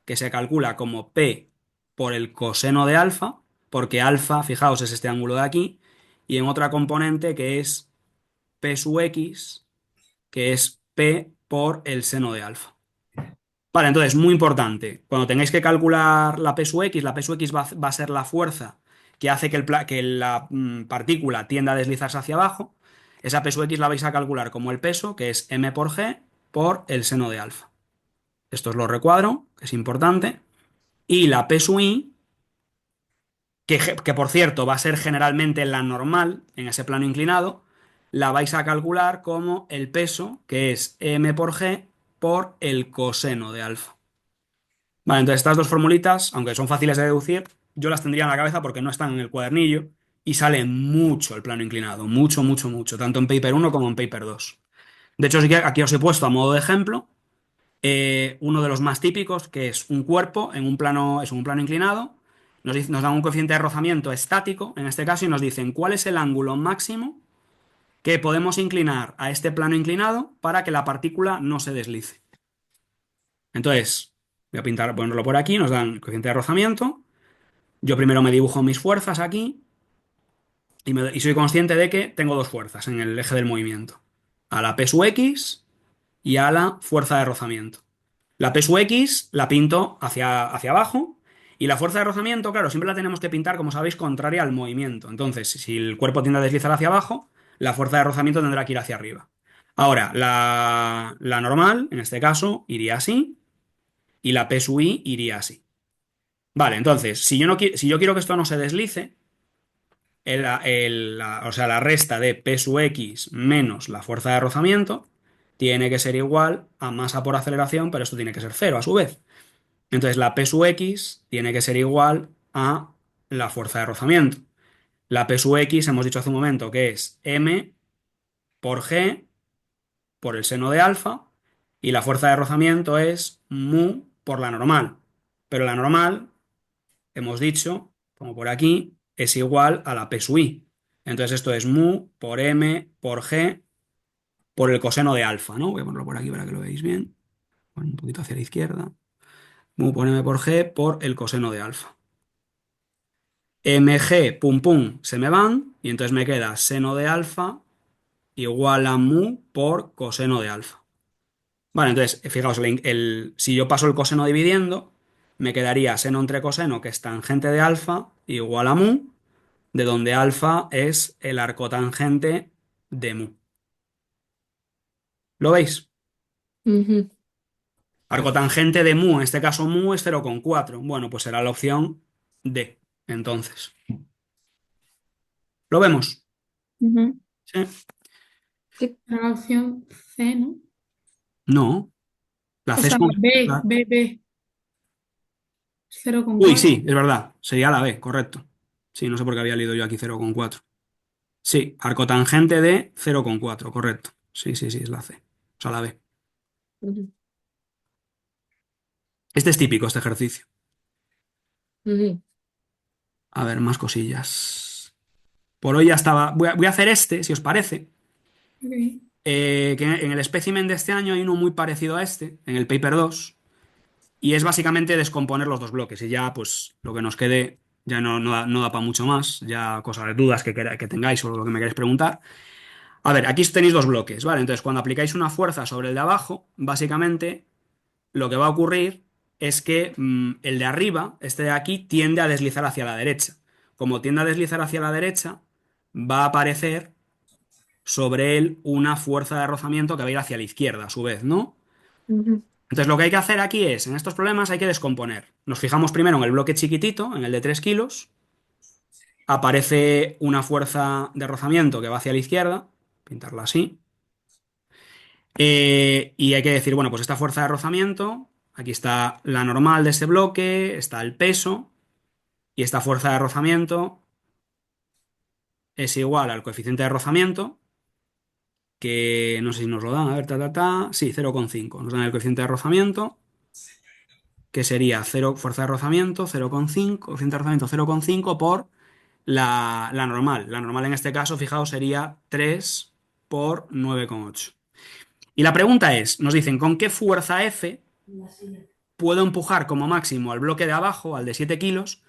que se calcula como P por el coseno de alfa, porque alfa, fijaos, es este ángulo de aquí, y en otra componente que es P sub X, que es P por el seno de alfa. Vale, entonces, muy importante, cuando tengáis que calcular la P sub X va a ser la fuerza que hace que la partícula tienda a deslizarse hacia abajo. Esa P sub X la vais a calcular como el peso, que es m por g, por el seno de alfa. Esto os lo recuadro, que es importante. Y la P sub I, que por cierto va a ser generalmente la normal en ese plano inclinado, la vais a calcular como el peso, que es m por g, por el coseno de alfa. Vale, entonces estas dos formulitas, aunque son fáciles de deducir, yo las tendría en la cabeza porque no están en el cuadernillo y sale mucho el plano inclinado, mucho, mucho, mucho, tanto en paper 1 como en paper 2. De hecho, sí que aquí os he puesto a modo de ejemplo uno de los más típicos, que es un cuerpo en un plano, es un plano inclinado, nos dan un coeficiente de rozamiento estático, en este caso, y nos dicen cuál es el ángulo máximo que podemos inclinar a este plano inclinado para que la partícula no se deslice. Entonces, voy a ponerlo por aquí, nos dan coeficiente de rozamiento. Yo primero me dibujo mis fuerzas aquí y soy consciente de que tengo dos fuerzas en el eje del movimiento. A la P sub X y a la fuerza de rozamiento. La P sub X la pinto hacia abajo y la fuerza de rozamiento, claro, siempre la tenemos que pintar, como sabéis, contraria al movimiento. Entonces, si el cuerpo tiende a deslizar hacia abajo, la fuerza de rozamiento tendrá que ir hacia arriba. Ahora, la normal, en este caso, iría así y la P sub I iría así. Vale, entonces, si yo quiero que esto no se deslice, o sea, la resta de P sub X menos la fuerza de rozamiento tiene que ser igual a masa por aceleración, pero esto tiene que ser cero a su vez. Entonces, la P sub X tiene que ser igual a la fuerza de rozamiento. La P sub X hemos dicho hace un momento que es m por g por el seno de alfa y la fuerza de rozamiento es mu por la normal. Pero la normal, hemos dicho, como por aquí, es igual a la P sub I. Entonces esto es mu por m por g por el coseno de alfa, ¿no? Voy a ponerlo por aquí para que lo veáis bien. Bueno, un poquito hacia la izquierda. Mu por m por g por el coseno de alfa. mg, pum pum, se me van y entonces me queda seno de alfa igual a mu por coseno de alfa. Vale, entonces, fijaos, si yo paso el coseno dividiendo, me quedaría seno entre coseno, que es tangente de alfa, igual a mu, de donde alfa es el arcotangente de mu. ¿Lo veis? Ujú. Arcotangente de mu, en este caso mu es 0,4. Bueno, pues será la opción D, entonces. ¿Lo vemos? Ujú. ¿Sí? Era la opción C, ¿no? No. La O C es sea, con... B, B, B. Uy, 0,4. sí, es verdad. Sería la B, correcto. Sí, no sé por qué había leído yo aquí 0,4. Sí, arcotangente de 0,4, correcto. Sí, sí, sí, es la C. O sea, la B. Ujú. Este es típico, este ejercicio. Ujú. A ver, más cosillas. Por hoy ya estaba. Voy a hacer este, si os parece. Ok. Que en el espécimen de este año hay uno muy parecido a este, en el paper 2. Y es básicamente descomponer los dos bloques. Y ya, pues, lo que nos quede ya no da para mucho más. Ya cosas, de dudas que tengáis o lo que me queráis preguntar. A ver, aquí tenéis dos bloques, ¿vale? Entonces, cuando aplicáis una fuerza sobre el de abajo, básicamente lo que va a ocurrir es que el de arriba, este de aquí, tiende a deslizar hacia la derecha. Como tiende a deslizar hacia la derecha, va a aparecer sobre él una fuerza de rozamiento que va a ir hacia la izquierda, a su vez, ¿no? Ujú. Entonces, lo que hay que hacer aquí es, en estos problemas hay que descomponer. Nos fijamos primero en el bloque chiquitito, en el de 3 kilos. Aparece una fuerza de rozamiento que va hacia la izquierda. Pintarla así. Y hay que decir, bueno, pues esta fuerza de rozamiento, aquí está la normal de ese bloque, está el peso, y esta fuerza de rozamiento es igual al coeficiente de rozamiento, que no sé si nos lo dan, a ver, sí, 0,5. Nos dan el coeficiente de rozamiento, que sería 0, fuerza de rozamiento, 0,5, coeficiente de rozamiento 0,5 por la normal. La normal en este caso, fijaos, sería 3 por 9,8. Y la pregunta es, nos dicen, ¿con qué fuerza F puedo empujar como máximo al bloque de abajo, al de 7 kilos,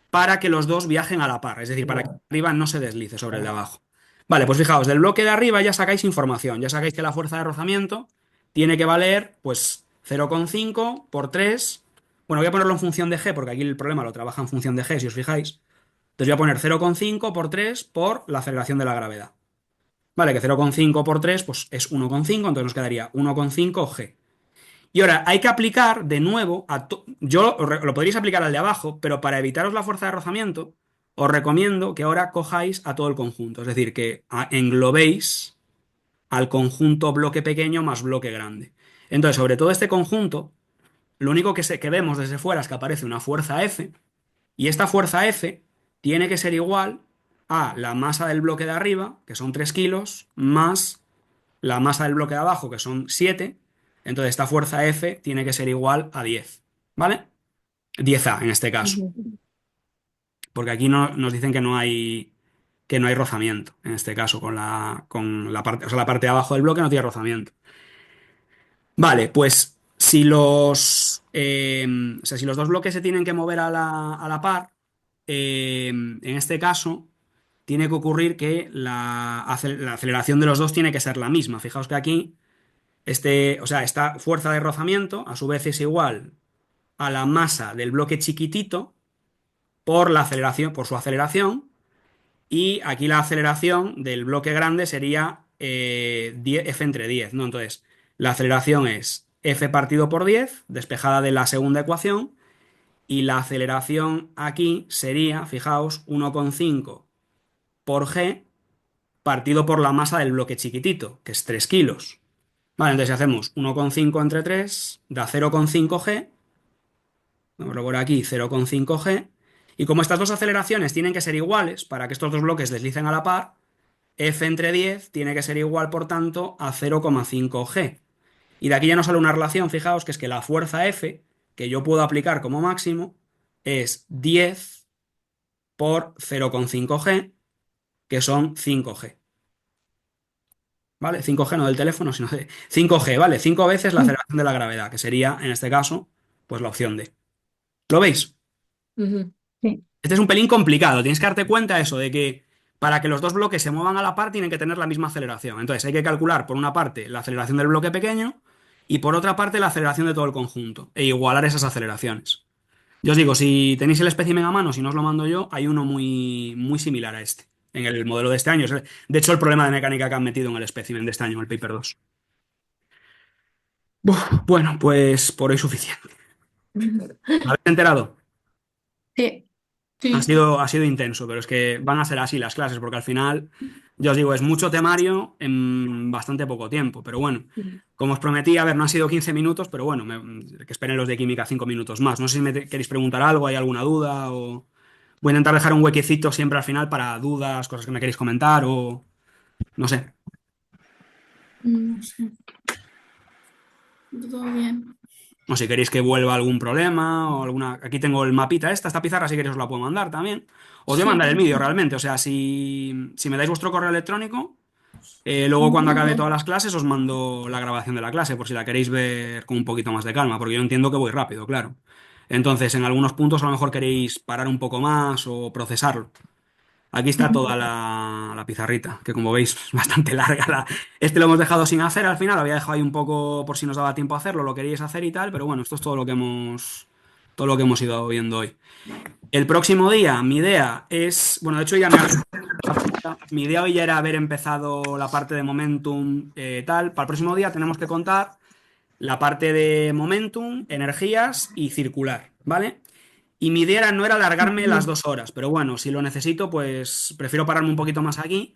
para que los dos viajen a la par? Es decir, para que el de arriba no se deslice sobre el de abajo. Vale, pues fijaos, del bloque de arriba ya sacáis información. Ya sacáis que la fuerza de rozamiento tiene que valer, pues, 0,5 por 3. Bueno, voy a ponerlo en función de G, porque aquí el problema lo trabaja en función de G, si os fijáis. Entonces voy a poner 0,5 por 3 por la aceleración de la gravedad. Vale, que 0,5 por 3 pues es 1,5, entonces nos quedaría 1,5 G. Y ahora hay que aplicar de nuevo yo lo podríais aplicar al de abajo, pero para evitaros la fuerza de rozamiento, os recomiendo que ahora cojáis a todo el conjunto. Es decir, que englobéis al conjunto bloque pequeño más bloque grande. Entonces, sobre todo este conjunto, lo único que vemos desde fuera es que aparece una fuerza F, y esta fuerza F tiene que ser igual a la masa del bloque de arriba, que son 3 kilos, más la masa del bloque de abajo, que son 7. Entonces esta fuerza F tiene que ser igual a 10. ¿Vale? 10A en este caso. Ujú. Porque aquí nos dicen que no hay rozamiento, en este caso, con la parte, o sea, la parte de abajo del bloque no tiene rozamiento. Vale, pues o sea, si los dos bloques se tienen que mover a la par, en este caso, tiene que ocurrir que la aceleración de los dos tiene que ser la misma. Fijaos que aquí, o sea, esta fuerza de rozamiento, a su vez, es igual a la masa del bloque chiquitito por la aceleración, por su aceleración, y aquí la aceleración del bloque grande sería 10 F entre 10, ¿no? Entonces, la aceleración es F partido por 10, despejada de la segunda ecuación, y la aceleración aquí sería, fijaos, 1,5 por G partido por la masa del bloque chiquitito, que es 3 kilos. Vale, entonces si hacemos 1,5 entre 3, da 0,5 G. Vamos a por aquí 0,5 G. Y como estas dos aceleraciones tienen que ser iguales para que estos dos bloques deslicen a la par, F entre 10 tiene que ser igual, por tanto, a 0,5 G. Y de aquí ya nos sale una relación, fijaos, que es que la fuerza F que yo puedo aplicar como máximo es 10 por 0,5 G, que son 5 G. ¿Vale? 5G no del teléfono, sino de 5G, ¿vale? 5 veces la aceleración de la gravedad, que sería, en este caso, pues la opción D. ¿Lo veis? Ujú. Sí. Este es un pelín complicado. Tienes que darte cuenta de eso, de que para que los dos bloques se muevan a la par tienen que tener la misma aceleración. Entonces hay que calcular por una parte la aceleración del bloque pequeño y por otra parte la aceleración de todo el conjunto e igualar esas aceleraciones. Yo os digo, si tenéis el espécimen a mano, si no os lo mando yo, hay uno muy, muy similar a este, en el modelo de este año. De hecho, el problema de mecánica que han metido en el espécimen de este año, en el Paper 2. Bueno, pues por hoy suficiente. ¿Habéis enterado? Sí. Ha Sí. sido, ha sido intenso, pero es que van a ser así las clases, porque al final, yo os digo, es mucho temario en bastante poco tiempo. Pero bueno, como os prometí, a ver, no han sido 15 minutos, pero bueno, que esperen los de química 5 minutos más. No sé si queréis preguntar algo, hay alguna duda o... Voy a intentar dejar un huequecito siempre al final para dudas, cosas que me queréis comentar o... No sé. No sé. Todo bien. O si queréis que vuelva algún problema o alguna... Aquí tengo el mapita esta pizarra, si queréis os la puedo mandar también. Os voy a Sí. mandar el vídeo realmente, o sea, si me dais vuestro correo electrónico, luego cuando acabe todas las clases os mando la grabación de la clase, por si la queréis ver con un poquito más de calma, porque yo entiendo que voy rápido, claro. Entonces, en algunos puntos a lo mejor queréis parar un poco más o procesarlo. Aquí está toda la pizarrita, que como veis es bastante larga. Este lo hemos dejado sin hacer al final, lo había dejado ahí un poco por si nos daba tiempo a hacerlo, lo queríais hacer y tal, pero bueno, esto es todo lo que hemos ido viendo hoy. El próximo día, mi idea es, bueno, de hecho ya mi idea hoy ya era haber empezado la parte de momentum tal. Para el próximo día tenemos que contar la parte de momentum, energías y circular, ¿vale? Y mi idea no era alargarme las 2 horas, pero bueno, si lo necesito, pues prefiero pararme un poquito más aquí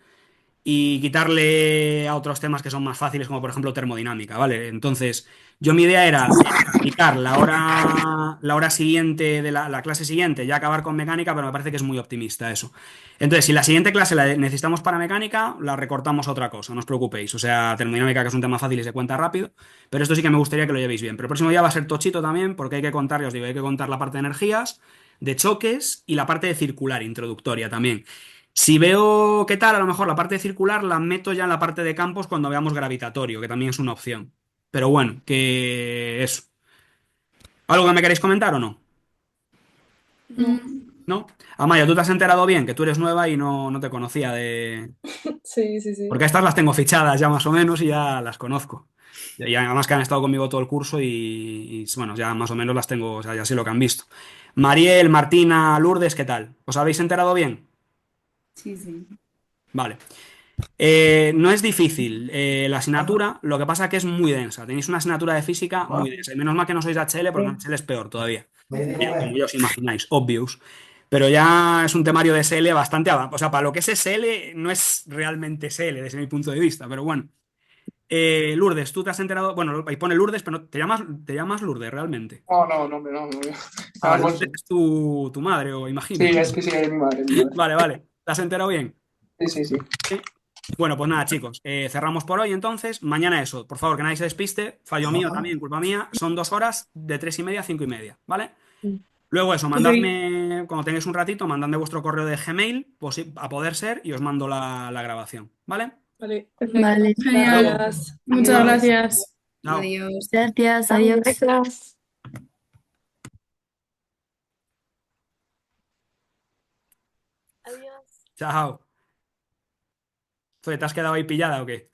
y quitarle a otros temas que son más fáciles, como por ejemplo termodinámica, ¿vale? Entonces, yo mi idea era explicar la hora siguiente de la clase siguiente, ya acabar con mecánica, pero me parece que es muy optimista eso. Entonces, si la siguiente clase la necesitamos para mecánica, la recortamos a otra cosa, no os preocupéis. O sea, termodinámica, que es un tema fácil y se cuenta rápido, pero esto sí que me gustaría que lo llevéis bien. Pero el próximo día va a ser tochito también, porque hay que contar, ya os digo, hay que contar la parte de energías, de choques y la parte de circular, introductoria también. Si veo qué tal, a lo mejor la parte circular la meto ya en la parte de campos cuando veamos gravitatorio, que también es una opción. Pero bueno, que eso. ¿Algo que me queréis comentar o no? No. ¿No? Amaya, ¿tú te has enterado bien? Que tú eres nueva y no te conocía de... Sí, sí, sí. Porque estas las tengo fichadas ya más o menos y ya las conozco. Y además que han estado conmigo todo el curso bueno, ya más o menos las tengo, o sea, ya sé lo que han visto. Mariel, Martina, Lourdes, ¿qué tal? ¿Os habéis enterado bien? Sí, sí. Vale. No es difícil la asignatura, lo que pasa que es muy densa. Tenéis una asignatura de física muy densa. Y menos mal que no sois de HL, porque en HL es peor todavía. Como ya os imagináis, obvious. Pero ya es un temario de SL bastante avanzado. O sea, para lo que es SL, no es realmente SL desde mi punto de vista, pero bueno. Lourdes, tú te has enterado. Bueno, ahí pone Lourdes, pero te llamas Lourdes realmente. No, no, no, no, no. Ah, vale, Alfonso. Lourdes es tu madre, o Sí, imagino. es que sí, es mi madre, mi madre. Vale, vale. ¿Te has enterado bien? Sí, sí, sí. Sí. Bueno, pues nada, chicos, cerramos por hoy entonces. Mañana eso, por favor, que nadie se despiste. Fallo mío también, culpa mía. Son 2 horas de 3:30 a 5:30, ¿vale? Luego eso, Ok. mandadme, cuando tengáis un ratito, mandadme vuestro correo de Gmail, pues sí, a poder ser, y os mando la grabación, ¿vale? Vale, perfecto. Vale. Genial. Gracias. Muchas Adiós. gracias. Chao. Adiós. Gracias. Adiós. Gracias. Adiós. Chao. ¿Te has quedado ahí pillada o qué?